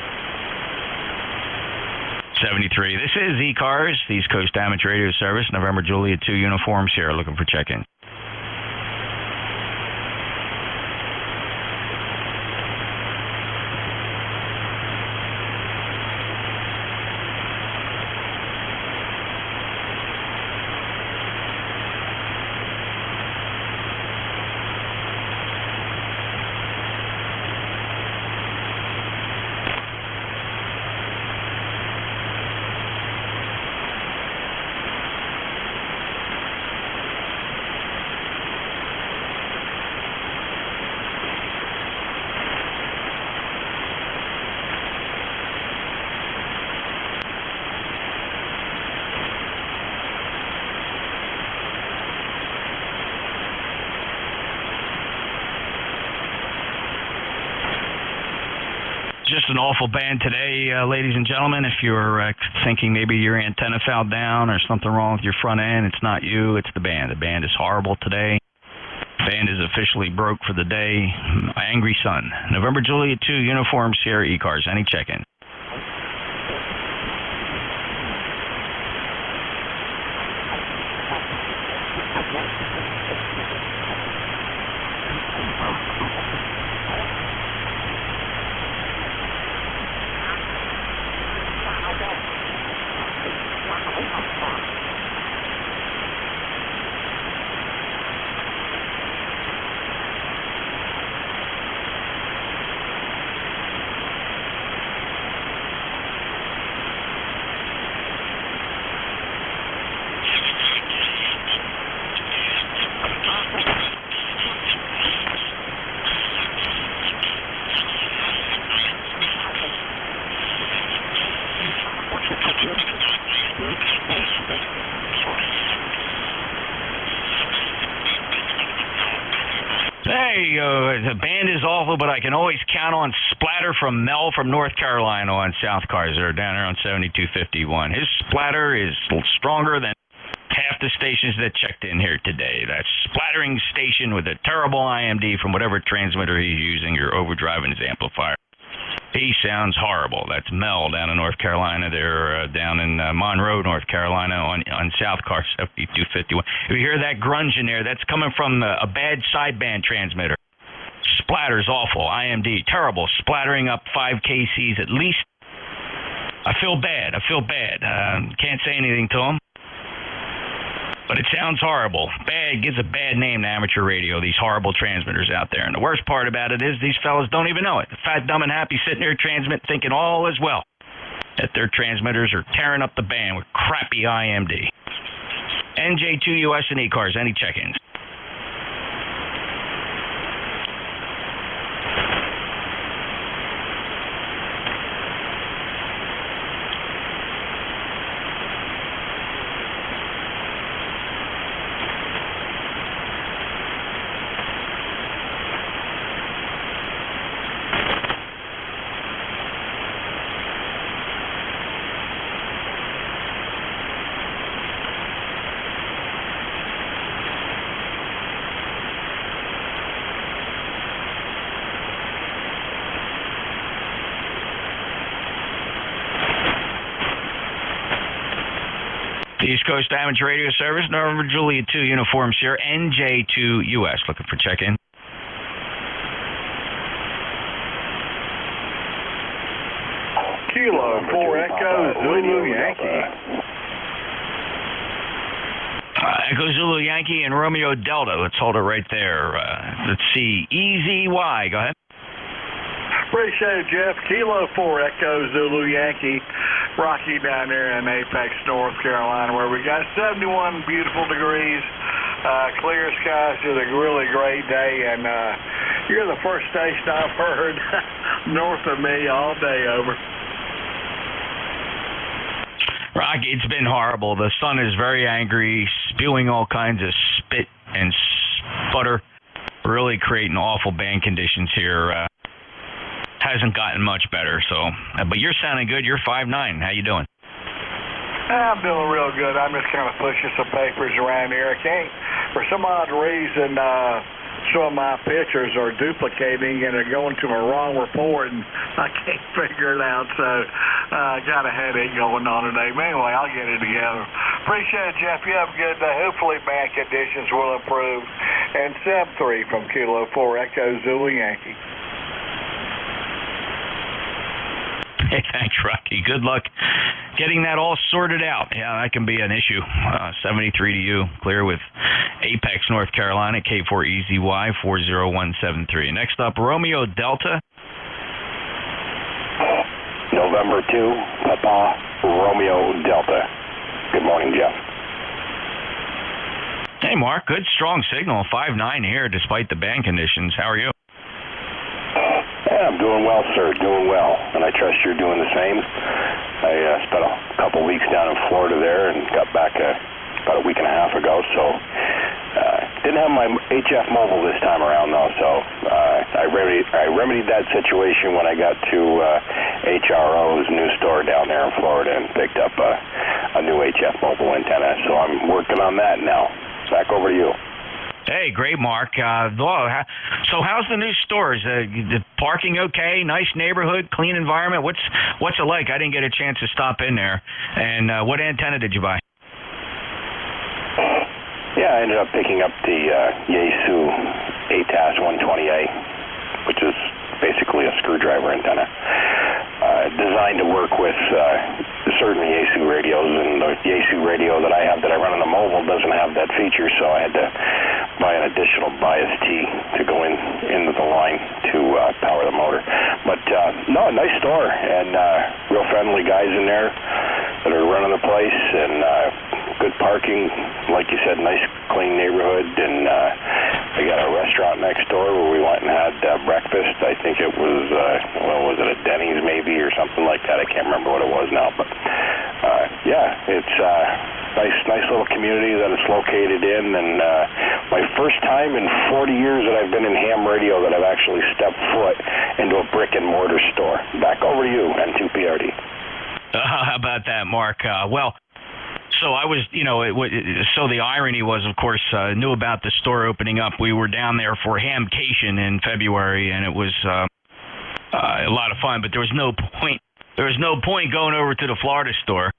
K: 73. This is E-Cars, the East Coast Damage Radio Service, November Juliet 2 Uniform Sierra, looking for check-in. Just an awful band today, ladies and gentlemen. If you're thinking maybe your antenna fell down or something wrong with your front end, it's not you, it's the band. The band is horrible today. The band is officially broke for the day. Angry Sun. November Juliet 2 Uniform Sierra E-Cars. Any check-in? Hey, the band is awful, but I can always count on Splatter from Mel from North Carolina on South Cars. They're down here on 7251. His splatter is stronger than half the stations that checked in here today. That splattering station with a terrible IMD from whatever transmitter he's using or overdriving his amplifier. He sounds horrible. That's Mel down in North Carolina. They're down in Monroe, North Carolina on South Car 7251. If you hear that grunge in there, that's coming from a bad sideband transmitter. Splatter's awful. IMD, terrible. Splattering up 5 KCs at least. I feel bad. Can't say anything to him. But it sounds horrible. Bad, gives a bad name to amateur radio, these horrible transmitters out there. And the worst part about it is these fellas don't even know it. The fat, dumb, and happy sitting there transmit thinking all is well. That their transmitters are tearing up the band with crappy IMD. NJ2US and E-Cars, any check-ins? East Coast Damage Radio Service, November Juliet 2 Uniform Sierra, NJ2US, looking for check-in.
H: Kilo 4 Echo Zulu Yankee.
K: Echo Zulu Yankee and Romeo Delta. Let's hold it right there. Let's see. EZY. Go ahead.
H: Appreciate it, Jeff. Kilo 4 Echo Zulu Yankee. Rocky down there in Apex, North Carolina, where we got 71 beautiful degrees, clear skies. It's a really great day, and you're the first station I've heard north of me all day. Over.
K: Rocky, it's been horrible. The sun is very angry, spewing all kinds of spit and sputter, really creating awful band conditions here. Hasn't gotten much better, so. But you're sounding good. You're 5'9". How you doing?
H: I'm doing real good. I'm just kind of pushing some papers around here. I can't, for some odd reason, some of my pictures are duplicating and are going to a wrong report, and I can't figure it out. So I got a headache going on today. But anyway, I'll get it together. Appreciate it, Jeff. You have a good day. Hopefully band conditions will improve. And 7-3 from Kilo 4 Echo Zulu Yankee.
K: Hey, thanks, Rocky. Good luck getting that all sorted out. Yeah, that can be an issue. 73 to you. Clear with Apex, North Carolina, K4EZY 40173. Next up, Romeo Delta.
O: November 2, Papa, Romeo Delta. Good morning, Jeff.
K: Hey, Mark. Good, strong signal. 5.9 here despite the band conditions. How are you?
O: Yeah, I'm doing well, sir. Doing well. And I trust you're doing the same. I spent a couple weeks down in Florida there and got back about a week and a half ago. So didn't have my HF mobile this time around, though. So I remedied that situation when I got to HRO's new store down there in Florida and picked up a new HF mobile antenna. So I'm working on that now. Back over to you.
K: Hey, great, Mark. So how's the new stores? The parking okay? Nice neighborhood, clean environment? What's it like? I didn't get a chance to stop in there. And what antenna did you buy?
O: Yeah, I ended up picking up the Yaesu ATAS 120A, which is basically a screwdriver antenna. Designed to work with certain Yaesu radios, and the Yaesu radio that I have that I run on the mobile doesn't have that feature, so I had to buy an additional bias T to go into the line to power the motor. But no, nice store, and real friendly guys in there that are running the place, and good parking, like you said, nice clean neighborhood, and I got a restaurant next door where we went and had breakfast. I think it was, was it a Denny's maybe or something like that? I can't remember what it was now, but yeah, it's nice little community that it's located in, and my first time in 40 years that I've been in ham radio that I've actually stepped foot into a brick and mortar store. Back over to you, N2PRD.
K: How about that, Mark? So I was, so the irony was, of course, knew about the store opening up. We were down there for Hamcation in February, and it was a lot of fun. But there was no point. There was no point going over to the Florida store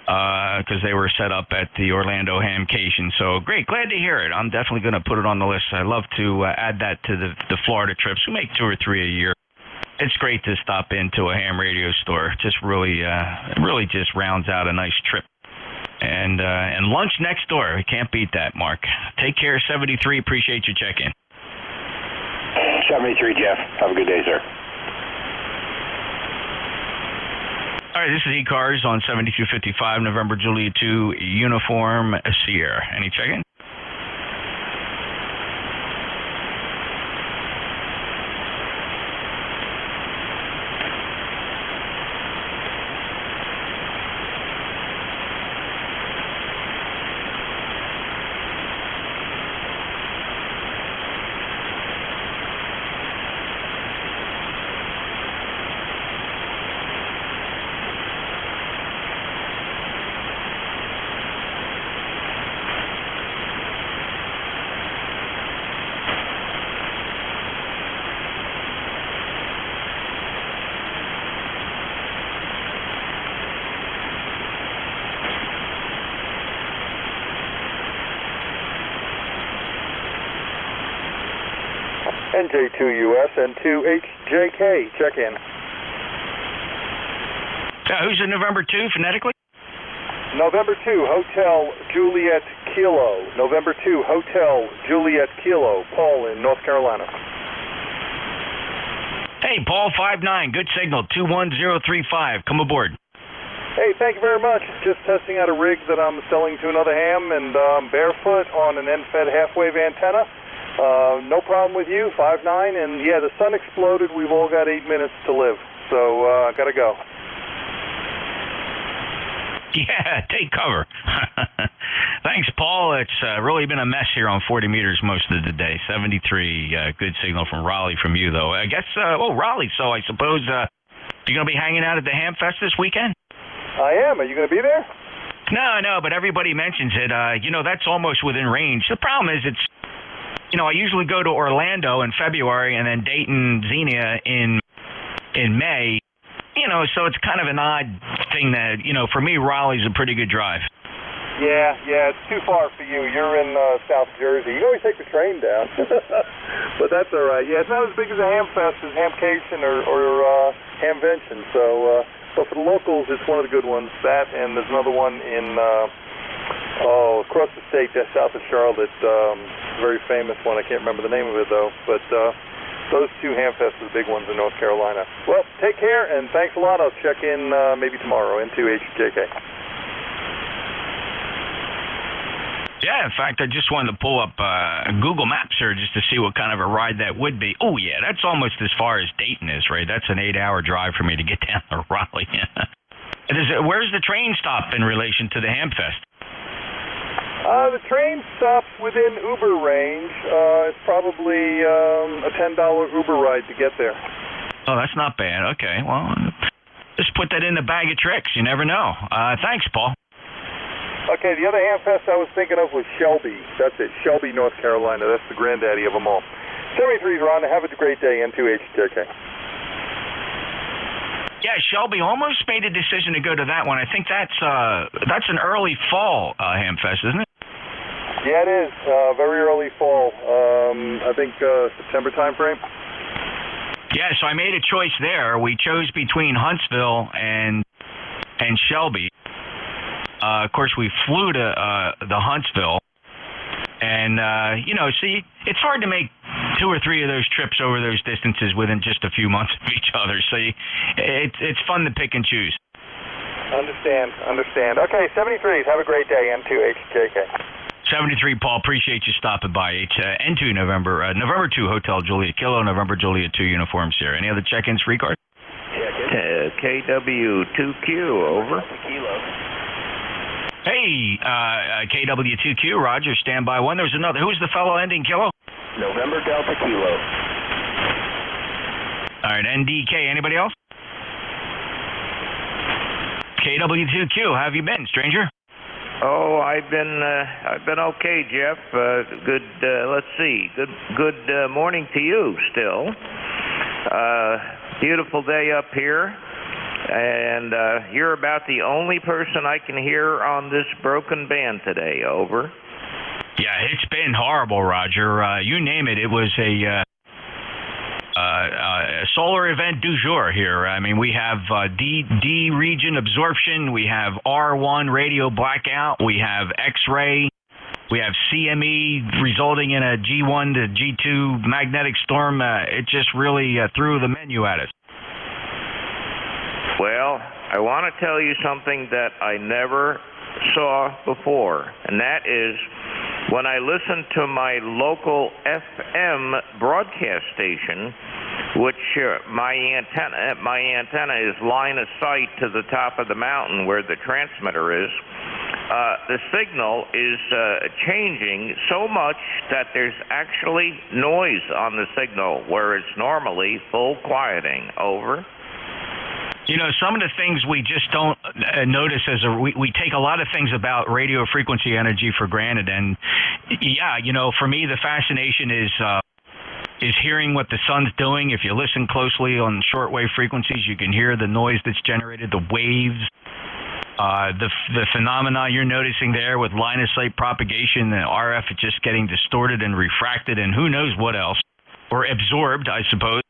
K: because they were set up at the Orlando Hamcation. So great, glad to hear it. I'm definitely going to put it on the list. I love to add that to the Florida trips. We make 2 or 3 a year. It's great to stop into a ham radio store. Just really just rounds out a nice trip. And lunch next door. We can't beat that, Mark. Take care, 73. Appreciate your check-in.
O: 73, Jeff. Have a good day, sir.
K: All right, this is E-Cars on 7255, November Juliet 2, Uniform Sierra. Any check-in?
P: NJ2US and 2HJK, check in.
K: Who's in November 2 phonetically?
P: November 2, Hotel Juliet Kilo. November 2, Hotel Juliet Kilo, Paul in North Carolina.
K: Hey, Paul 59, good signal, 21035. Come aboard.
P: Hey, thank you very much. Just testing out a rig that I'm selling to another ham, and barefoot on an end-fed half-wave antenna. No problem with you, 5'9", and yeah, the sun exploded. We've all got 8 minutes to live, so gotta go.
K: Yeah, take cover. Thanks, Paul. It's really been a mess here on 40 meters most of the day. 73, good signal from Raleigh from you, though. I guess, Raleigh, so I suppose you're going to be hanging out at the Ham Fest this weekend?
P: I am. Are you going to be there?
K: No, but everybody mentions it. That's almost within range. The problem is I usually go to Orlando in February and then Dayton, Xenia in May. So it's kind of an odd thing that, for me, Raleigh's a pretty good drive.
P: Yeah, it's too far for you. You're in South Jersey. You can always take the train down. But that's all right. Yeah, it's not as big as a ham fest as Hamcation or Hamvention. So for the locals, it's one of the good ones. That, and there's another one in, across the state, just south of Charlotte. Very famous one. I can't remember the name of it, though. But those two Hamfests are the big ones in North Carolina. Well, take care, and thanks a lot. I'll check in maybe tomorrow, N2HJK.
K: Yeah, in fact, I just wanted to pull up Google Maps here just to see what kind of a ride that would be. Oh, yeah, that's almost as far as Dayton is, right? That's an 8-hour drive for me to get down to Raleigh. Where's the train stop in relation to the Hamfest?
P: The train stops within Uber range. It's probably a $10 Uber ride to get there.
K: Oh, that's not bad. Okay, well, just put that in the bag of tricks. You never know. Thanks, Paul.
P: Okay, the other Hamfest I was thinking of was Shelby. That's it, Shelby, North Carolina. That's the granddaddy of them all. 73's Ron. Have a great day, N2HJK.
K: Yeah, Shelby almost made a decision to go to that one. I think that's an early fall Hamfest, isn't it?
P: Yeah, it is. Very early fall. I think September time frame.
K: Yeah, so I made a choice there. We chose between Huntsville and Shelby. Of course, we flew to the Huntsville, and see, it's hard to make 2 or 3 of those trips over those distances within just a few months of each other. So it's fun to pick and choose.
P: Understand. Okay, 73s. Have a great day, N2HJK.
K: 73, Paul. Appreciate you stopping by. N2 November 2 Hotel Juliet Kilo, November Juliet 2 Uniform Sierra. Any other check-ins, free card?
B: KW2Q, over.
K: Hey, KW2Q, Roger, standby 1. There was another. Who's the fellow ending Kilo?
B: November Delta Kilo.
K: All right, NDK. Anybody else? KW2Q, how have you been, stranger?
B: Oh, I've been okay, Jeff. Good. Let's see. Good morning to you. Still, beautiful day up here. And you're about the only person I can hear on this broken band today, over.
K: Yeah, it's been horrible, Roger. You name it. It was a solar event du jour here. I mean, we have D region absorption. We have R1 radio blackout. We have X-ray. We have CME resulting in a G1 to G2 magnetic storm. It just really threw the menu at us.
B: Well, I want to tell you something that I never saw before, and that is when I listen to my local FM broadcast station, which my antenna is line of sight to the top of the mountain where the transmitter is. The signal is changing so much that there's actually noise on the signal where it's normally full quieting. Over.
K: Some of the things we just don't notice we take a lot of things about radio frequency energy for granted. And yeah, for me, the fascination is hearing what the sun's doing. If you listen closely on shortwave frequencies, you can hear the noise that's generated, the waves, the phenomena you're noticing there with line of sight propagation, and RF just getting distorted and refracted, and who knows what else, or absorbed, I suppose.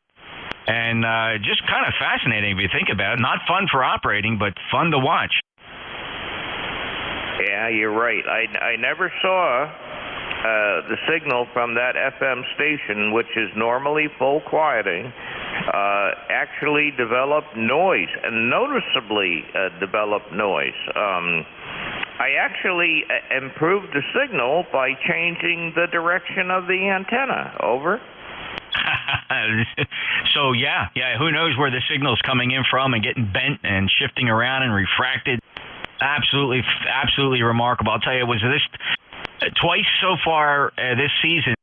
K: And just kind of fascinating if you think about it. Not fun for operating, but fun to watch.
B: Yeah, you're right. I never saw the signal from that FM station, which is normally full quieting, actually develop noise, and noticeably develop noise. I actually improved the signal by changing the direction of the antenna. Over.
K: So yeah, who knows where the signal's coming in from and getting bent and shifting around and refracted. Absolutely remarkable. I'll tell you, it was this twice so far this season.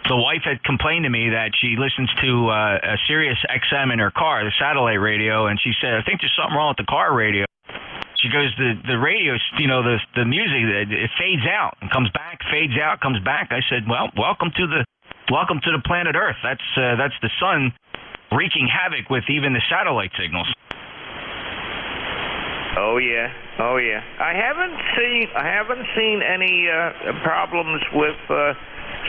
K: The wife had complained to me that she listens to a Sirius XM in her car, the satellite radio, and she said, I think there's something wrong with the car radio. She goes, the radio, the music, it fades out and comes back, fades out, comes back. I said, well, welcome to the planet Earth. That's the sun wreaking havoc with even the satellite signals.
B: Oh yeah. I haven't seen any problems with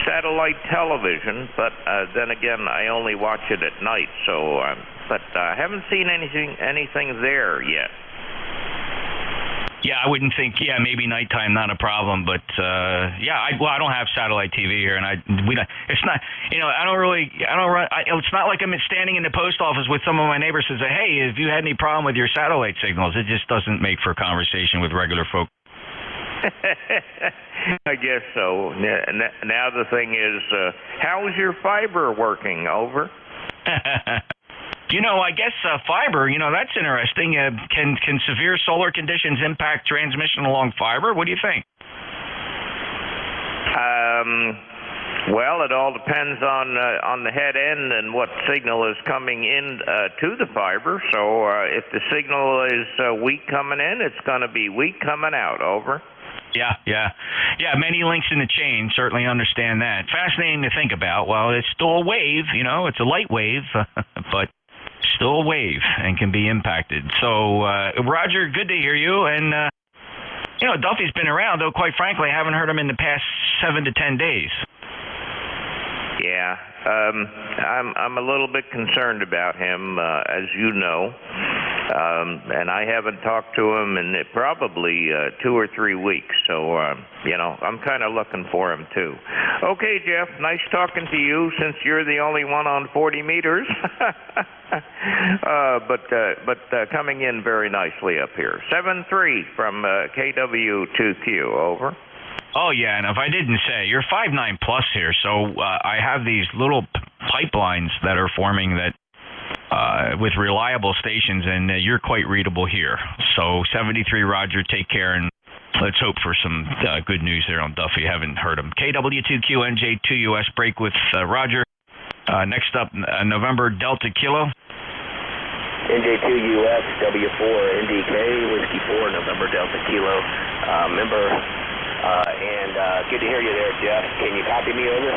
B: satellite television, but then again, I only watch it at night. So, but I haven't seen anything there yet.
K: Yeah, I wouldn't think. Yeah, maybe nighttime, not a problem. But I don't have satellite TV here, and it's not. It's not like I'm standing in the post office with some of my neighbors and say, "Hey, have you had any problem with your satellite signals?" It just doesn't make for conversation with regular folk.
B: I guess so. Now the thing is, how is your fiber working? Over.
K: I guess fiber, that's interesting. Can severe solar conditions impact transmission along fiber? What do you think?
B: Well, it all depends on the head end and what signal is coming in to the fiber. So if the signal is weak coming in, it's going to be weak coming out. Over.
K: Yeah. Many links in the chain. Certainly understand that. Fascinating to think about. Well, it's still a wave. It's a light wave, but still a wave and can be impacted. So, Roger, good to hear you. And, Duffy's been around, though, quite frankly, I haven't heard him in the past 7 to 10 days.
B: Yeah, I'm a little bit concerned about him, as you know. And I haven't talked to him in probably 2 or 3 weeks. So, I'm kind of looking for him, too. Okay, Jeff, nice talking to you since you're the only one on 40 meters. But coming in very nicely up here. 7-3 from KW2Q, over.
K: Oh, yeah, and if I didn't say, you're 5'9 plus here, so I have these little pipelines that are forming that with reliable stations, and you're quite readable here. So 73, Roger, take care, and let's hope for some good news there on Duffy. Haven't heard him. KW2Q NJ2US break with Roger. Next up, November Delta Kilo.
Q: NJ2US W4 NDK Whiskey 4 November Delta Kilo. And good to hear you there, Jeff. Can you copy me over?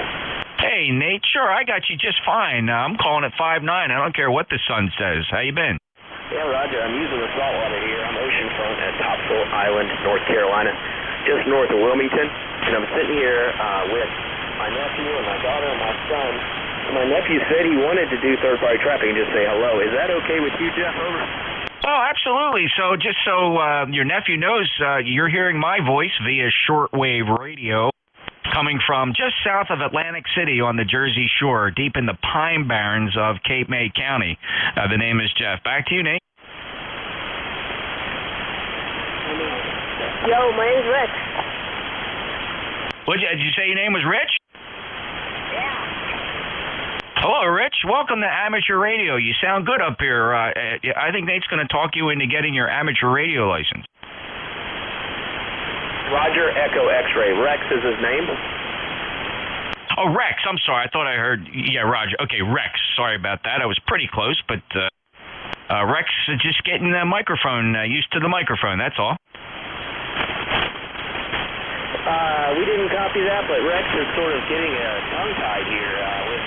K: Hey, Nate, sure, I got you just fine. I'm calling it 5'9". I don't care what the sun says. How you been?
Q: Yeah, Roger, I'm using the saltwater here. I'm oceanfront at Topsail Island, North Carolina, just north of Wilmington. And I'm sitting here with my nephew and my daughter and my son. And my nephew said he wanted to do third-party traffic and just say hello. Is that okay with you, Jeff? Over.
K: Oh, absolutely. So just so your nephew knows, you're hearing my voice via shortwave radio coming from just south of Atlantic City on the Jersey Shore, deep in the Pine Barrens of Cape May County. The name is Jeff. Back to you, Nate.
R: Yo, my name's Rich.
K: Did you say your name was Rich?
R: Yeah.
K: Hello, Rich. Welcome to Amateur Radio. You sound good up here. I think Nate's going to talk you into getting your amateur radio license.
Q: Roger Echo X-Ray. Rex is his name.
K: Oh, Rex. I'm sorry. I thought I heard. Yeah, Roger. Okay, Rex. Sorry about that. I was pretty close, but Rex is just getting the microphone, used to the microphone. That's all.
Q: We didn't copy that, but Rex is sort of getting tongue-tied here with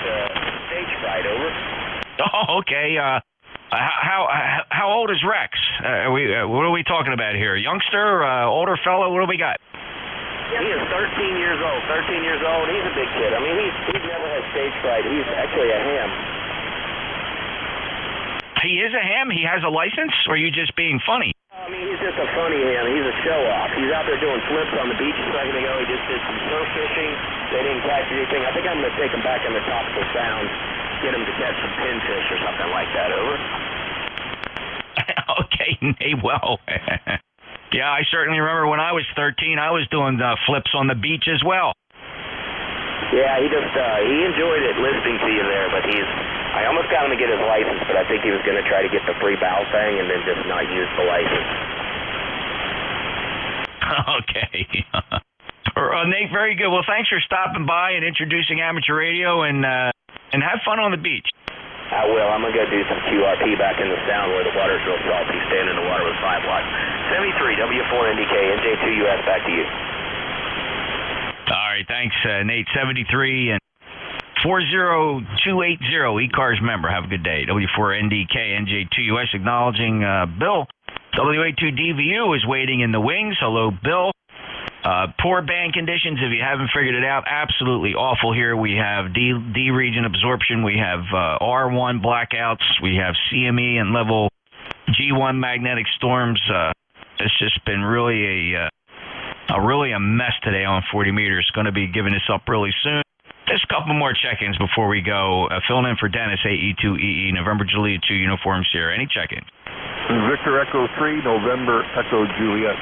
Q: stage fright. Over.
K: Oh, okay. How old is Rex? What are we talking about here? Youngster, older fellow? What do we got?
Q: He is 13 years old. 13 years old. He's a big kid. I mean, he's never had stage fright. He's actually a ham.
K: He is a ham? He has a license? Or are you just being funny?
Q: I mean, he's just a funny ham. He's a show-off. He's out there doing flips on the beach a second ago. He just did some surf fishing. They didn't catch anything. I think I'm going to take him back in the Topsail Sound, get him to catch some pinfish or something like that. Over.
K: Okay, Nate, well, yeah, I certainly remember when I was 13, I was doing flips on the beach as well.
Q: Yeah, he enjoyed it listening to you there, but I almost got him to get his license, but I think he was going to try to get the free bow thing and then just not use the license.
K: Okay. Nate, very good. Well, thanks for stopping by and introducing Amateur Radio, and have fun on the beach.
Q: I will. I'm going to go do some QRP back in the sound where the water's real salty, staying in the water with 5 watts. 73, W4NDK, NJ2US, back to you.
K: All right, thanks, Nate. 73 and 40280, E-Cars member. Have a good day. W4NDK, NJ2US, acknowledging Bill. WA2DVU is waiting in the wings. Hello, Bill. Poor band conditions, if you haven't figured it out, absolutely awful here. We have D region absorption. We have R1 blackouts. We have CME and level G1 magnetic storms. It's just been really a mess today on 40 meters. Going to be giving this up really soon. Just a couple more check-ins before we go. Filling in for Dennis, AE2EE, November Juliet 2, Uniform Sierra. Any check-in?
G: Victor Echo 3, November Echo Juliet.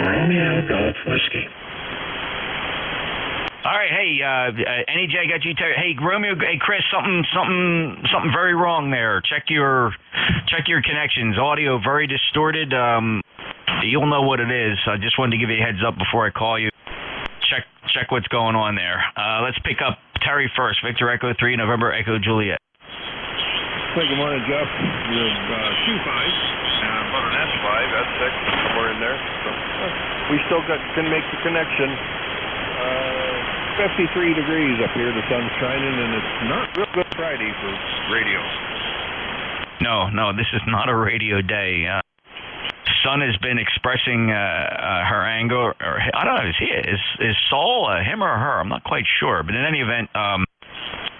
J: Romeo Golf Whiskey.
K: All right, hey, NEJ got you. Hey, Romeo, hey, Chris, something very wrong there. Check your connections. Audio very distorted. You'll know what it is. I just wanted to give you a heads up before I call you. Check what's going on there. Let's pick up Terry first. Victor Echo 3, November Echo Juliet.
G: Hey, good morning, Jeff. You're 2-5. About an S5, S6, somewhere in there. So, we still can make the connection. 53 degrees up here. The sun's shining, and it's not real good Friday for radio.
K: No, this is not a radio day. Sun has been expressing her anger, or I don't know, is Saul him or her? I'm not quite sure, but in any event,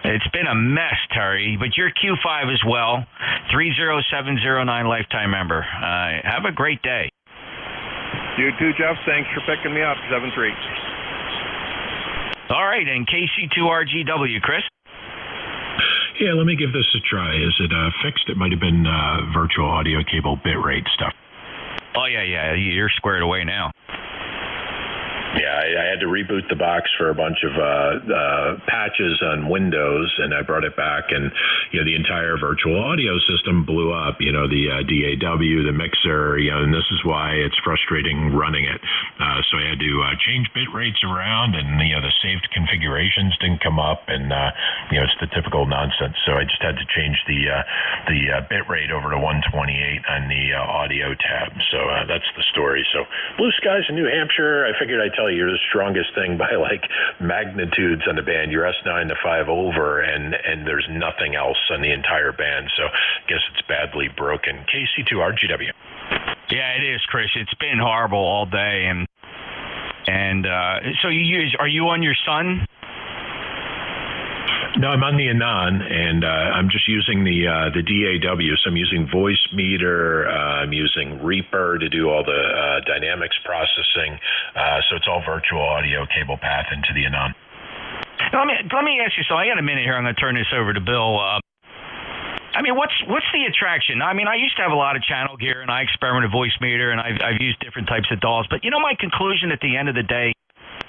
K: it's been a mess, Terry. But you're Q5 as well, 30709 lifetime member. Have a great day.
G: You too, Jeff. Thanks for picking me up. 7-3.
K: All right, and KC2RGW, Chris.
J: Yeah, let me give this a try. Is it fixed? It might have been virtual audio cable bitrate stuff.
K: Oh, yeah, you're squared away now.
S: Yeah, I had to reboot the box for a bunch of patches on Windows, and I brought it back, and the entire virtual audio system blew up. The DAW, the mixer, and this is why it's frustrating running it. So I had to change bit rates around, and the saved configurations didn't come up, and it's the typical nonsense. So I just had to change the bit rate over to 128 on the audio tab. So that's the story. So blue skies in New Hampshire. I figured I'd tell you, you're the strongest thing by like magnitudes on the band. You're S9 to 5 over, and there's nothing else on the entire band. So I guess it's badly broken. KC2RGW.
K: Yeah, it is, Chris. It's been horrible all day, and so are you on your Sun?
S: No, I'm on the Anon, and I'm just using the DAW. So I'm using Voice Meter. I'm using Reaper to do all the dynamics processing. So it's all virtual audio cable path into the Anon.
K: Let me ask you something. I got a minute here. I'm going to turn this over to Bill. What's the attraction? I used to have a lot of channel gear, and I experimented with Voice Meter, and I've used different types of DAWs. But my conclusion at the end of the day,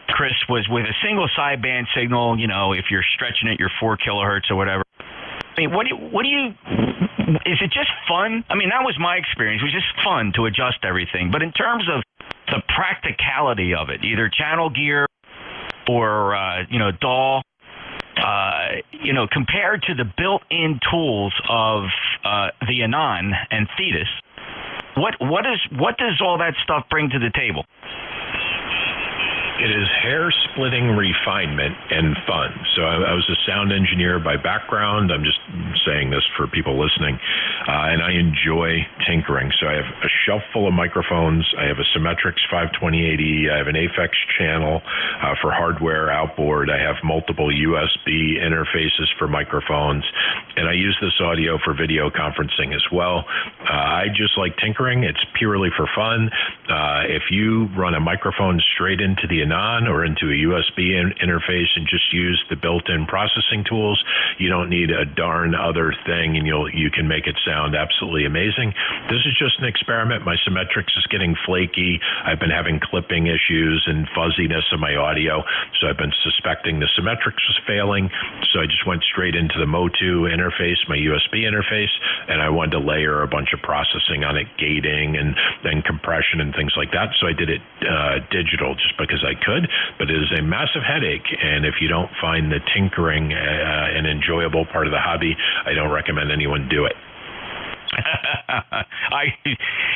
K: Chris, was with a single sideband signal, if you're stretching it, you're 4 kilohertz or whatever. What do you, is it just fun? That was my experience. It was just fun to adjust everything. But in terms of the practicality of it, either channel gear or, DAW, compared to the built-in tools of the Anon and Thetis, what does all that stuff bring to the table?
S: It is hair-splitting refinement and fun. So I was a sound engineer by background. I'm just saying this for people listening. And I enjoy tinkering. So I have a shelf full of microphones. I have a Symmetrix 52080. I have an Aphex channel for hardware outboard. I have multiple USB interfaces for microphones. And I use this audio for video conferencing as well. I just like tinkering. It's purely for fun. If you run a microphone straight into the Anon or into a USB interface and just use the built-in processing tools, you don't need a darn other thing, and you can make it sound absolutely amazing. This is just an experiment. My Symmetrix is getting flaky. I've been having clipping issues and fuzziness of my audio, so I've been suspecting the Symmetrix was failing. So I just went straight into the Motu interface, my USB interface, and I wanted to layer a bunch of processing on it, gating and then compression and things like that. So I did it digital just because I could, but it is a massive headache. And if you don't find the tinkering an enjoyable part of the hobby, I don't recommend anyone do it.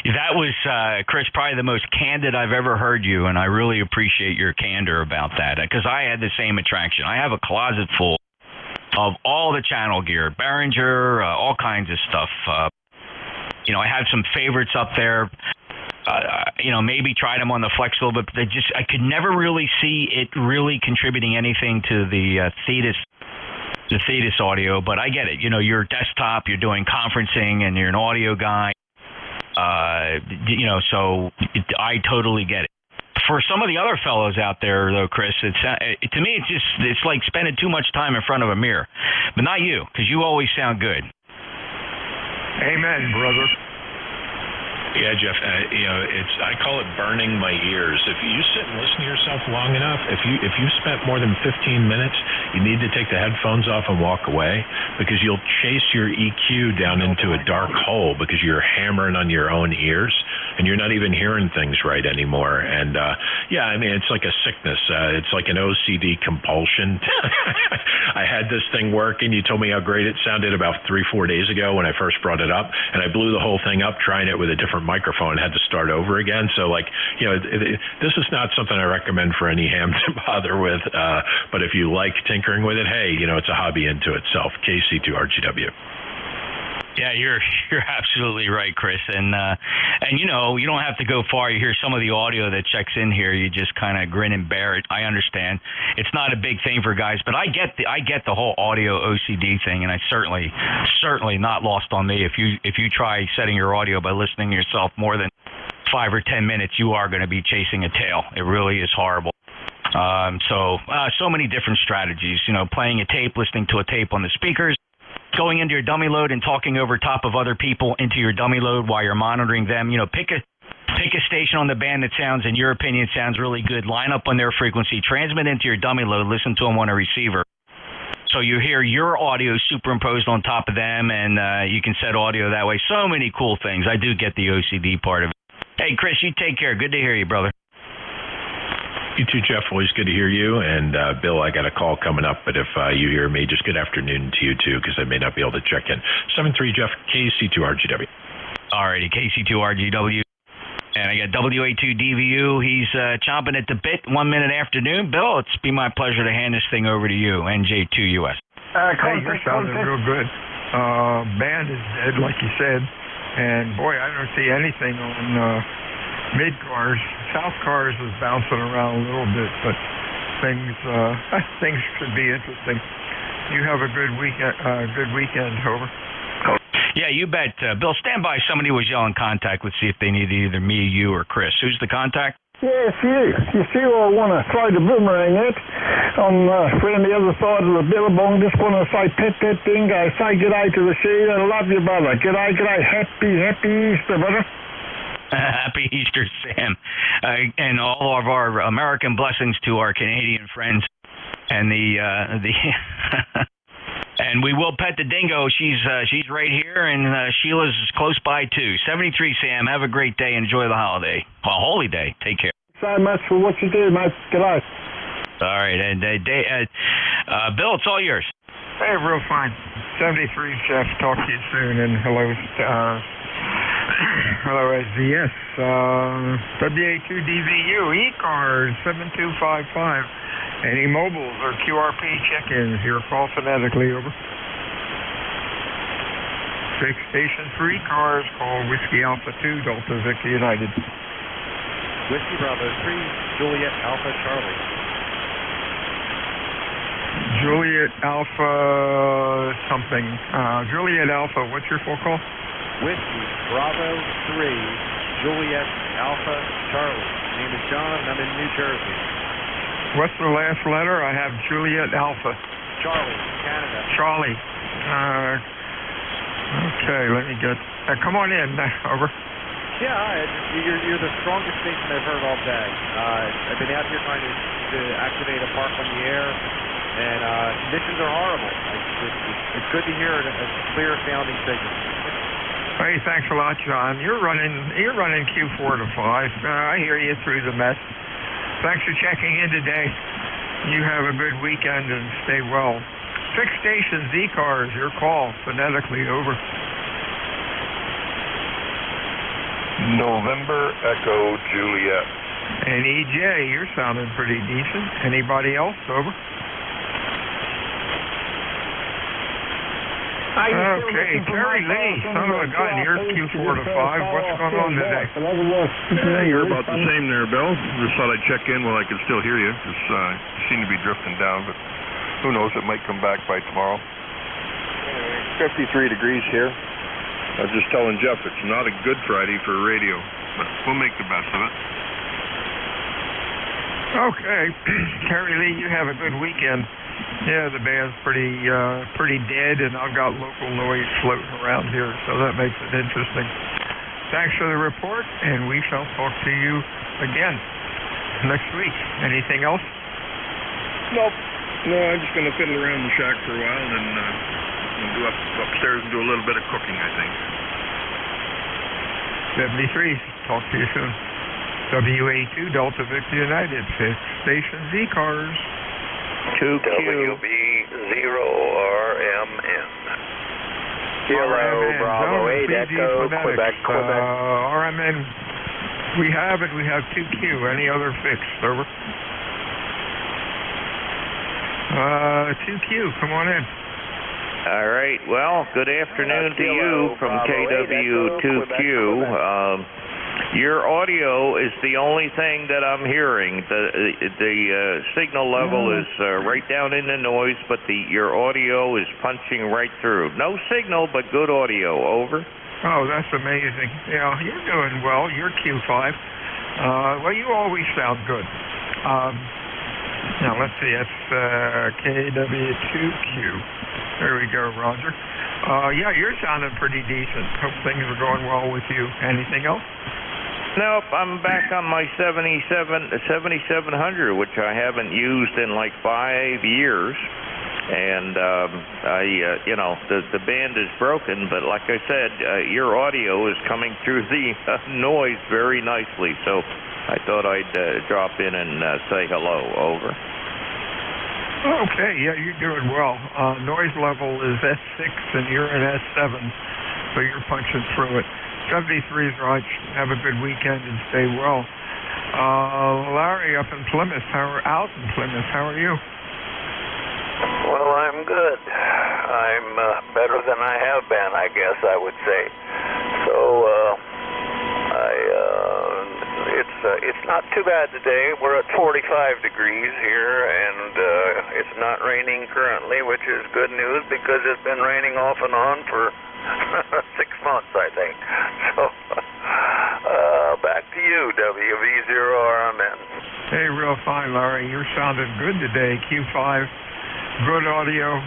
K: That was Chris, probably the most candid I've ever heard you, and I really appreciate your candor about that, because I had the same attraction. I have a closet full of all the channel gear, Behringer, all kinds of stuff. I had some favorites up there. Maybe tried them on the Flex a little bit, but I could never really see it really contributing anything to the Thetis audio. But I get it. You're a desktop, you're doing conferencing, and you're an audio guy. So I totally get it. For some of the other fellows out there, though, Chris, to me, it's like spending too much time in front of a mirror. But not you, because you always sound good.
N: Amen, brother.
S: Yeah, Jeff, I call it burning my ears. If you sit and listen to yourself long enough, if you spent more than 15 minutes, you need to take the headphones off and walk away, because you'll chase your EQ down into a dark hole because you're hammering on your own ears and you're not even hearing things right anymore. And it's like a sickness. It's like an OCD compulsion. I had this thing working. You told me how great it sounded about 3-4 days ago when I first brought it up, and I blew the whole thing up trying it with a different microphone and had to start over again. So this is not something I recommend for any ham to bother with. But if you like tinkering with it, hey, it's a hobby into itself. KC2RGW.
K: Yeah, you're absolutely right, Chris. And you don't have to go far. You hear some of the audio that checks in here, you just kind of grin and bear it. I understand. It's not a big thing for guys, but I get the whole audio OCD thing, and I certainly not lost on me. If you try setting your audio by listening to yourself more than 5 or 10 minutes, you are going to be chasing a tail. It really is horrible. So many different strategies, playing a tape, listening to a tape on the speakers, going into your dummy load and talking over top of other people into your dummy load while you're monitoring them. Pick a station on the band that sounds, in your opinion, sounds really good. Line up on their frequency, transmit into your dummy load, listen to them on a receiver. So you hear your audio superimposed on top of them, and you can set audio that way. So many cool things. I do get the OCD part of it. Hey, Chris, you take care. Good to hear you, brother.
S: You too, Jeff. Always good to hear you. And Bill, I got a call coming up, but if you hear me, just good afternoon to you too, because I may not be able to check in. 73 Jeff, KC2RGW.
K: Alrighty, KC2RGW. And I got WA2DVU. He's chomping at the bit 1 minute afternoon. Bill, it's be my pleasure to hand this thing over to you, NJ2US.
N: Hey, you're sounding real good. Band is dead, like you said. And boy, I don't see anything on mid cars. South cars is bouncing around a little bit, but things should be interesting. You have a good weekend, over.
K: Yeah, you bet. Bill, stand by. Somebody was yelling contact. Let's see if they need either me, you, or Chris. Who's the contact?
E: Yes, you. You see where I want to throw the boomerang at? I'm from the other side of the billabong. Just want to say pet dingo. Say good day to the sheet. I love you, brother. Good day. Happy Easter, brother.
K: Happy Easter, Sam. And all of our American blessings to our Canadian friends. And and we will pet the dingo. She's right here, and Sheila's close by too. 73, Sam. Have a great day. Enjoy the holiday. Well, holy day. Take care.
E: So much for what you do, mate. Good night.
K: All right, and Bill, it's all yours.
N: Hey, real fine. 73, Jeff. Talk to you soon, and hello, hello, SDS. WA2DVU, E-Cars, 7255. Any mobiles or QRP check-ins, you're call phonetically, over. 6 stations for E-Cars, call Whiskey Alpha 2, Delta Victor United.
M: Whiskey Bravo 3, Juliet Alpha Charlie.
N: Juliet Alpha something. Juliet Alpha, what's your full call?
M: Whiskey Bravo 3, Juliet Alpha Charlie. Name is John, and I'm in New Jersey.
N: What's the last letter? I have Juliet Alpha.
M: Charlie, Canada.
N: Charlie. Okay, let me get... come on in, over.
M: Yeah, you're the strongest station I've heard all day. I've been out here trying to activate a park on the air, and conditions are horrible. It's good to hear a clear sounding signal.
D: Hey, thanks a lot, John. You're running Q4 to 5. I hear you through the mess. Thanks for checking in today. You have a good weekend and stay well. Fix station Z-Cars, your call, phonetically, over.
T: November Echo Juliet.
D: And EJ, you're sounding pretty decent. Anybody else, over? Okay, Terry Lee, son of a gun, you're Q4 to 5. What's going on today?
G: Yeah, you're about the same there, Bill. Just thought I'd check in while I could still hear you. Just seem to be drifting down, but who knows? It might come back by tomorrow. 53 degrees here. I was just telling Jeff it's not a good Friday for radio, but we'll make the best of it.
D: Okay, Terry Lee, you have a good weekend. Yeah, the band's pretty dead, and I've got local noise floating around here, so that makes it interesting. Thanks for the report, and we shall talk to you again next week. Anything else?
G: Nope. No, I'm just going to fiddle around the shack for a while, and then go upstairs and do a little bit of cooking, I think.
D: 73, talk to you soon. WA2 Delta Victor United, 5th Station Z-Cars.
U: 2QB0RMN. Kilo Bravo 8 Echo, Quebec.
D: RMN, we have 2Q. Any other fix, over? 2Q, come on in.
B: All right, well, good afternoon to you from KW2Q. Your audio is the only thing that I'm hearing. The signal level is right down in the noise, but your audio is punching right through. No signal, but good audio. Over.
D: Oh, that's amazing. Yeah, you're doing well. You're Q5. Well, you always sound good. Now, let's see. That's KW2Q. There we go, Roger. Yeah, you're sounding pretty decent. Hope things are going well with you. Anything else?
B: Nope, I'm back on my 7700, which I haven't used in like 5 years. And the band is broken, but like I said, your audio is coming through the noise very nicely. So I thought I'd drop in and say hello. Over.
D: Okay, yeah, you're doing well. Noise level is S6 and you're in S7, so you're punching through it. 73's right. Have a good weekend and stay well. Larry up in Plymouth. Out in Plymouth. How are you?
U: Well, I'm good. I'm better than I have been, I guess I would say. So, it's not too bad today. We're at 45 degrees here, and it's not raining currently, which is good news because it's been raining off and on for 6 months, I think. So, back to you, WV0RMN.
D: Hey, real fine, Larry. You're sounding good today. Q5, good audio.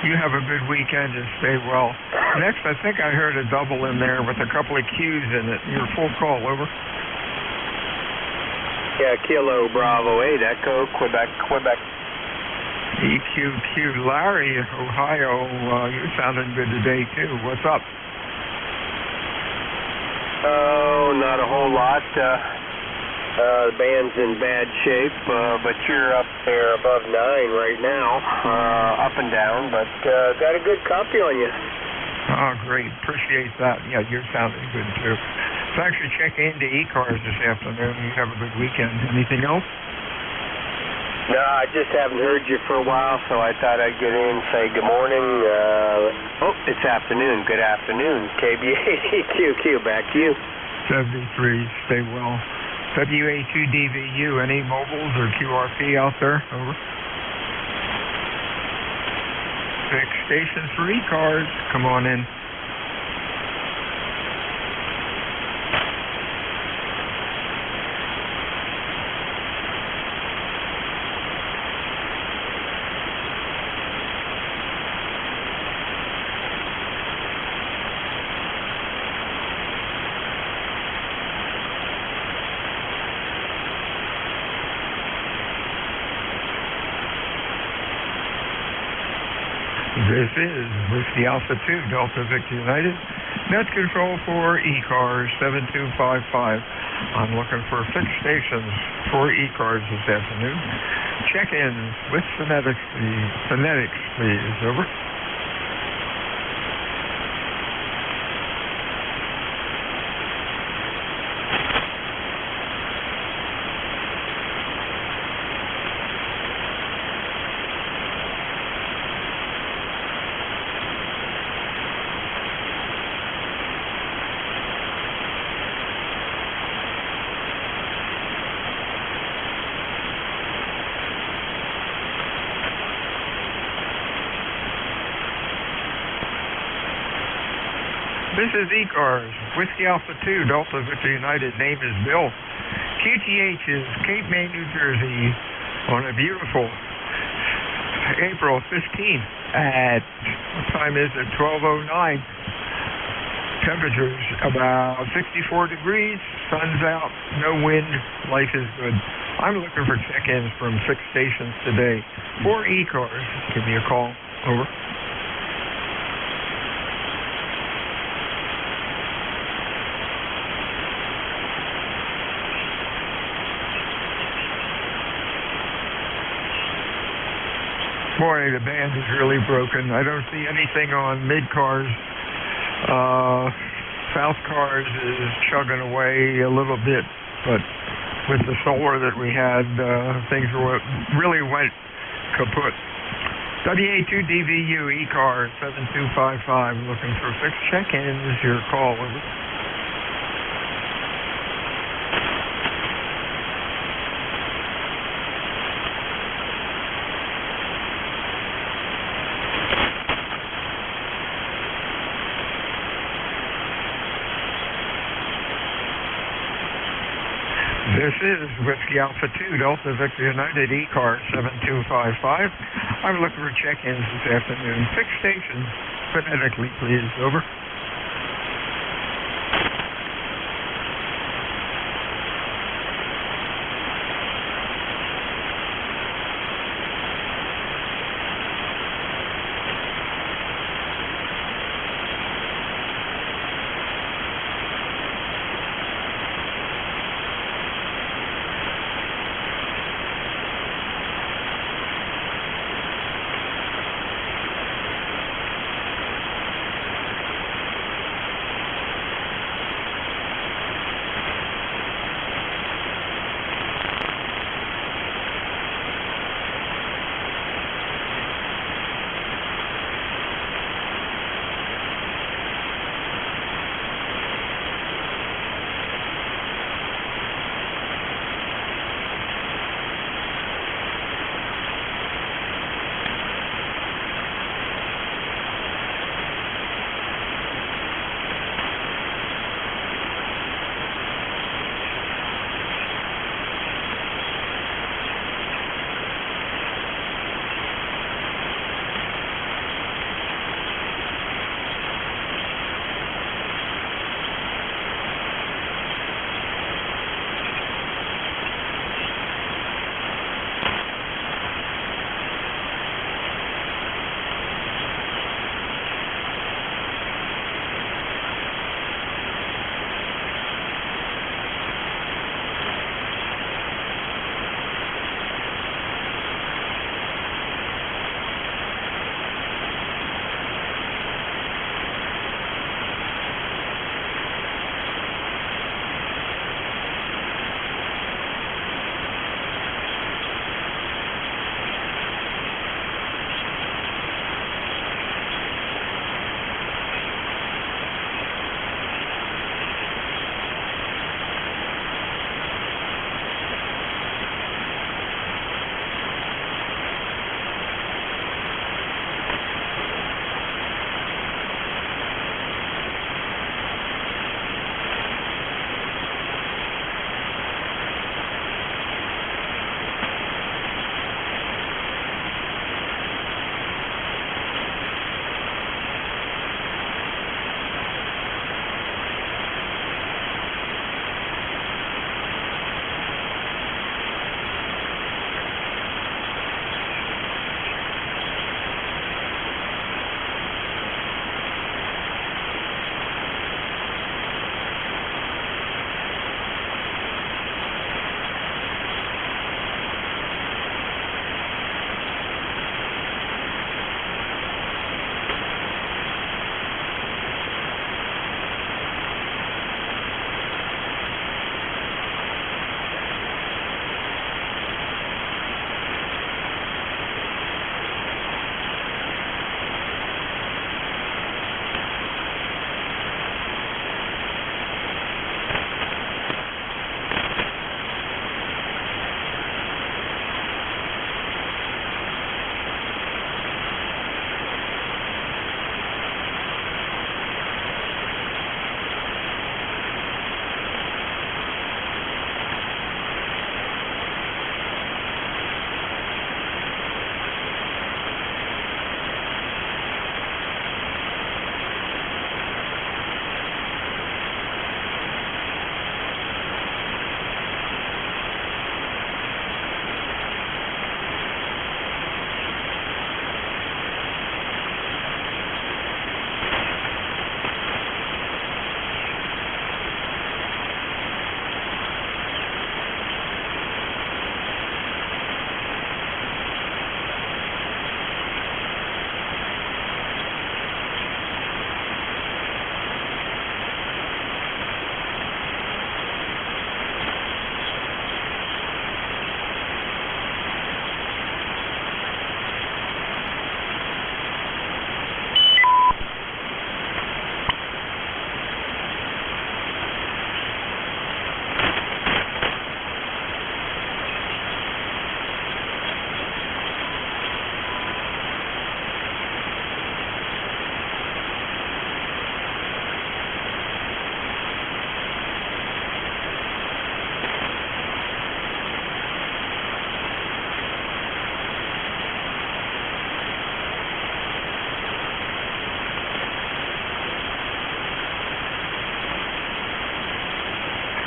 D: You have a good weekend and stay well. Next, I think I heard a double in there with a couple of Qs in it. Your full call, over.
U: Yeah, Kilo Bravo 8 Echo, Quebec.
D: EQQ. Larry, Ohio, you're sounding good today, too. What's up?
U: Oh, not a whole lot. The band's in bad shape, but you're up there above 9 right now, up and down, but got a good copy on you.
D: Oh, great. Appreciate that. Yeah, you're sounding good, too. Thanks for checking into E-Cars this afternoon. You have a good weekend. Anything else?
U: No, I just haven't heard you for a while, so I thought I'd get in and say good morning. It's afternoon. Good afternoon. KBAQQ, back to you.
D: 73, stay well. WA2DVU, any mobiles or QRP out there? Over. 6 Station 3 cars, come on in. This is Whiskey Alpha 2, Delta Victor United. Net control for E-Cars 7255. I'm looking for fixed stations for E-Cars this afternoon. Check-ins with phonetics, please. Over. This is E-Cars, Whiskey Alpha 2, Delta Victor United. Name is Bill. QTH is Cape May, New Jersey, on a beautiful April 15th at, what time is it, 12:09. Temperatures about 64 degrees, sun's out, no wind, life is good. I'm looking for check-ins from fixed stations today. For E-Cars, give me a call. Over. Boy, the band is really broken. I don't see anything on mid-cars. South cars is chugging away a little bit, but with the solar that we had, things really went kaput. WA2DVU E-Car 7255, looking for fixed check-ins. Your call. Over. This is Whiskey Alpha 2, Delta Victor United, E-Car 7255. I'm looking for check-ins this afternoon. Fixed stations, phonetically, please. Over.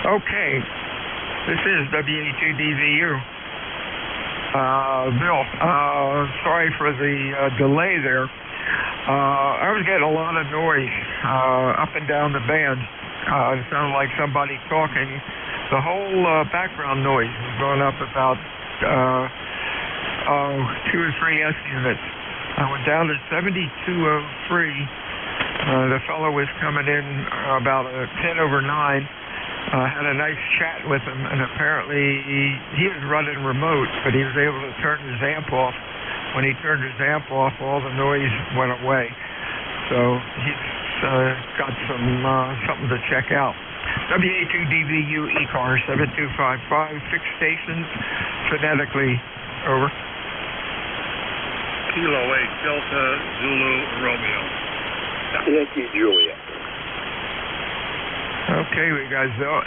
D: Okay, this is WE2DVU. Bill, sorry for the delay there. I was getting a lot of noise up and down the band. It sounded like somebody talking. The whole background noise was going up about 2 or 3 S units. I went down to 7203. The fellow was coming in about 10 over 9. Had a nice chat with him, and apparently he was running remote, but he was able to turn his amp off. When he turned his amp off, all the noise went away. So he's got something to check out. WA2DVU ECAR 7255, fixed stations phonetically. Over.
L: Kilo 8 Delta Zulu Romeo.
O: Yankee Juliet.
D: Okay, we got Zelda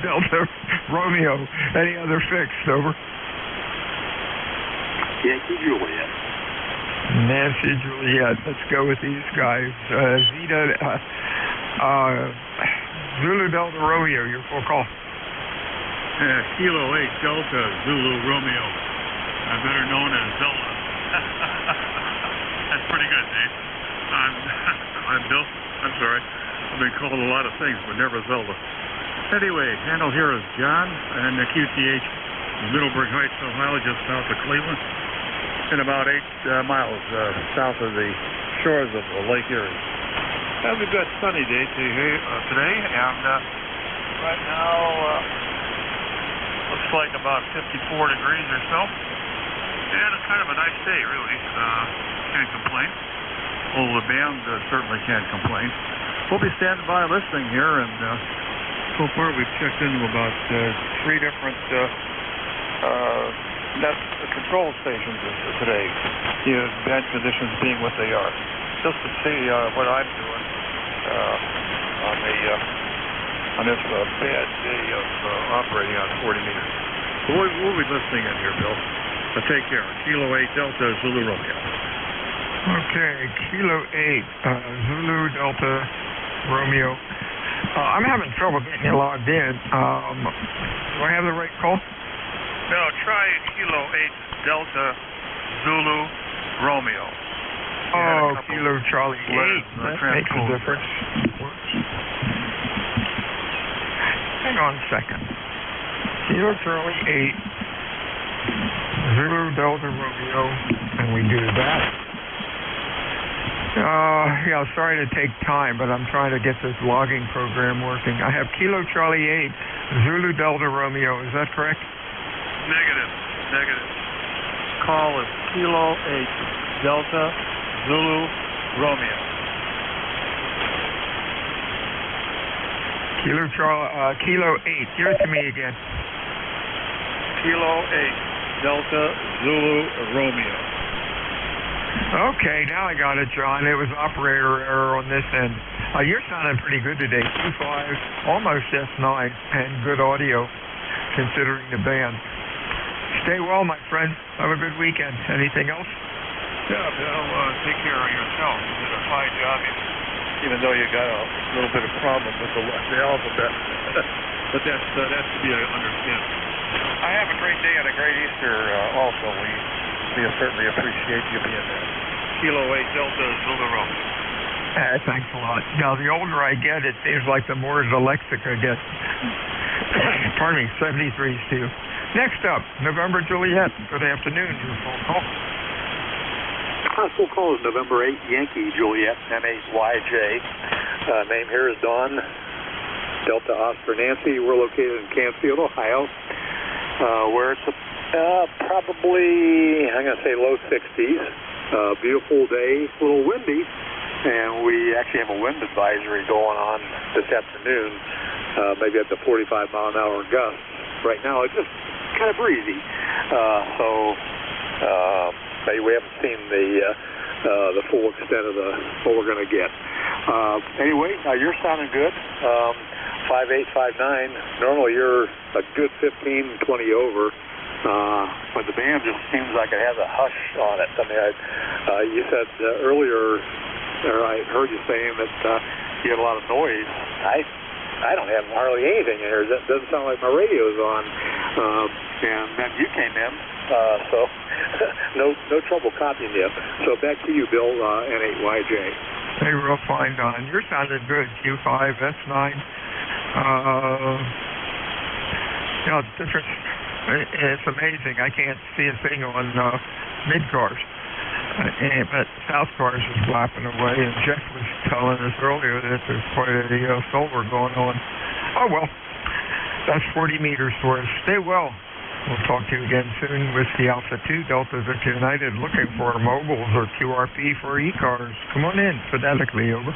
D: Delta Romeo. Any other fixed? Over.
O: Yankee Juliet.
D: Nancy Juliet. Let's go with these guys. Zeta Zulu Delta Romeo. Your full call.
L: Kilo 8 Delta Zulu Romeo. Better known as Zelda. That's pretty good, Dave. I'm Bill. I'm sorry. I've been called a lot of things, but never Zelda. Anyway, handle here is John, and the QTH Middleburg Heights, Ohio, just south of Cleveland, and about 8 miles south of the shores of Lake Erie. We've got sunny day today, and right now looks like about 54 degrees or so. And it's kind of a nice day, really. Can't complain. Well, the band certainly can't complain. We'll be standing by listening here, and so far we've checked into about 3 different net control stations today, the band conditions being what they are. Just to see what I'm doing on this bad day of operating on 40 meters. So we'll be listening in here, Bill. So take care. Kilo 8 Delta Zulu Romeo.
D: Okay, Kilo 8 Zulu Delta Romeo. I'm having trouble getting you logged in. Do I have the right call?
L: No, try Kilo 8 Delta Zulu Romeo.
D: Oh, Kilo Charlie 8. That makes a difference. Hang on a second. Kilo Charlie 8 Zulu Delta Romeo, and we do that. Yeah, sorry to take time, but I'm trying to get this logging program working. I have Kilo Charlie 8 Zulu Delta Romeo. Is that correct?
L: Negative. Call is Kilo 8 Delta Zulu Romeo.
D: Kilo 8. Give it to me again.
L: Kilo 8 Delta Zulu Romeo.
D: Okay, now I got it, John. It was operator error on this end. You're sounding pretty good today. 2.5, almost S9, and good audio, considering the band. Stay well, my friend. Have a good weekend. Anything else?
L: Yeah, Bill, take care of yourself. You did a fine job, even though you got a little bit of problem with the alphabet. But that's to be understood. I have a great day and a great Easter also. We certainly appreciate you being there. Kilo 8 Delta Zulu Romeo.
D: Thanks a lot. Now, the older I get, it seems like the more dyslexic I get. Pardon me, 73 Steve. Next up, November Juliet. Good afternoon. Your phone call.
A: Full call is November 8 Yankee Juliet, M8YJ. Name here is Dawn Delta Oscar Nancy. We're located in Canfield, Ohio, where it's probably, I'm going to say low 60s. Beautiful day, a little windy, and we actually have a wind advisory going on this afternoon, maybe up to 45 mile an hour gusts. Right now it's just kind of breezy, so maybe we haven't seen the full extent of what we're going to get. Anyway, you're sounding good. 5859. Normally you're a good 15, 20 over. But the band just seems like it has a hush on it. I mean, you said earlier, or I heard you saying that you had a lot of noise. I don't have hardly anything in here. It doesn't sound like my radio's on. And then you came in, so no trouble copying you. So back to you, Bill, N8YJ.
D: Hey, real fine, Don. You're sounding good. Q5, S9. Different. It's amazing. I can't see a thing on mid cars. But South cars is flapping away, and Jeff was telling us earlier that there's quite a solar going on. Oh, well, that's 40 meters for us. Stay well. We'll talk to you again soon with the Alpha 2 Delta Victor United looking for mobiles or QRP for e-cars. Come on in, phonetically, over.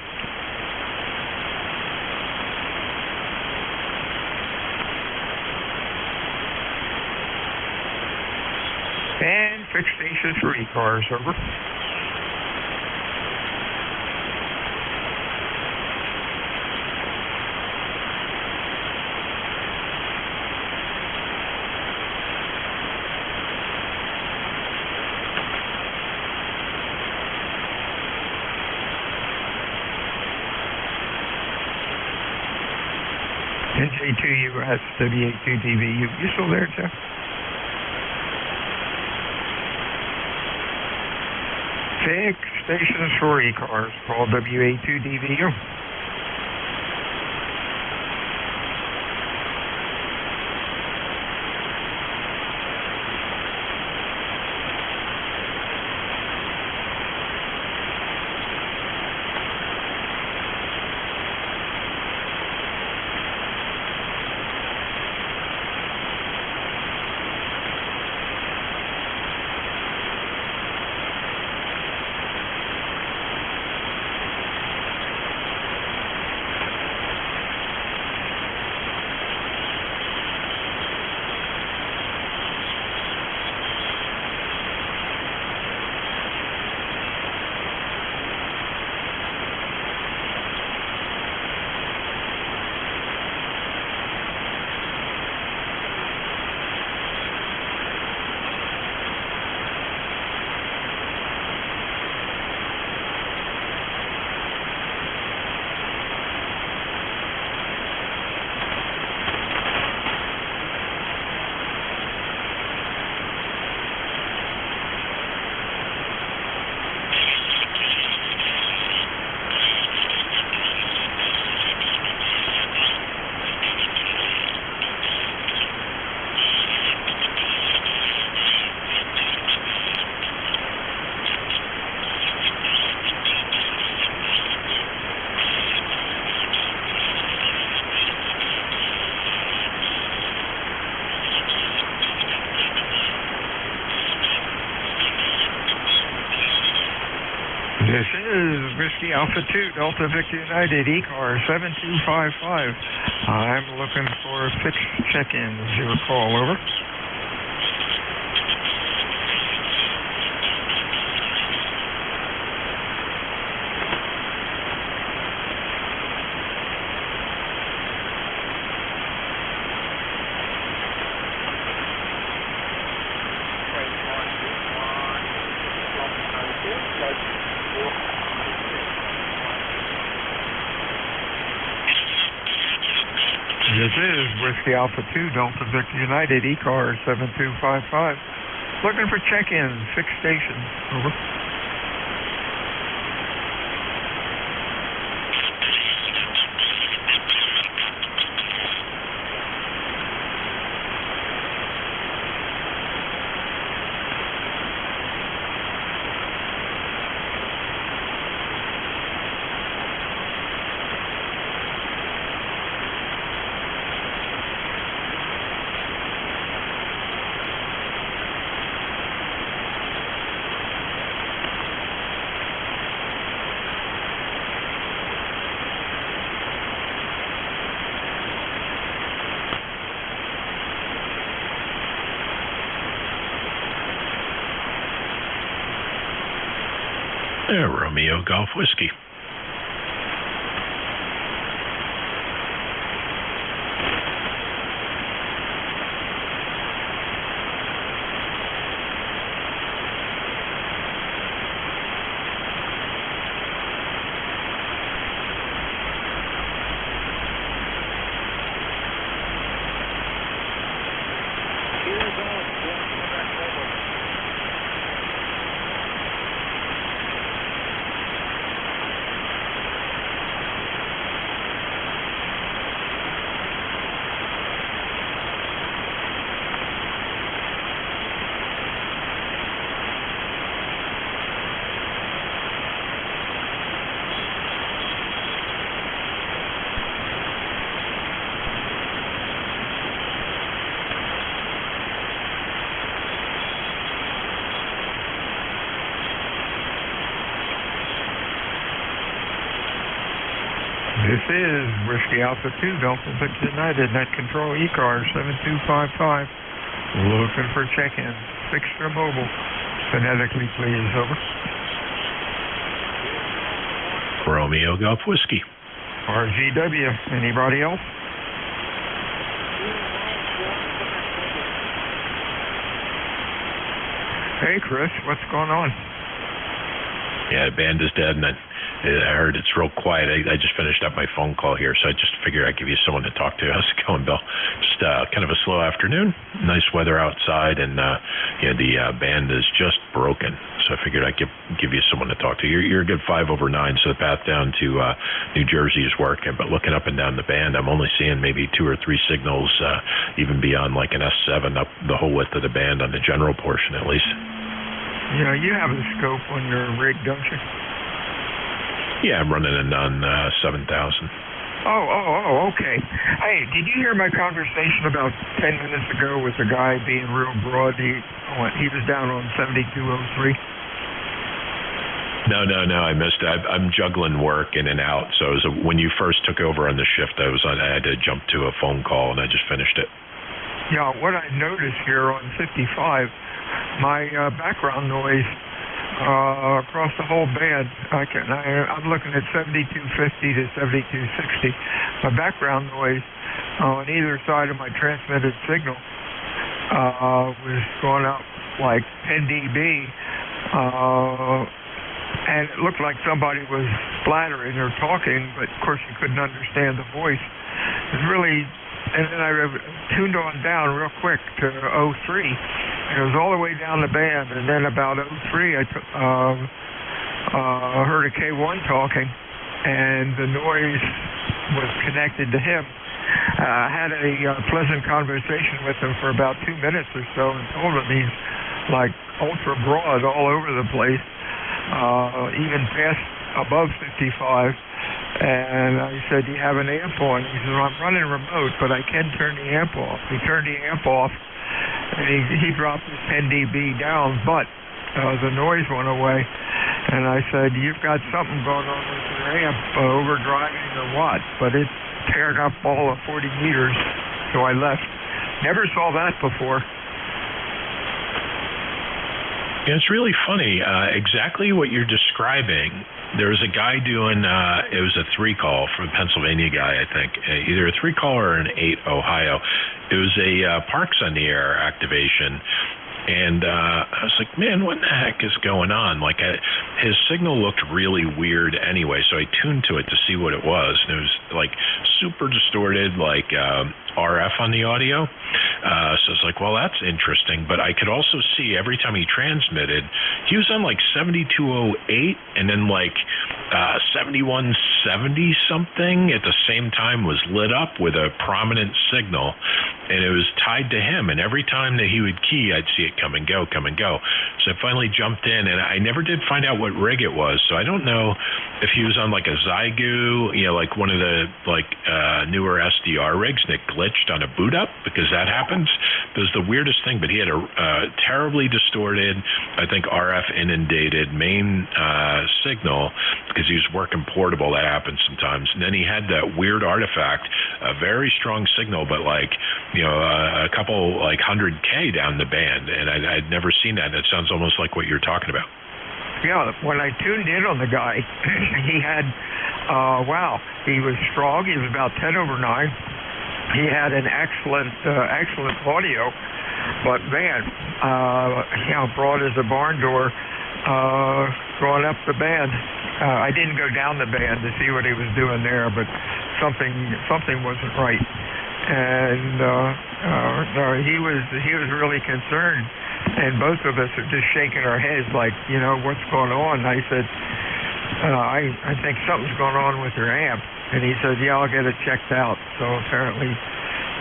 D: And fixed stations for e-cars, over. NJ2US Studio 2DV. You still there, Jeff? Fixed stations for e-cars. Call WA2DVU. This is Whiskey Alpha 2, Delta Victor United, E-Car 7255. I'm looking for fixed check-ins. Your call, over. This is Whiskey Alpha 2, Delta Victor United, E-Car 7255. Looking for check-ins, fixed stations. Over.
S: Romeo Golf Whiskey.
D: is Whiskey Alpha 2, Delta Victor United, Net Control E-Car 7255. Looking for check-in. Fixed or mobile. Phonetically, please. Over.
S: Romeo Golf Whiskey.
D: RGW. Anybody else? Hey, Chris, what's going on?
S: Yeah, the band is dead, and I heard it's real quiet. I just finished up my phone call here, so I just figured I'd give you someone to talk to. How's it going, Bill? Just kind of a slow afternoon. Nice weather outside, and the band is just broken. So I figured I'd give you someone to talk to. You're a good 5 over 9, so the path down to New Jersey is working. But looking up and down the band, I'm only seeing maybe 2 or 3 signals, even beyond like an S7 up the whole width of the band on the general portion, at least.
D: Yeah, you have a scope on your rig, don't you?
S: Yeah, I'm running it on 7,000.
D: Oh, okay. Hey, did you hear my conversation about 10 minutes ago with the guy being real broad? He was down on 7203.
S: No, I missed it. I'm juggling work in and out. So when you first took over on the shift, I had to jump to a phone call, and I just finished it.
D: Yeah, what I noticed here on 55, my background noise across the whole band, I'm looking at 7250 to 7260. My background noise on either side of my transmitted signal was going up like 10 dB, and it looked like somebody was splattering or talking, but of course you couldn't understand the voice. It was really, and then I tuned on down real quick to 03. It was all the way down the band, and then about 03, I heard a K1 talking, and the noise was connected to him. I had a pleasant conversation with him for about 2 minutes or so, and told him he's like ultra broad all over the place, even past above 55. And I said, "Do you have an amp on?" He said, "Well, I'm running remote, but I can turn the amp off." He turned the amp off, and he dropped his 10 dB down, but the noise went away. And I said, "You've got something going on with your amp, overdriving or what?" But it teared up all of 40 meters, so I left. Never saw that before.
S: Yeah, it's really funny. Exactly what you're describing. There was a guy doing, it was a 3-call from a Pennsylvania guy, I think, either a 3-call or an 8 Ohio. It was a Parks on the Air activation. And I was like, man, what the heck is going on? Like, his signal looked really weird anyway, so I tuned to it to see what it was. And it was, like, super distorted, like RF on the audio. So I was like, well, that's interesting. But I could also see every time he transmitted, he was on, like, 7208 and then, like, 7170 something at the same time was lit up with a prominent signal. And it was tied to him. And every time that he would key, I'd see it come and go. So I finally jumped in, and I never did find out what rig it was. So I don't know if he was on like a Zygu, like one of the newer SDR rigs, and it glitched on a boot up, because that happens. It was the weirdest thing, but he had a terribly distorted, I think RF inundated main signal, because he was working portable. That happens sometimes. And then he had that weird artifact, a very strong signal, but like, a couple like 100K down the band, and I'd never seen that. And it sounds almost like what you're talking about.
D: Yeah, when I tuned in on the guy, he had, he was strong. He was about 10 over 9. He had an excellent audio, but man, broad as a barn door, going up the band. I didn't go down the band to see what he was doing there, but something wasn't right. And he was really concerned, and both of us are just shaking our heads like, what's going on? And I said, I think something's going on with your amp. And he said, yeah, I'll get it checked out. So apparently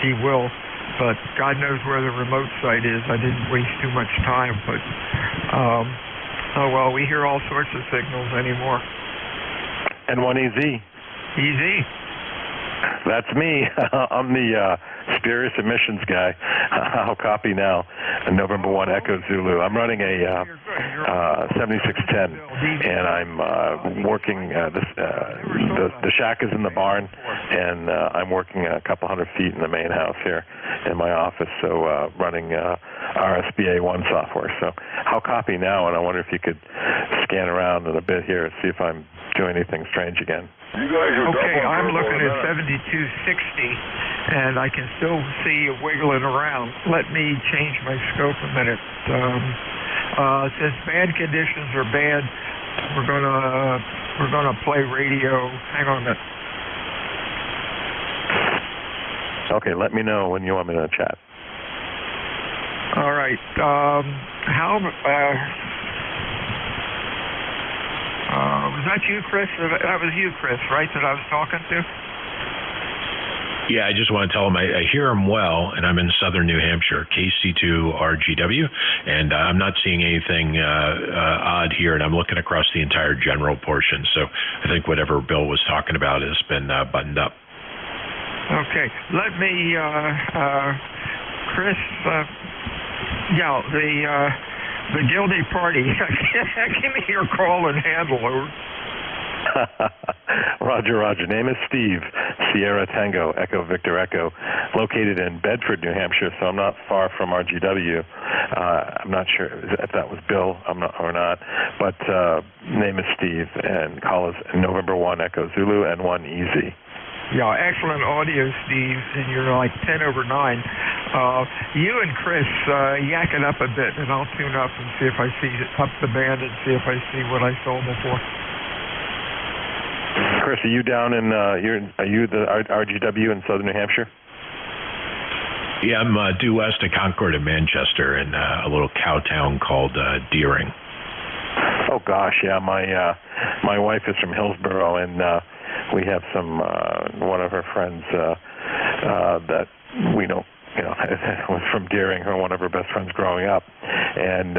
D: he will, but God knows where the remote site is. I didn't waste too much time, but we hear all sorts of signals anymore.
C: N1EZ.
D: EZ.
C: That's me. I'm the spurious emissions guy. I'll copy now. November 1 Echo Zulu. I'm running a 7610, and I'm working. The shack is in the barn, and I'm working a couple hundred feet in the main house here in my office, so running RSBA1 software. So I'll copy now, and I wonder if you could scan around in a bit here and see if I'm doing anything strange again.
D: Okay, I'm looking at 7260, and I can still see you wiggling around. Let me change my scope a minute. Since bad conditions are bad, we're gonna play radio. Hang on a minute.
C: Okay, let me know when you want me to chat.
D: All right. Was that you, Chris? That was you, Chris, right, that I was talking to?
S: Yeah, I just want to tell him I hear him well, and I'm in southern New Hampshire, KC2RGW, and I'm not seeing anything odd here, and I'm looking across the entire general portion. So I think whatever Bill was talking about has been buttoned up.
D: Okay. Let me, Chris, the guilty party. Give me your call and handle over.
C: Roger. Name is Steve, Sierra Tango, Echo Victor Echo, located in Bedford, New Hampshire, so I'm not far from RGW. I'm not sure if that was Bill or not, but name is Steve, and call us November 1 Echo Zulu and 1 Easy.
D: Yeah, excellent audio, Steve, and you're like 10 over 9. You and Chris yak it up a bit, and I'll tune up and see if I see up the band and see if I see what I saw before.
C: Chris, are you down in, are you the RGW in southern New Hampshire?
S: Yeah, I'm due west of Concord and Manchester in a little cow town called Deering.
C: Oh, gosh, yeah, my wife is from Hillsborough, and we have some, one of her friends that we know, was from Deering, or one of her best friends growing up. And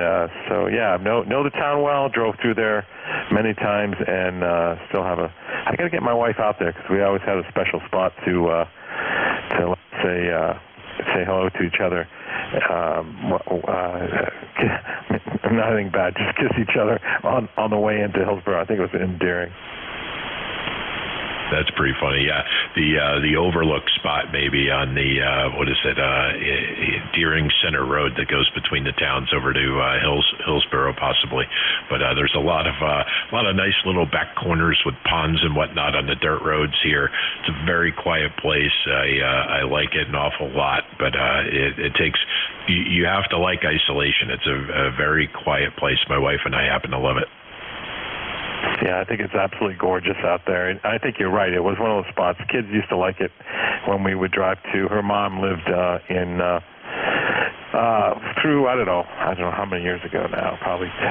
C: so, yeah, know the town well, drove through there many times, and still have I got to get my wife out there, because we always had a special spot to say hello to each other. Nothing bad, just kiss each other on the way into Hillsborough. I think it was in Deering.
S: That's pretty funny. Yeah, the overlook spot maybe on the Deering Center Road that goes between the towns over to Hillsborough possibly. But there's a lot of nice little back corners with ponds and whatnot on the dirt roads here. It's a very quiet place. I like it an awful lot, but it takes you have to like isolation. It's a very quiet place. My wife and I happen to love it.
C: Yeah, I think it's absolutely gorgeous out there. And I think you're right. It was one of those spots. Kids used to like it when we would drive to. Her mom lived through, I don't know how many years ago now, probably 6,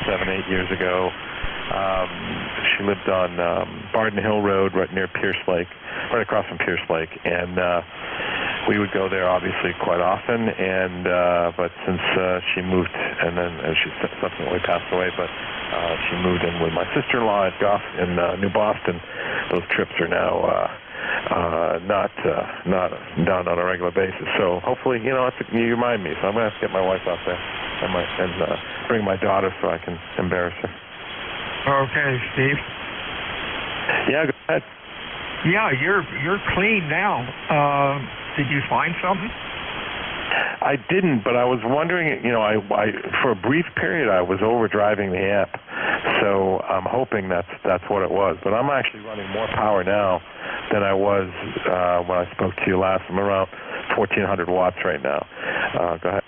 C: 7, 8 years ago. She lived on Barden Hill Road right near Pierce Lake, right across from Pierce Lake. And we would go there obviously quite often, and but since she moved, and then she subsequently passed away, but she moved in with my sister-in-law at Goff in New Boston. Those trips are now not done on a regular basis. So hopefully, you remind me. So I'm going to have to get my wife out there and bring my daughter so I can embarrass her.
D: Okay, Steve.
C: Yeah, go ahead.
D: Yeah, you're clean now. Did you find something?
C: I didn't, but I was wondering, I for a brief period I was overdriving the amp, so I'm hoping that's what it was. But I'm actually running more power now than I was when I spoke to you last. I'm around 1,400 watts right now. Go ahead.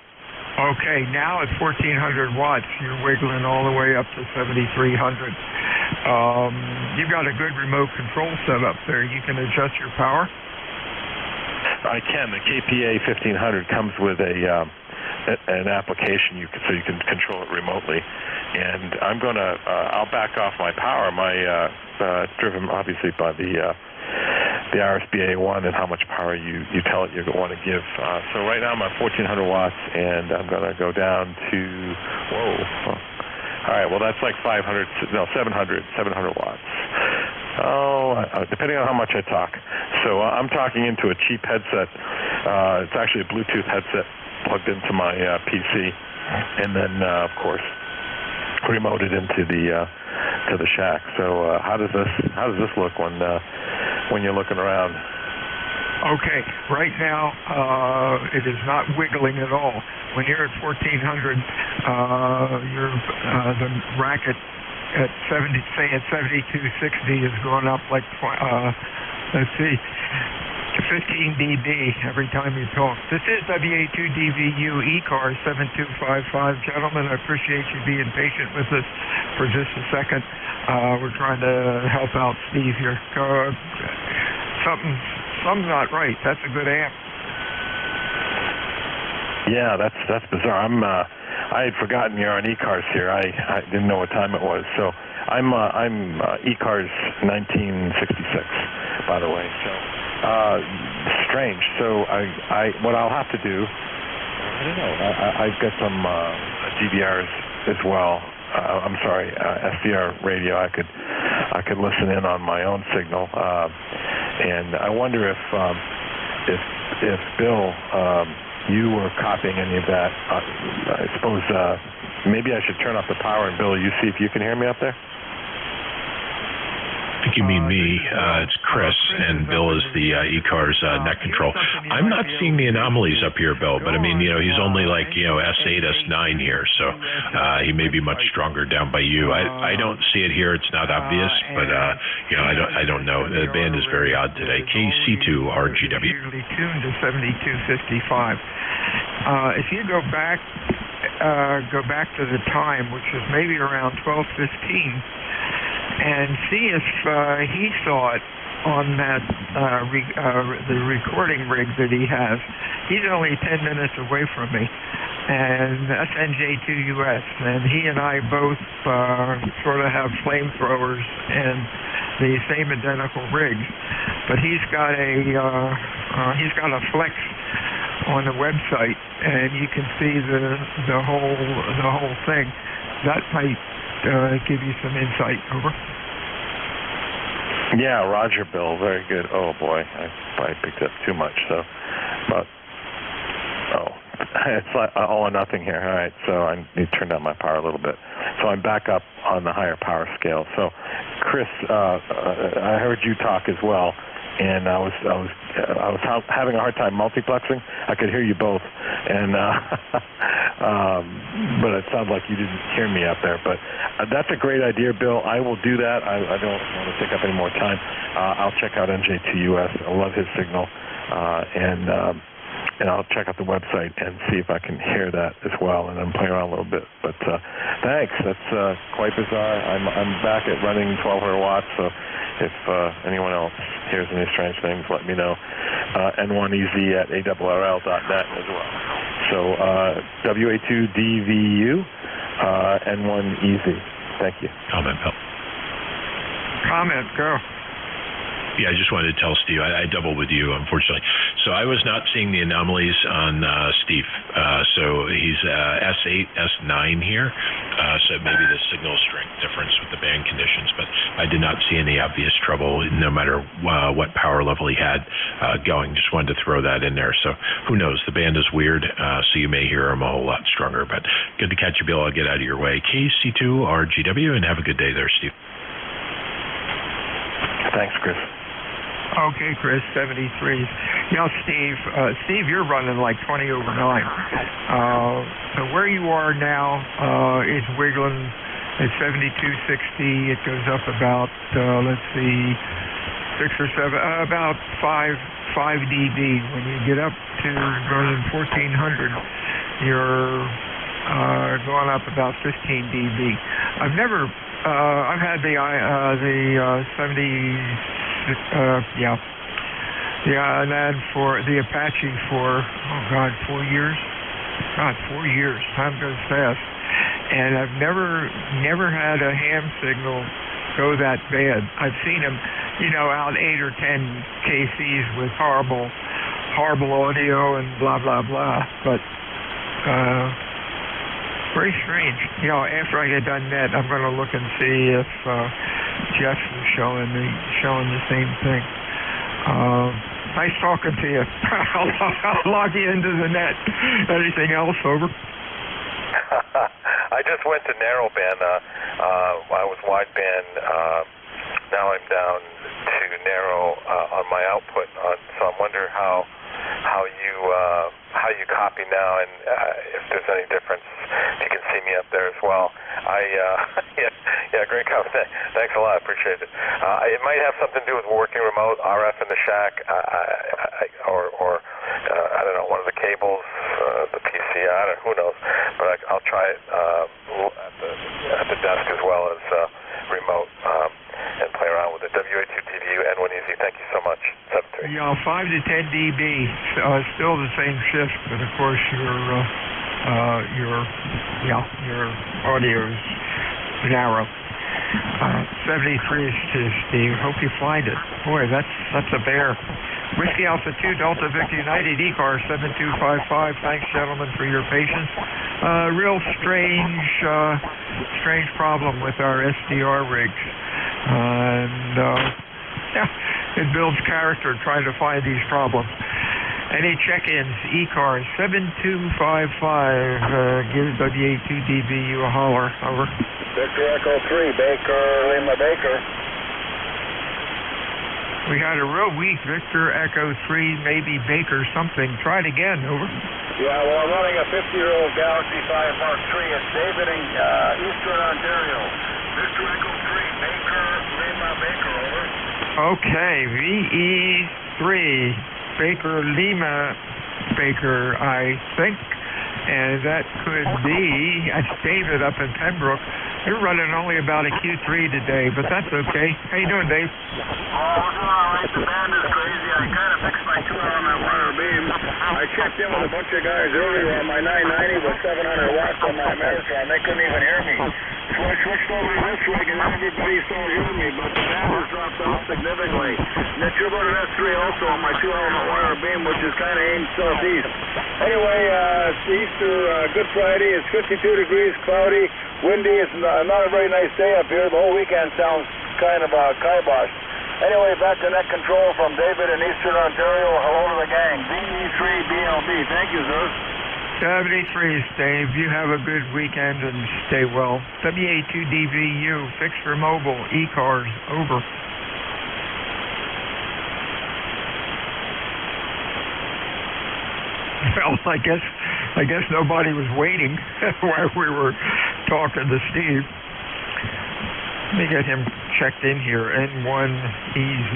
D: Okay, now at 1,400 watts, you're wiggling all the way up to 7,300. You've got a good remote control set up there. You can adjust your power?
C: I can. The KPA 1500 comes with an application so you can control it remotely. And I'm going to, I'll back off my power. It's driven obviously by the RSBA1 and how much power you tell it you want to give. So right now I'm at 1,400 watts, and I'm going to go down to, all right, well that's like 700 watts. depending on how much I talk. So I'm talking into a cheap headset. It's actually a Bluetooth headset plugged into my PC, and then of course remoted into the shack. So how does this look when you're looking around?
D: Okay, right now it is not wiggling at all. When you're at 1400, the racket at 7260 is going up like let's see, 15 dB every time you talk. This is WA2DVU ECAR 7255. Gentlemen, I appreciate you being patient with us for just a second. We're trying to help out Steve here. Something's not right. That's a good amp.
C: Yeah, that's bizarre. I had forgotten you're on ECARS here. I didn't know what time it was. So I'm ECARS 1966, by the way. So strange. So what I'll have to do, I don't know. I've got some DVRs as well. I'm sorry, SDR radio. I could listen in on my own signal. And I wonder if Bill, you were copying any of that. I suppose maybe I should turn off the power, and Bill, you see if you can hear me up there.
S: I think you mean me. It's Chris, and Bill is the ECAR's net control. I'm not seeing the anomalies up here, Bill, but I mean, he's only like, S8, S9 here, so he may be much stronger down by you. I don't see it here. It's not obvious, but, I don't know. The band is very odd today. KC2RGW.
D: Usually tuned to 7255. If you go back to the time, which was maybe around 12:15, and see if he saw it on that the recording rig that he has. He's only 10 minutes away from me, and that's NJ2US, and he and I both sort of have flamethrowers and the same identical rigs, but he's got a flex on the website, and you can see the whole thing. That might give you some insight. Over.
C: Yeah, Roger, Bill. Very good. Oh, boy. I probably picked up too much. So, it's like all or nothing here. All right, so I need to turn down my power a little bit. So I'm back up on the higher power scale. So, Chris, I heard you talk as well, and I was having a hard time multiplexing. I could hear you both, and but it sounds like you didn't hear me up there. But that's a great idea, Bill. I will do that. I don't want to take up any more time. I'll check out NJ2US. I love his signal, and I'll check out the website and see if I can hear that as well, and then play around a little bit. But thanks. That's quite bizarre. I'm back at running 1200 watts, so if anyone else hears any strange things, let me know. N1EZ@ARRL.net as well. So WA2DVU, N1EZ. Thank you.
S: Comment, Bill.
D: Comment, go.
S: Yeah, I just wanted to tell Steve, I doubled with you, unfortunately. So I was not seeing the anomalies on Steve. So he's S8, S9 here. So maybe the signal strength difference with the band conditions. But I did not see any obvious trouble, no matter what power level he had going. Just wanted to throw that in there. So who knows? The band is weird, so you may hear him a whole lot stronger. But good to catch you, Bill. I'll get out of your way. KC2RGW, and have a good day there, Steve.
C: Thanks, Chris.
D: Okay, Chris, 73s. Steve, you're running like 20 over 9. So where you are now is wiggling at 7260. It goes up about, let's see, 6 or 7, about 5 dB. When you get up to running 1400, you're going up about 15 dB. I've had the 70. And then for the Apache for 4 years. 4 years. Time goes fast. And I've never had a ham signal go that bad. I've seen them, out 8 or 10 KCs with horrible audio and blah blah blah. But very strange. After I get done net, I'm going to look and see if Jeff was showing the same thing. Nice talking to you. I'll log you into the net. Anything else, over?
C: I just went to narrowband. I was wideband. Now I'm down to narrow on my output. So I'm wondering how you copy now, and if there's any difference. If you can see me up there as well. Great comment. Thanks a lot. Appreciate it. It might have something to do with working remote, RF in the shack, or I don't know, one of the cables, the PCI. Who knows? But I'll try it at the desk as well as remote and play around with it. WA2DVU N1EZ. Thank you so much. 7-3.
D: Yeah, 5 to 10 dB. Still the same shift, but of course your audio is narrow. 73 to Steve. Hope you find it. Boy, that's a bear. Whiskey Alpha 2 Delta Victor United ECAR 7255. Thanks, gentlemen, for your patience. Real strange problem with our SDR rigs, and it builds character trying to find these problems. Any check-ins? ECAR 7255. Give WA2DVU a holler. Over.
H: Victor Echo 3, Baker, Lima Baker.
D: We had a real weak Victor Echo 3, maybe Baker something. Try it again. Over.
H: Yeah, well, I'm running a 50-year-old Galaxy 5 Mark III. It's David in Eastern Ontario. Victor Echo 3, Baker, Lima Baker. Over.
D: Okay, VE3. Baker Lima Baker, I think, and that could be, that's David up in Pembroke. You're running only about a Q3 today, but that's okay. How you doing, Dave?
H: Oh, we're doing all right. The band is crazy. I kind of fixed my 2-element wire beam. I checked in with a bunch of guys earlier on my 990 with 700 watts on my Ameritron. They couldn't even hear me. So I switched over to this rig, and everybody started hearing me, but the band has dropped off significantly. And the turbo to S3 also on my 2-element wire beam, which is kind of aimed southeast. Anyway, it's Easter, Good Friday. It's 52 degrees, cloudy, windy. It's not a very nice day up here. The whole weekend sounds kind of kibosh. Anyway, back to net control from David in Eastern Ontario. Hello to the gang. VE3BLB. Thank you, sir.
D: 73, Dave. You have a good weekend and stay well. WA2DVU, fixed for mobile, ECARs, over. Well, I guess nobody was waiting while we were talking to Steve. Let me get him checked in here. N1EZ,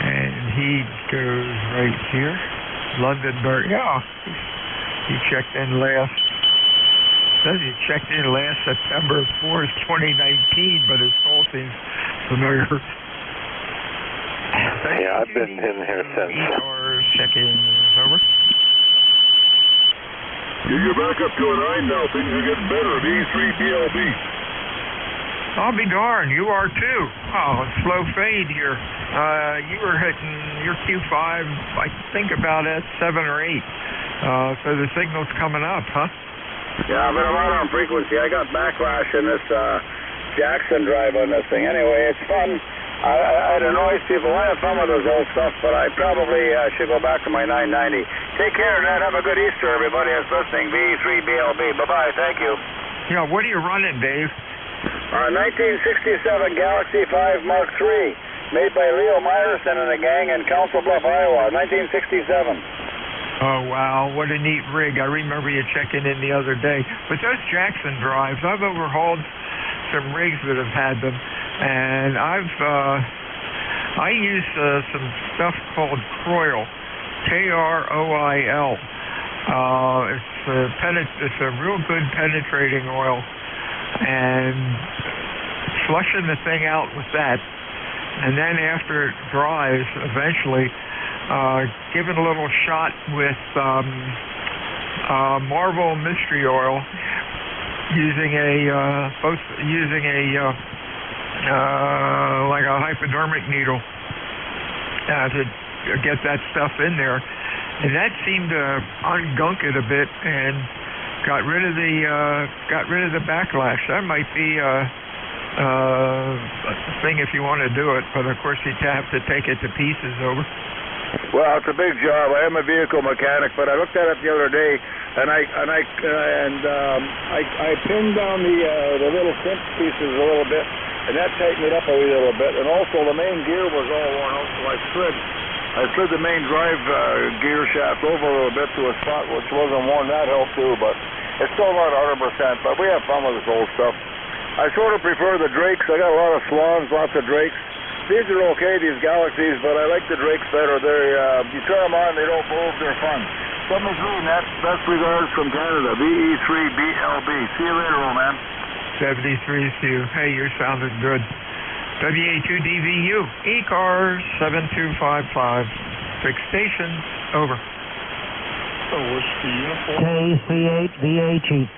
D: and he goes right here. Londonburg. Yeah. He checked in last. Says he checked in last September 4th, 2019, but his call seems familiar.
C: Yeah, I've been in here since.
D: ECAR check-in. Over.
H: You're back up to a 9 now. Things are getting better. VE3BLB.
D: I'll be darned. You are too. Oh, slow fade here. You were hitting your Q5, I think, about at 7 or 8. So the signal's coming up, huh?
H: Yeah, but I'm out on frequency. I got backlash in this Jackson drive on this thing. Anyway, it's fun. I'd annoy people. I have fun with this old stuff, but I probably should go back to my 990. Take care, Ned. Have a good Easter, everybody that's listening. VE3BLB. Bye-bye. Thank you.
D: Yeah, what are you running, Dave?
H: 1967 Galaxy 5 Mark III, made by Leo Myerson and the gang in Council Bluff, Iowa, 1967.
D: Oh, wow, what a neat rig. I remember you checking in the other day. But those Jackson drives, I've overhauled some rigs that have had them, and I use some stuff called Kroil, Kroil. It's a real good penetrating oil, and flushing the thing out with that, and then after it dries, eventually give it a little shot with Marvel Mystery Oil, using like a hypodermic needle to get that stuff in there, and that seemed to ungunk it a bit and got rid of the backlash. That might be a thing if you want to do it, but of course you'd have to take it to pieces. Over.
H: Well, it's a big job. I am a vehicle mechanic, but I looked at it the other day, and I pinned down the little crimp pieces a little bit, and that tightened it up a wee little bit. And also the main gear was all worn out, so I slid the main drive gear shaft over a little bit to a spot which wasn't worn. That helped too, but it's still not 100%. But we have fun with this old stuff. I sort of prefer the Drakes. I got a lot of Swans, lots of Drakes. These are okay, these Galaxies, but I like the Drakes better. They're you turn them on, they don't move, they're fun. 73, best regards from Canada, VE3BLB. See you later, old man.
D: 73 to you. Hey, you're sounding good. WA2DVU, E-Cars 7255. Fixed stations, over.
N: Whiskey uniform.
F: KC8VHE.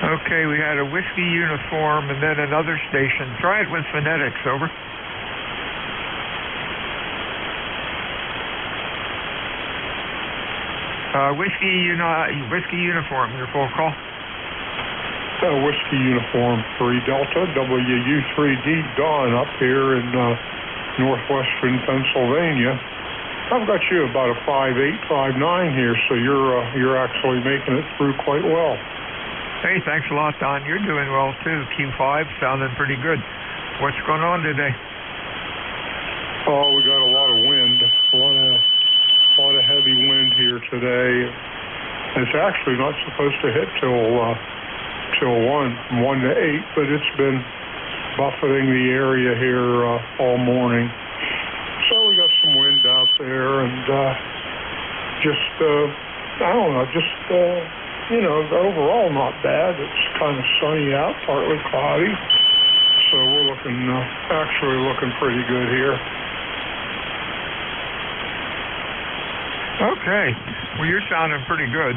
D: Okay, we had a whiskey uniform and then another station. Try it with phonetics, over. Whiskey uniform, your full call.
N: Whiskey uniform 3 Delta, WU3D Dawn up here in northwestern Pennsylvania. I've got you about a 5.8, 5.9 here, so you're actually making it through quite well.
D: Hey, thanks a lot, Don. You're doing well, too. Q5 sounding pretty good. What's going on today?
N: Oh, we got a lot of wind, a lot of heavy wind here today. It's actually not supposed to hit till 1 to 8, but it's been buffeting the area here all morning. So we got some wind out there, and overall not bad. It's kind of sunny out, partly cloudy. So we're actually looking pretty good here.
D: Okay. Well, you're sounding pretty good.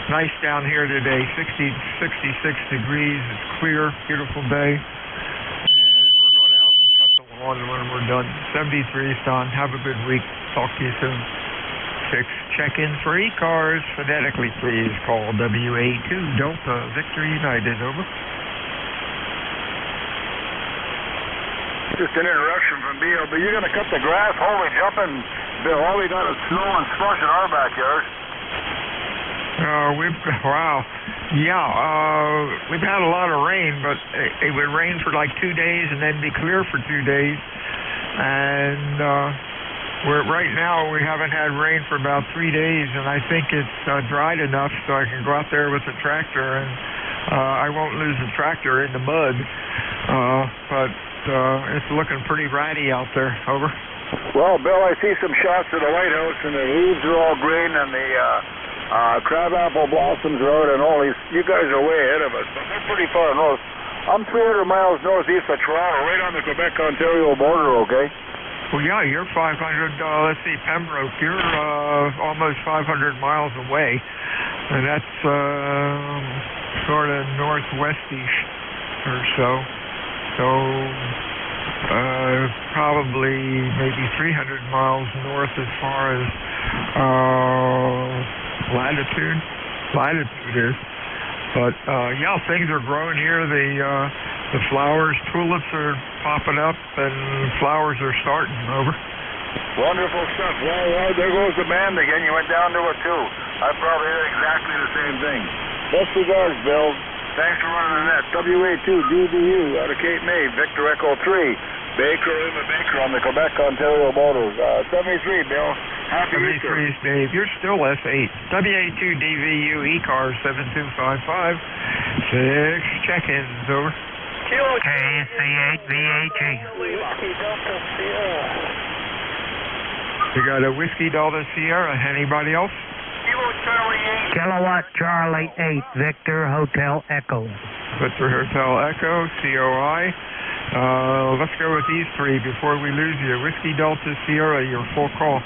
D: Nice down here today, 66 degrees. It's clear, beautiful day. And we're going out and cut the lawn when we're done. 73 is done. Have a good week. Talk to you soon. Check-in for E-Cars. Phonetically, please call WA2 Delta Victor United. Over.
H: Just an interruption from BLB. You're going to cut the grass? Holy jumping, Bill. All we got is snow and slush in our backyard.
D: We've had a lot of rain, but it would rain for like 2 days and then be clear for 2 days. And right now we haven't had rain for about 3 days, and I think it's dried enough so I can go out there with the tractor, and I won't lose the tractor in the mud. But it's looking pretty ratty out there. Over.
H: Well, Bill, I see some shots of the White House, and the leaves are all green, and the crabapple blossoms are out, and all these. You guys are way ahead of us, but we're pretty far north. I'm 300 miles northeast of Toronto, right on the Quebec-Ontario border, okay?
D: Well, yeah, you're 500, let's see, Pembroke, you're almost 500 miles away, and that's sort of northwestish or so. So probably maybe 300 miles north as far as latitude is. But yeah, things are growing here. The flowers, tulips are popping up, and flowers are starting. Over.
H: Wonderful stuff. Well, there goes the band again. You went down to it too. I probably did exactly the same thing. Best regards, Bill. Thanks for running the net. WA2DVU out of Cape May, Victor Echo 3. Baker, Lima Baker on the Quebec-Ontario border. 73, Bill. Happy Easter.
D: 73 is Dave. You're still S8. WA2DVU E-Car 7255. 6 check-ins. Over.
F: KC8VHE.
D: You got a Whiskey Delta Sierra. Anybody else?
F: Kilowatt Charlie 8, Victor Hotel Echo.
D: Victor Hotel Echo, COI. Let's go with these three before we lose you. Whiskey Delta Sierra, your full call.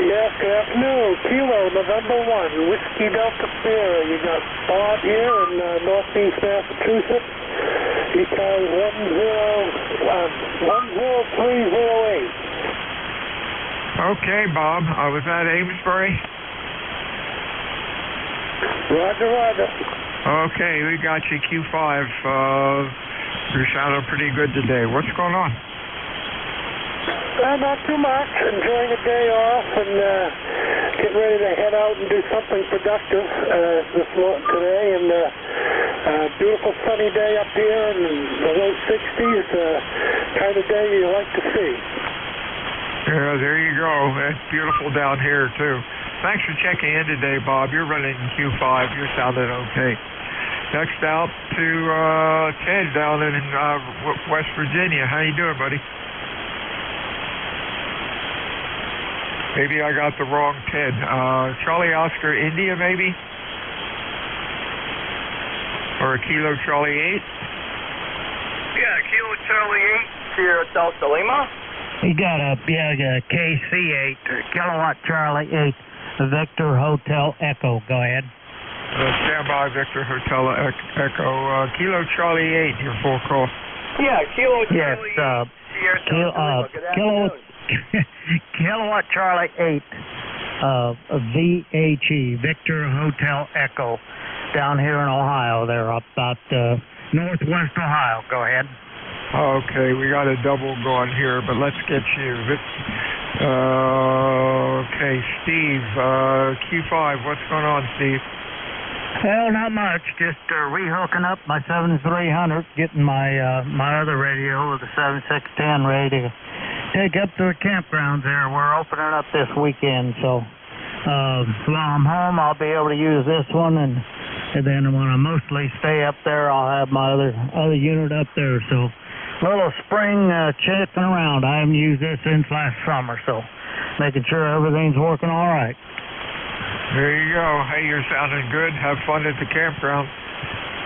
V: Yes, good afternoon. Kilo, November 1, Whiskey Delta Sierra. You got Bob here in northeast Massachusetts. He calls 10308.
D: Okay, Bob. Was that Amesbury?
V: Roger, roger.
D: Okay, we got you, Q5. You're sounding pretty good today. What's going on?
V: Not too much. Enjoying a day off and getting ready to head out and do something productive today. And beautiful sunny day up here in the low 60s. Kind of day you like to see.
D: Yeah, there you go. It's beautiful down here, too. Thanks for checking in today, Bob. You're running Q5. You're sounding okay. Next out to Ted down in West Virginia. How you doing, buddy? Maybe I got the wrong Ted. Charlie Oscar India, maybe? Or a Kilo Charlie 8?
U: Yeah, Kilo Charlie 8, Sierra Delta Lima.
F: You got a KC8, Kilowatt Charlie 8, Victor Hotel Echo. Go ahead.
D: Stand by, Victor Hotel Echo. Kilo Charlie 8, your full call.
U: Yeah, Kilo Charlie 8, Sierra Delta Lima.
F: Kilowatt Charlie 8, VHE, Victor Hotel Echo, down here in Ohio. They're up about northwest Ohio. Go ahead.
D: Okay, we got a double going here, but let's get you. Okay, Steve, Q5, what's going on, Steve?
F: Well, not much. Just rehooking up my 7300, getting my my other radio with the 7610 ready to take up to the campgrounds there. We're opening up this weekend, so while I'm home, I'll be able to use this one, and then when I mostly stay up there, I'll have my other unit up there. So a little spring checking around. I haven't used this since last summer, so making sure everything's working all right.
D: There you go. Hey, you're sounding good. Have fun at the campground.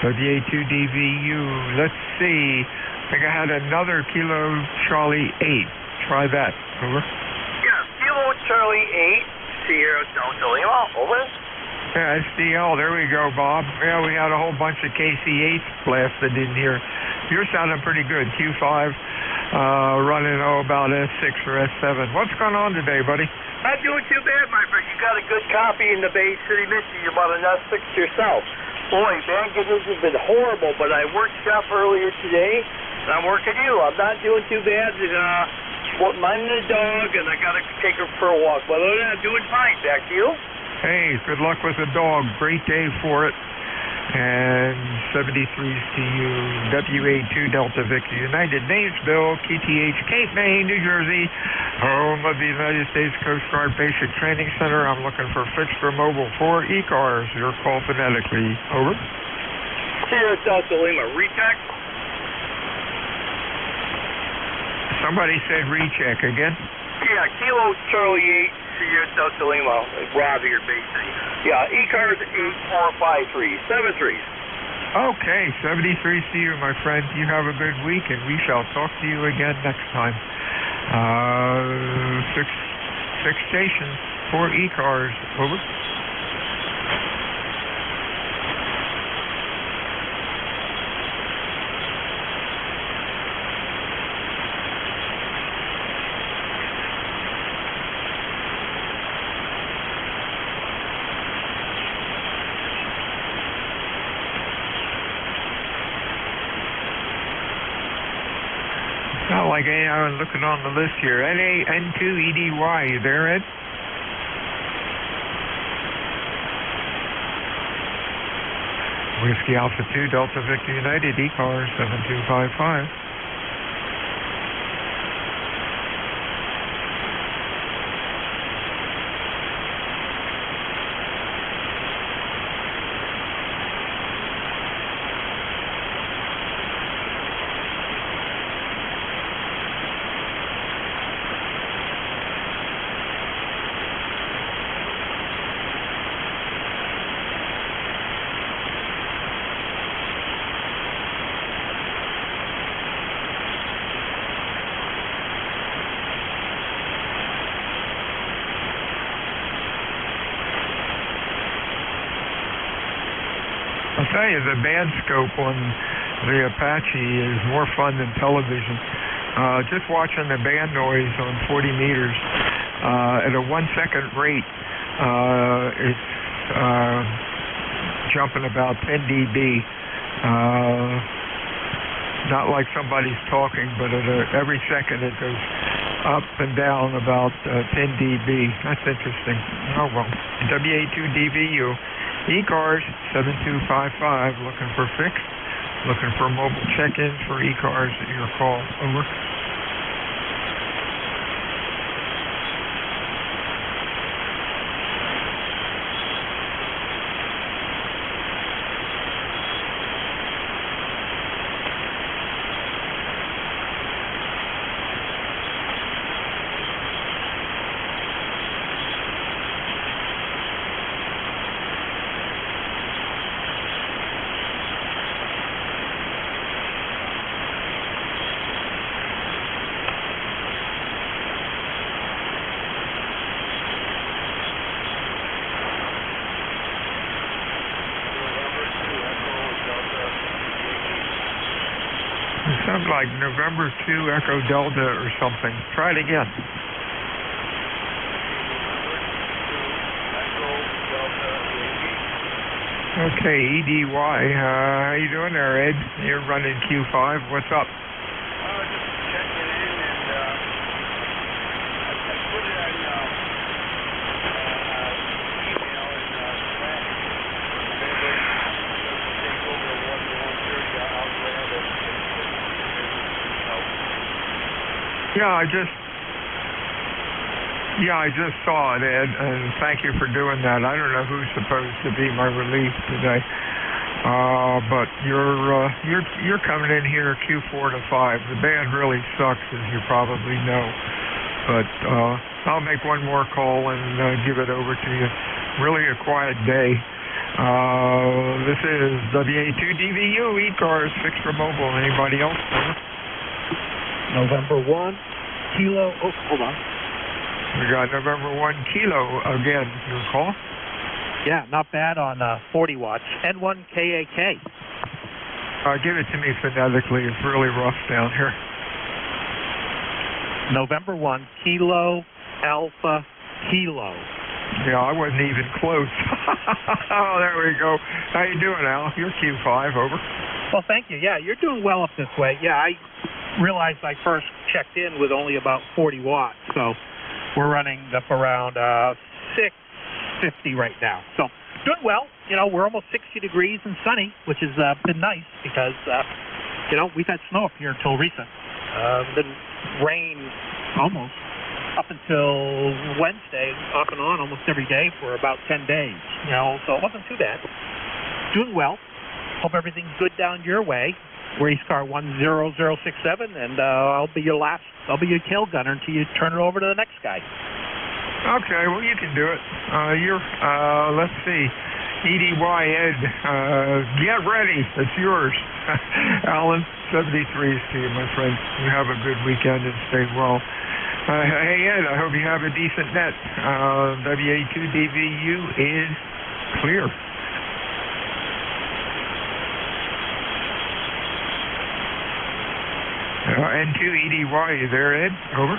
D: WA2DVU. Let's see. I think I had another Kilo Charlie 8. Try that. Over.
U: Yeah, Kilo Charlie 8, Sierra Delta Lima. Over.
D: Yeah, SDL. There we go, Bob. Yeah, we had a whole bunch of KC8s blasted in here. You're sounding pretty good. Q5 running, about S6 or S7. What's going on today, buddy?
U: Not doing too bad, my friend. You got a good copy in the Bay City, Michigan. You're about an S6 yourself. Boy, band conditions have been horrible, but I worked shop earlier today, and I'm working you. I'm not doing too bad. Minding the dog, and I got to take her for a walk. But other than that, I'm doing fine. Back to you.
D: Hey, good luck with the dog. Great day for it. And 73's to you, WA2 Delta Victor United, Naysville, KTH, Cape May, New Jersey, home of the United States Coast Guard Basic Training Center. I'm looking for fixed or mobile for e-cars. Your call phonetically. Over.
U: Sierra Delta Lima, recheck.
D: Somebody said recheck again.
U: Yeah, Kilo Charlie 8, Sierra Delta Lima, Rob here, basically. Yeah, e-cars 8453, 73s.
D: Okay, 73's to you, my friend. You have a good week, and we shall talk to you again next time. Six stations, 4 e-cars. Over. Not like I'm looking on the list here. NA-N2EDY, you there, Ed? Whiskey Alpha 2, Delta Victor United, E-Car 7255. I'll tell you, the band scope on the Apache is more fun than television. Just watching the band noise on 40 meters at a 1 second rate, it's jumping about 10 dB. Not like somebody's talking, but every second it goes up and down about 10 dB. That's interesting. Oh, well. WA2DVU, E-Cars 7255, looking for fixed, looking for mobile check-ins for E-Cars at your call. Over. Sounds like November 2 Echo Delta or something. Try it again. Okay, EDY. How you doing there, Ed? You're running Q5. What's up? Yeah, I just saw it, Ed, and thank you for doing that. I don't know who's supposed to be my relief today, but you're coming in here Q4 to 5. The band really sucks, as you probably know, but I'll make one more call and give it over to you. Really a quiet day. This is WA2DVU, E-Cars, fixed for mobile. Anybody else?
I: November 1, Kilo, oh, hold on.
D: We got November 1, Kilo again, your call?
I: Yeah, not bad on 40 watts. N1KAK.
D: Give it to me phonetically. It's really rough down here.
I: November 1, Kilo, Alpha, Kilo.
D: Yeah, I wasn't even close. Oh, there we go. How you doing, Al? You're Q5, over.
I: Well, thank you. Yeah, you're doing well up this way. Yeah, I realized I first checked in with only about 40 watts, so we're running up around 650 right now. So doing well. You know, we're almost 60 degrees and sunny, which has been nice because, you know, we've had snow up here until recent. Been rain almost up until Wednesday, off and on almost every day for about 10 days, you know, so it wasn't too bad. Doing well. Hope everything's good down your way. Race car 10067, and I'll be your tail gunner until you turn it over to the next guy.
D: Okay, well, you can do it. Let's see. EDY Ed, get ready. It's yours. Alan, 73s to you, my friend. You have a good weekend and stay well. Hey, Ed, I hope you have a decent net. WA2DVU is clear. N2EDY, you there, Ed? Over.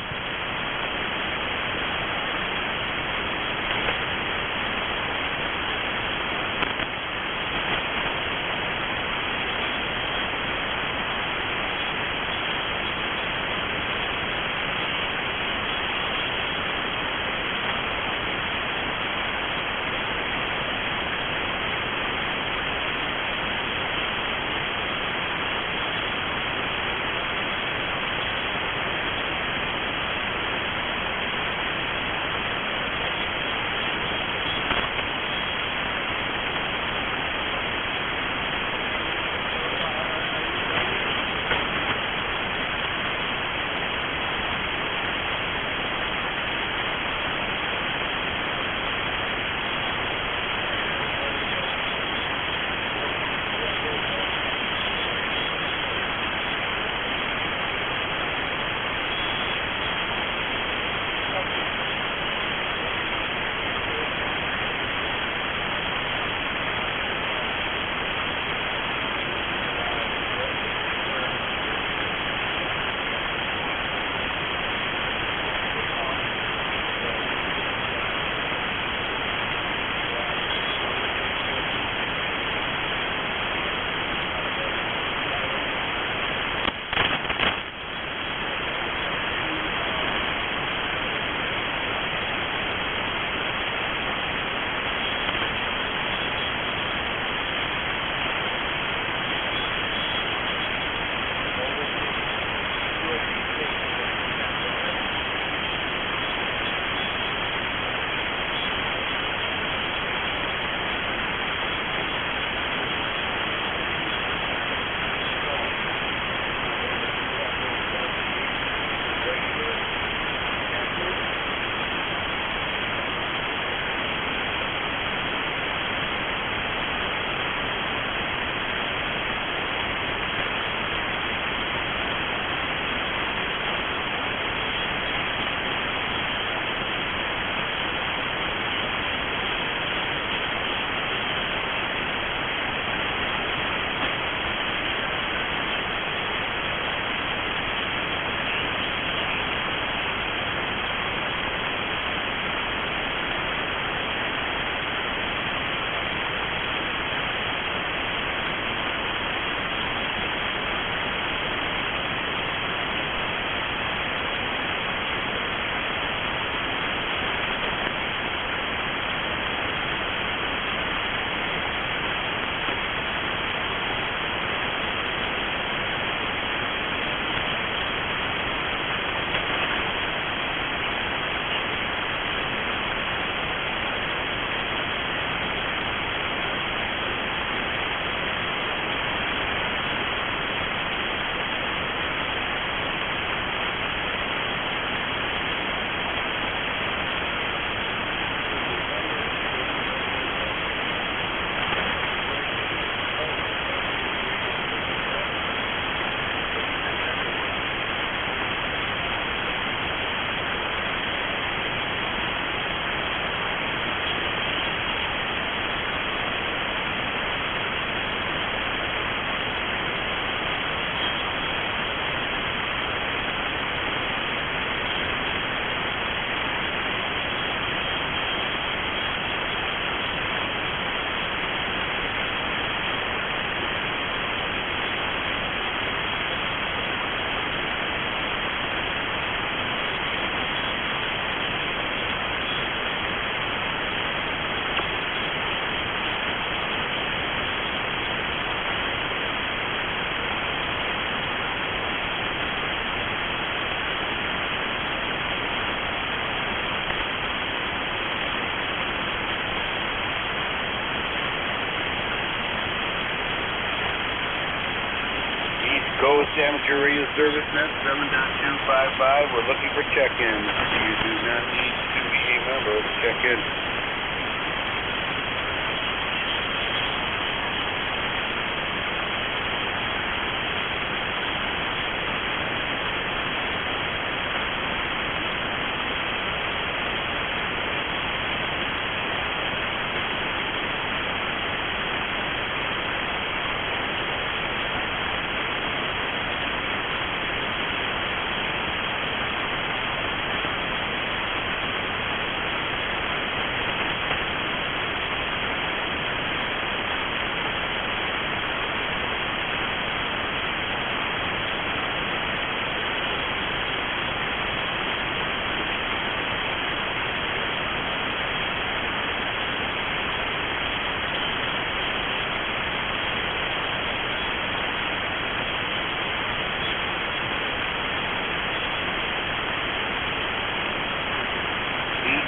P: Coast Amateur Radio Service Net 7.255. We're looking for check-in. You do not need to be a member to check in.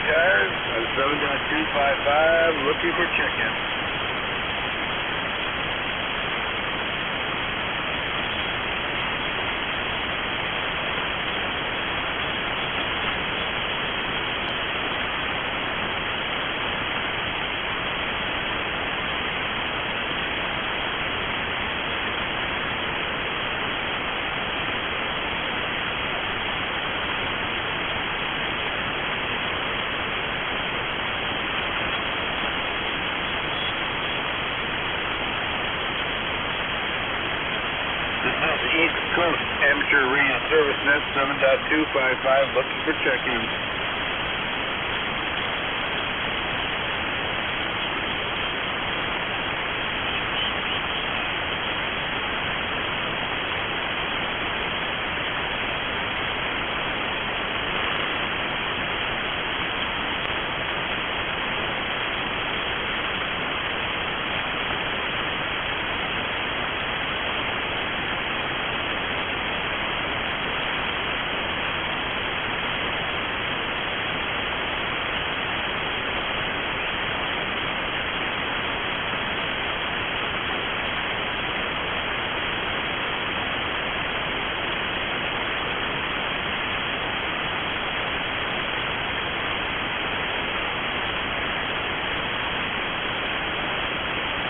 P: Cars, 7.255, looking for check-in. East Coast Amateur Radio Service Net 7.255, looking for check-in.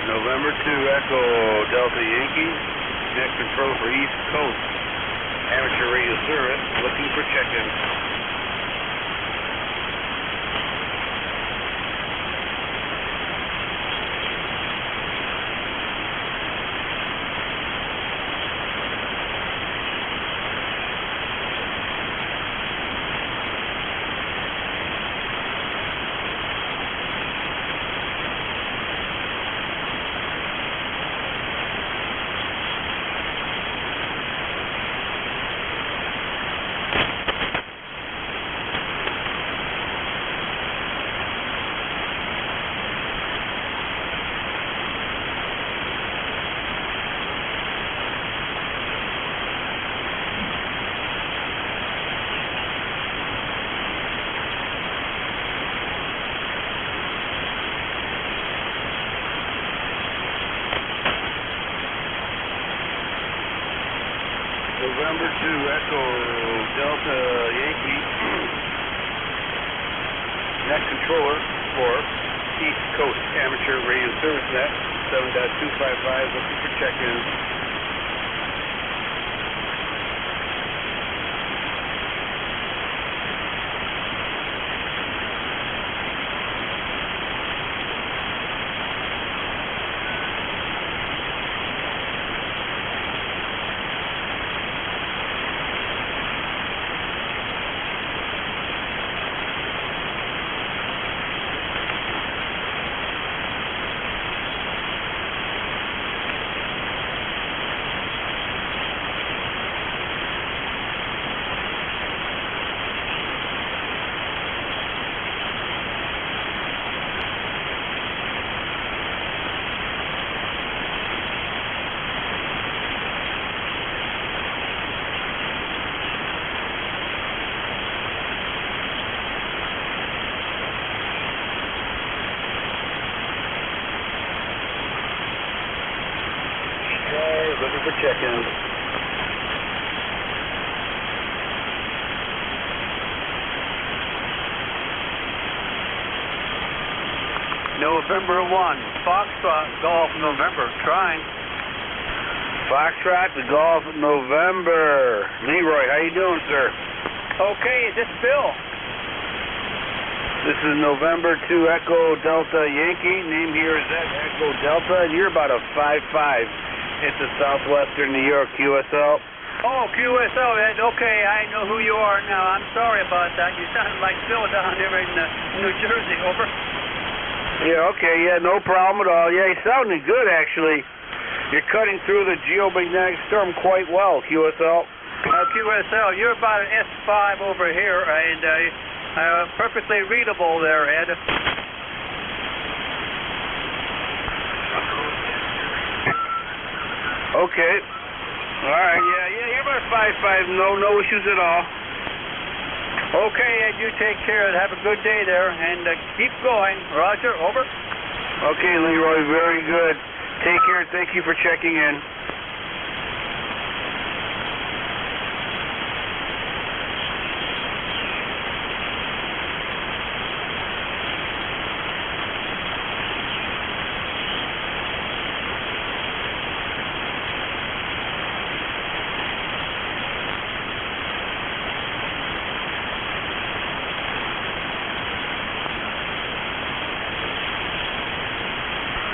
P: November 2 Echo Delta Yankee, net control for East Coast Amateur Radio Service, looking for check-in. November 2 Echo Delta Yankee, net controller for East Coast Amateur Radio Service Net 7.255, looking for check-in. November 1. Foxtrot, Golf, November. Trying. Foxtrot to Golf, November. Leroy, how you doing, sir?
Q: Okay, is this Bill?
P: This is November 2 Echo Delta Yankee. Name here is Echo Delta, and you're about a 5.5 into southwestern New York, QSL.
Q: Oh, QSL, okay, I know who you are now. I'm sorry about that. You sounded like Bill down there in New Jersey, over.
P: Yeah, okay, yeah, no problem at all. Yeah, you're sounding good, actually. You're cutting through the geomagnetic storm quite well, QSL.
Q: QSL, you're about an S5 over here, and perfectly readable there, Ed.
P: Okay. All right, yeah, you're about 5.5, no issues at all.
Q: Okay, Ed, you take care. Have a good day there, and keep going. Roger, over.
P: Okay, Leroy, very good. Take care. Thank you for checking in.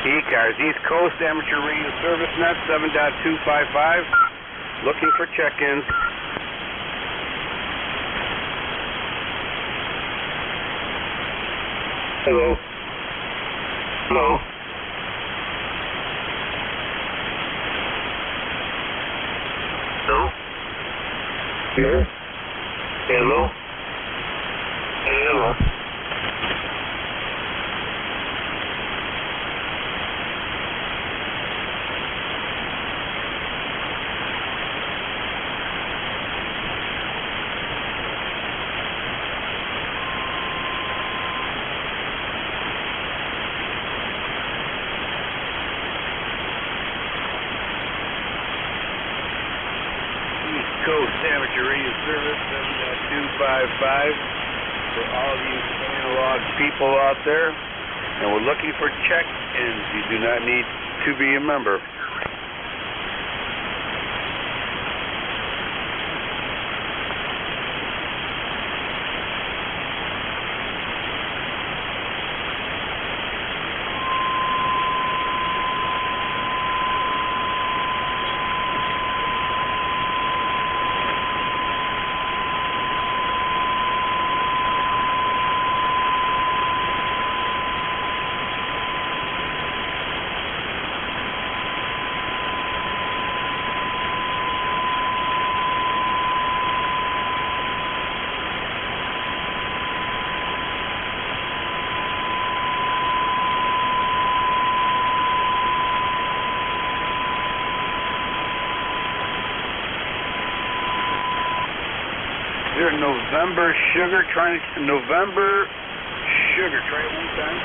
P: E-Cars, East Coast Amateur Radio Service Net 7.255. Looking for check-ins. Hello. Hello. Hello. Hello. Hello. Coast Amateur Radio Service 7.255 for all of you analog people out there. And we're looking for check-ins. You do not need to be a member. November Sugar, trying to November Sugar. Try it one time.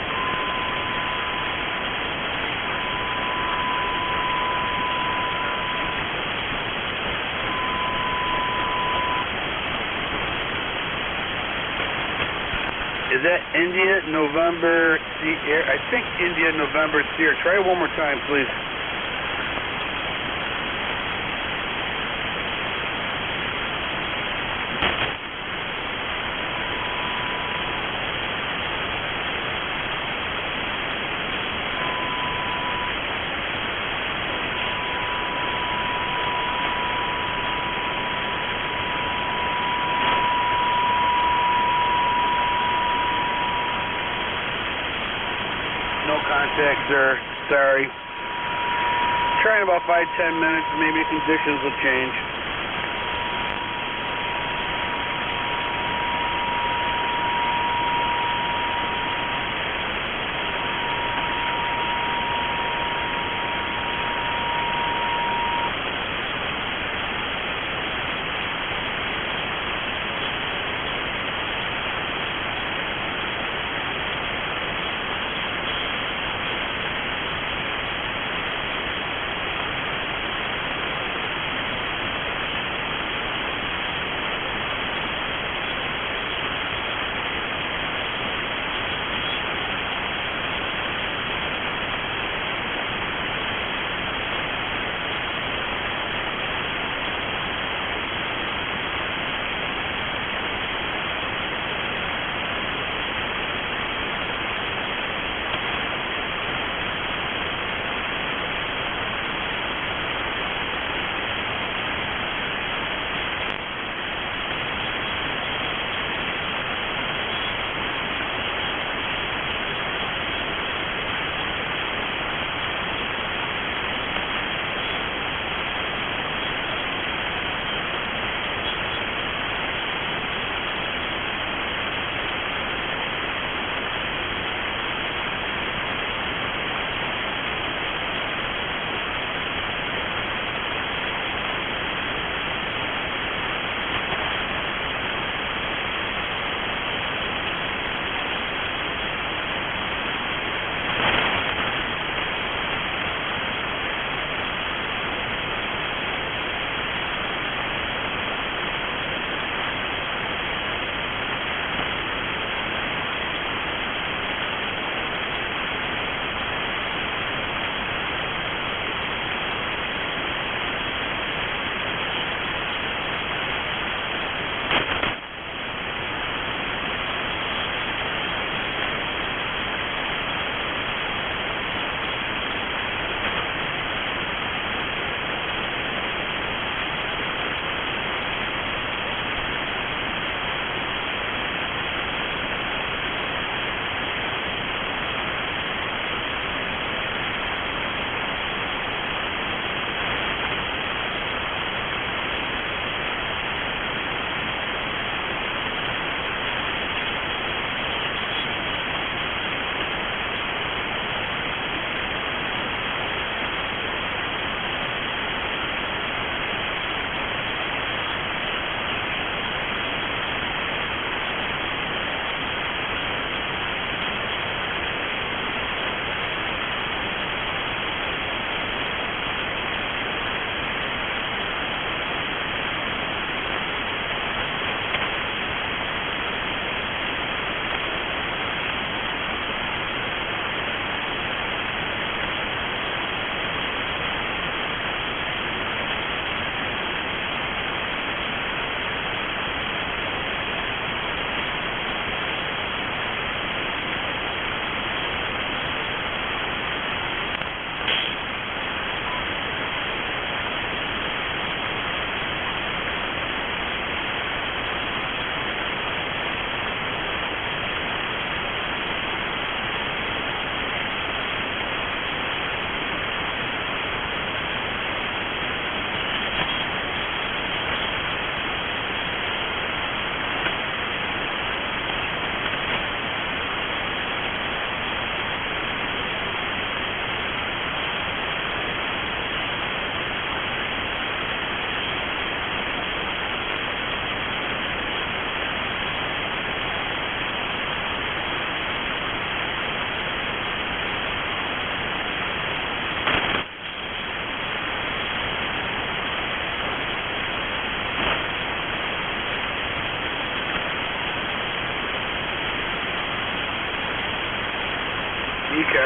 P: Is that India November Sierra? I think India November Sierra. Try it one more time, please. Contact, sir. Sorry. Try in about 5-10 minutes. Maybe conditions will change.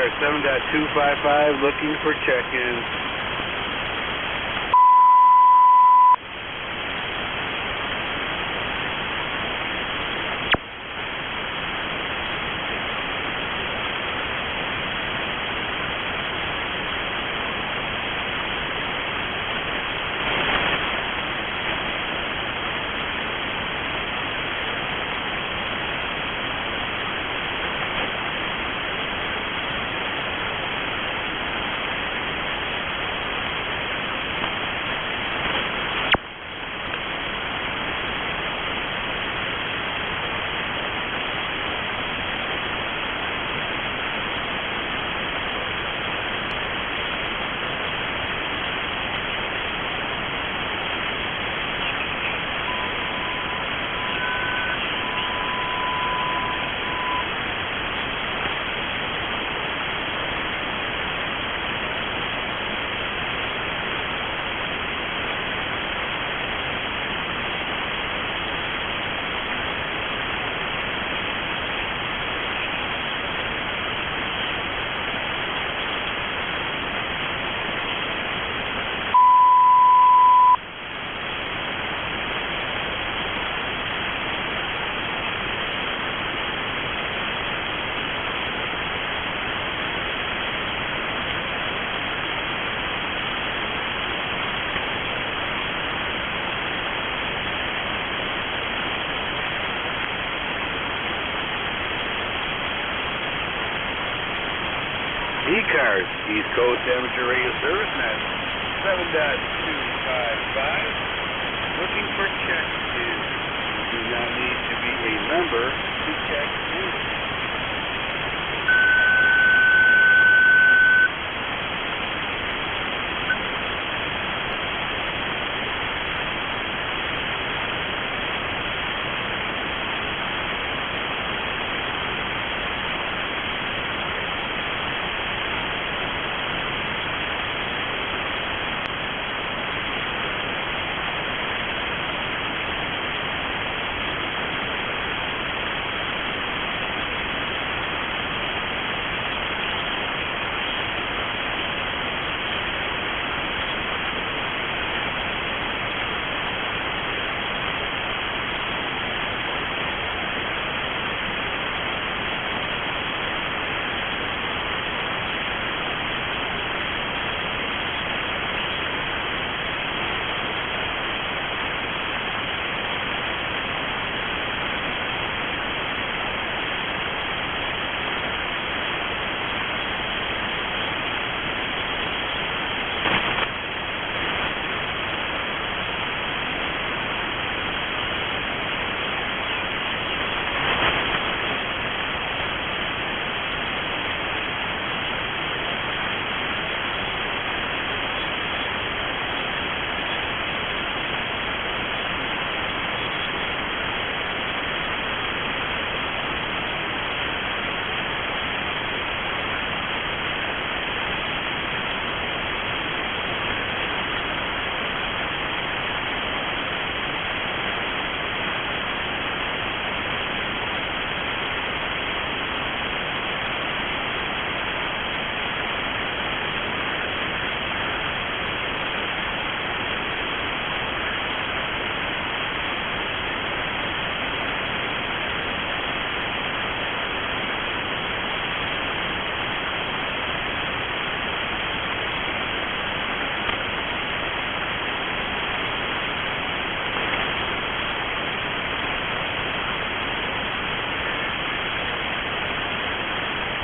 P: car 7.255 looking for check-in. E-Cars, East Coast Amateur Radio Service Net, 7.255, looking for check-in. You do not need to be a member to check in.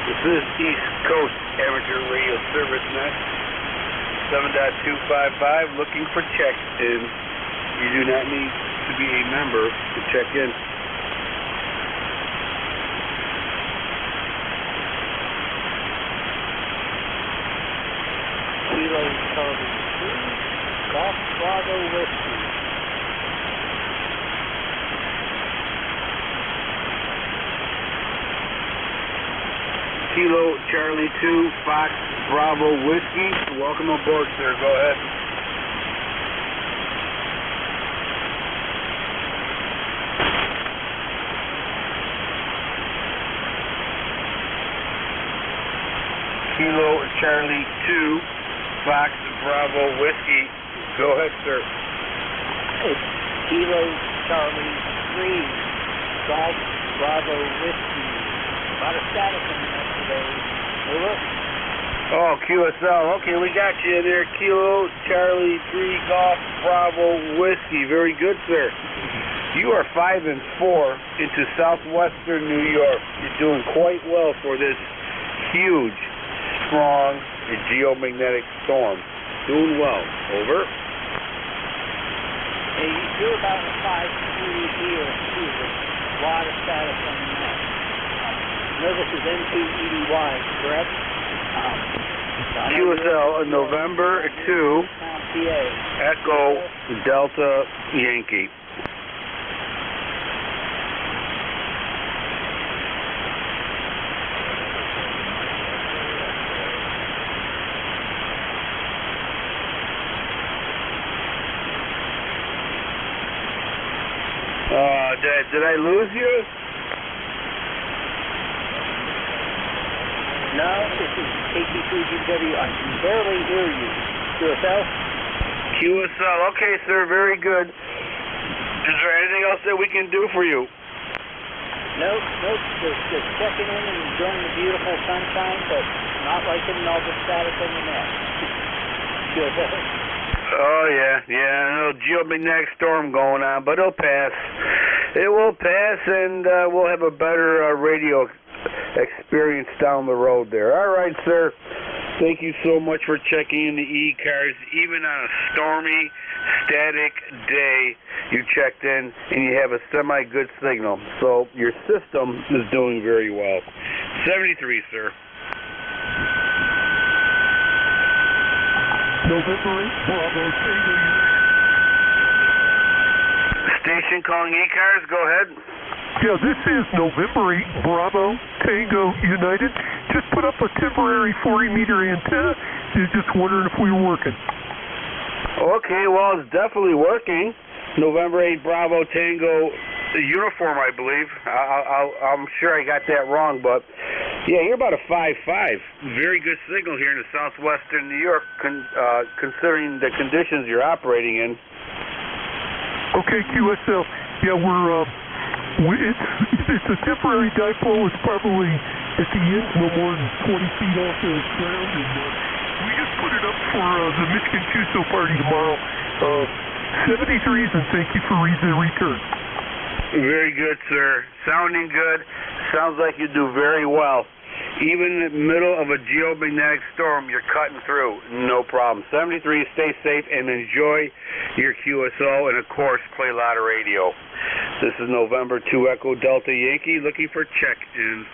P: This is East Coast Amateur Radio Service Net, 7.255, looking for check-in. You do not need to be a member to check in.
V: Kilo Charlie 2, Golf Bravo Whiskey.
P: Kilo Charlie 2, Fox Bravo Whiskey. Welcome aboard, sir. Go ahead. Charlie 2, Fox Bravo Whiskey. Go ahead, sir.
J: It's Kilo Charlie 3, Golf Bravo Whiskey. A lot of static in there today. Over.
P: Oh, QSL. Okay, we got you there. Kilo Charlie 3, Golf Bravo Whiskey. Very good, sir. You are 5 and 4 into southwestern New York. You're doing quite well for this huge, strong geomagnetic storm. Doing well. Over.
J: Hey, you're about a 5-3 here, too. There's a lot of static on the net. No, this is N2EDY, correct?
P: QSL, November 2, Echo Delta Yankee. Did I lose you?
J: No, this is KT3GW. I can barely hear you. QSL?
P: QSL. Okay, sir. Very good. Is there anything else that we can do for you?
J: Nope. Just checking in and enjoying the beautiful sunshine, but not liking all the static on the net. QSL?
P: Oh, yeah. A little geomagnetic storm going on, but it'll pass. It will pass, and we'll have a better radio experience down the road there. All right, sir. Thank you so much for checking in the E-Cars. Even on a stormy, static day, you checked in, and you have a semi-good signal. So your system is doing very well. 73, sir. Station calling E-Cars, go ahead.
N: Yeah, this is November 8, Bravo, Tango United. Just put up a temporary 40-meter antenna. Just wondering if we were working.
P: Okay, well, it's definitely working. November 8, Bravo, Tango uniform, I believe. I'm sure I got that wrong, but yeah, you're about a 5.5. Very good signal here in the southwestern New York, considering the conditions you're operating in.
N: Okay, QSL. Yeah, it's a temporary dipole. It's probably at the end, no more than 20 feet off the ground, and we just put it up for the Michigan Chuso party tomorrow. 73s, and thank you for the return.
P: Very good, sir. Sounding good. Sounds like you do very well. Even in the middle of a geomagnetic storm, you're cutting through. No problem. 73, stay safe and enjoy your QSO, and of course, play a lot of radio. This is November 2 Echo Delta Yankee looking for check-in.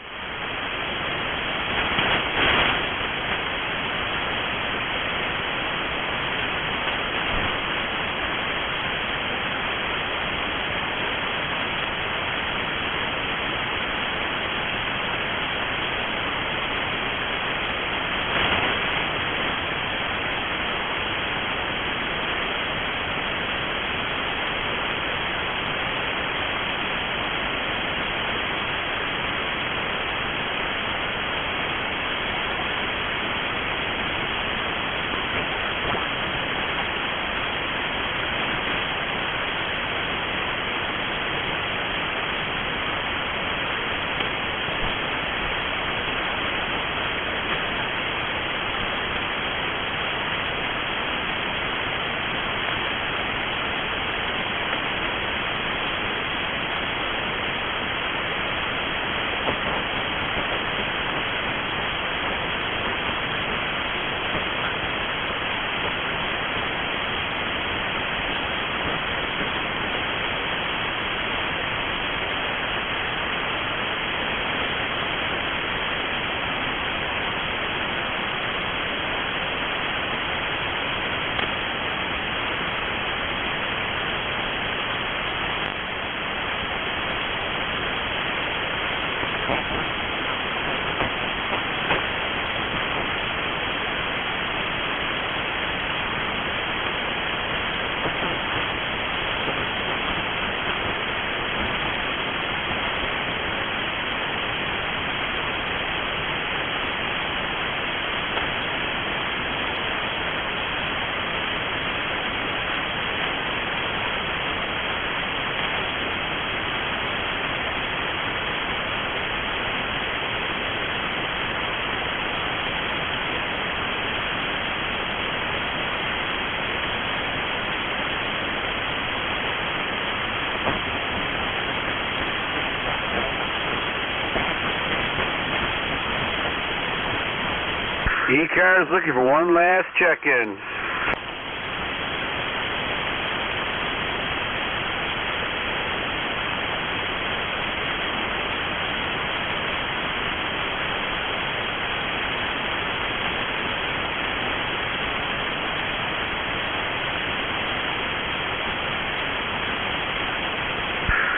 P: E-Car is looking for one last check-in.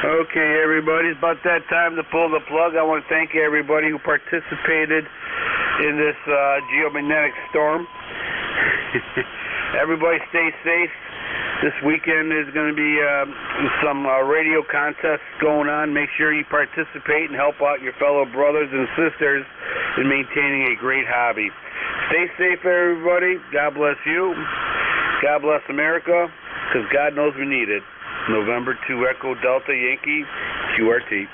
P: Okay, everybody, it's about that time to pull the plug. I want to thank everybody who participated in this geomagnetic storm. Everybody stay safe. This weekend is going to be some radio contests going on. Make sure you participate and help out your fellow brothers and sisters in maintaining a great hobby. Stay safe, everybody. God bless you. God bless America, because God knows we need it. November 2 Echo Delta Yankee QRT.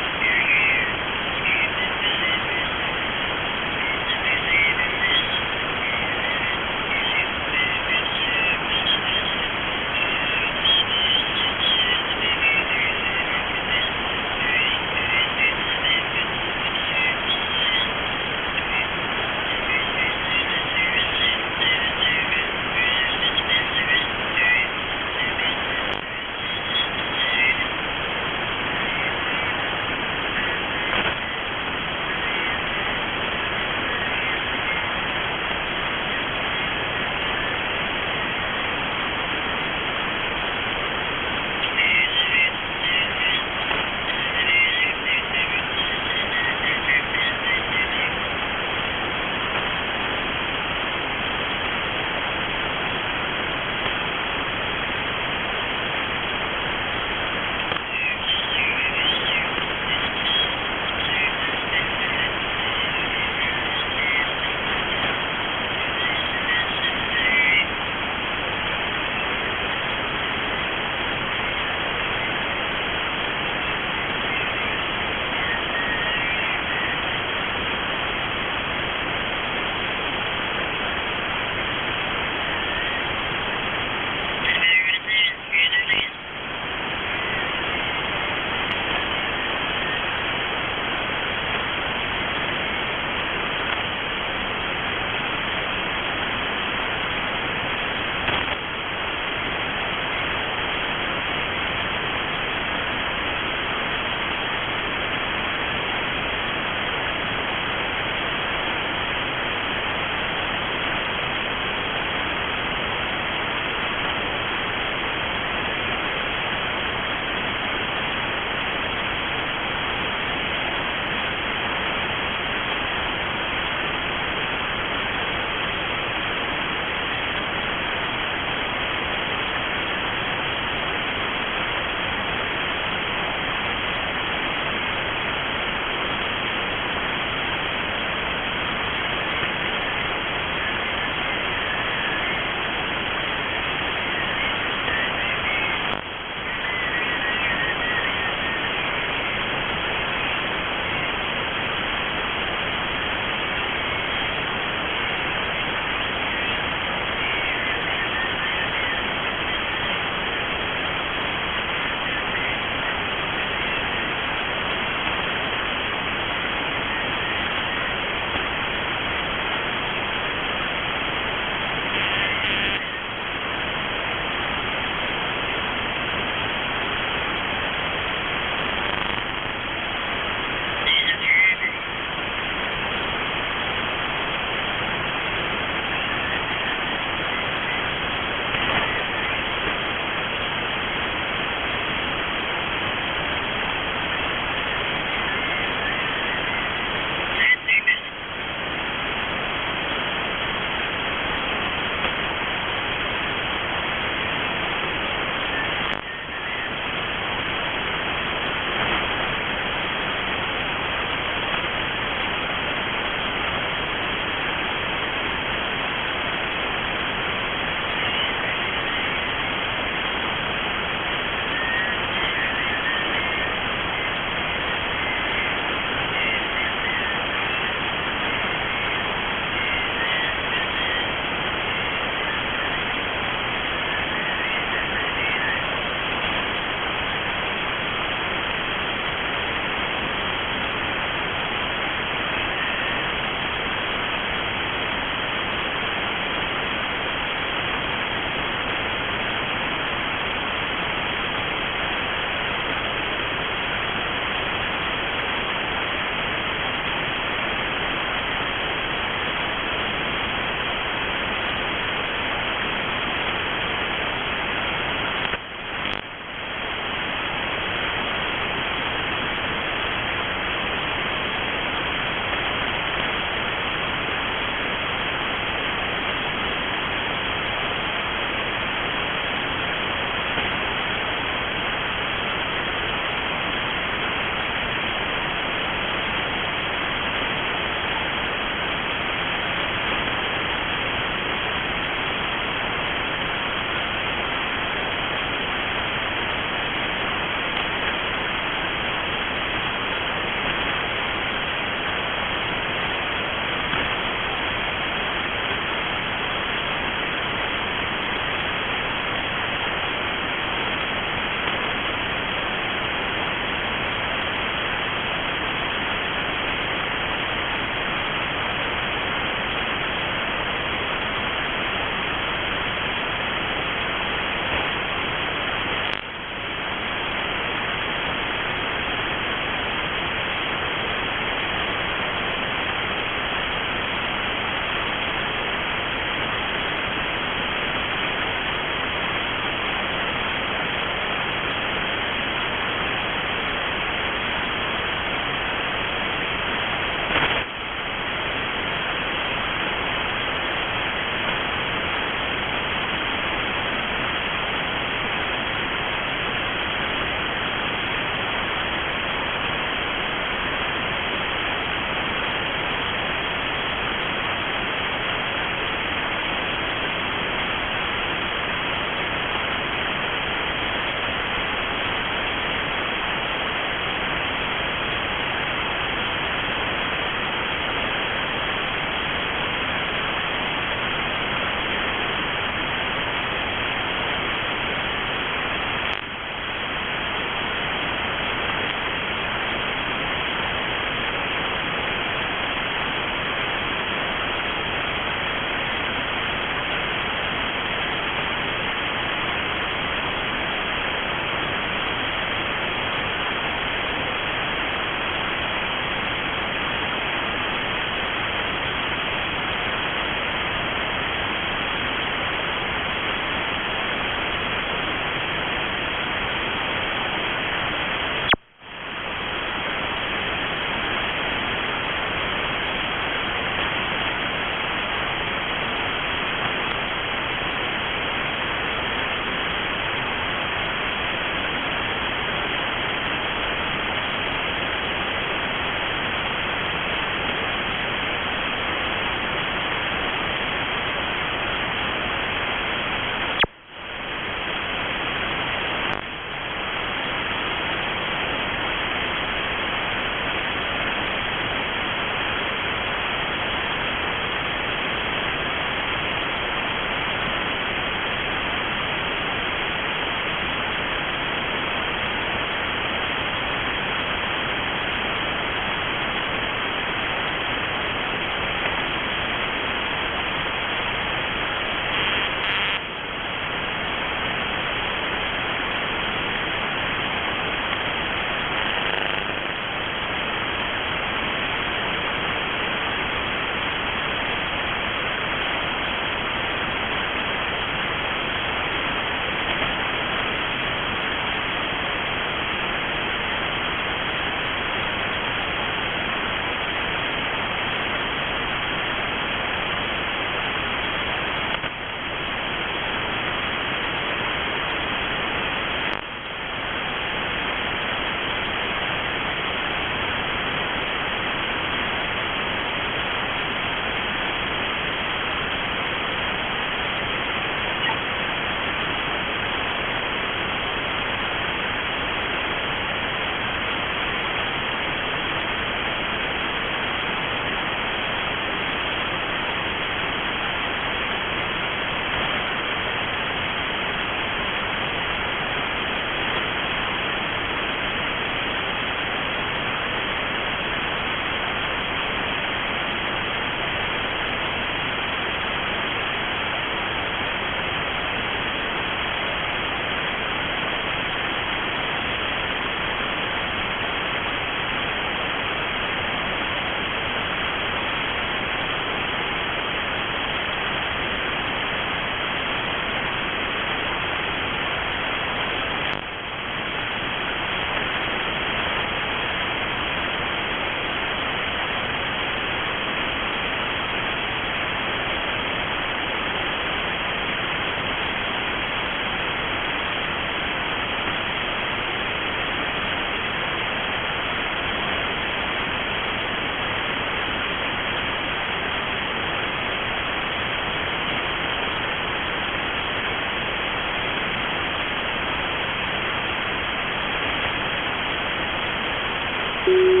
V: you.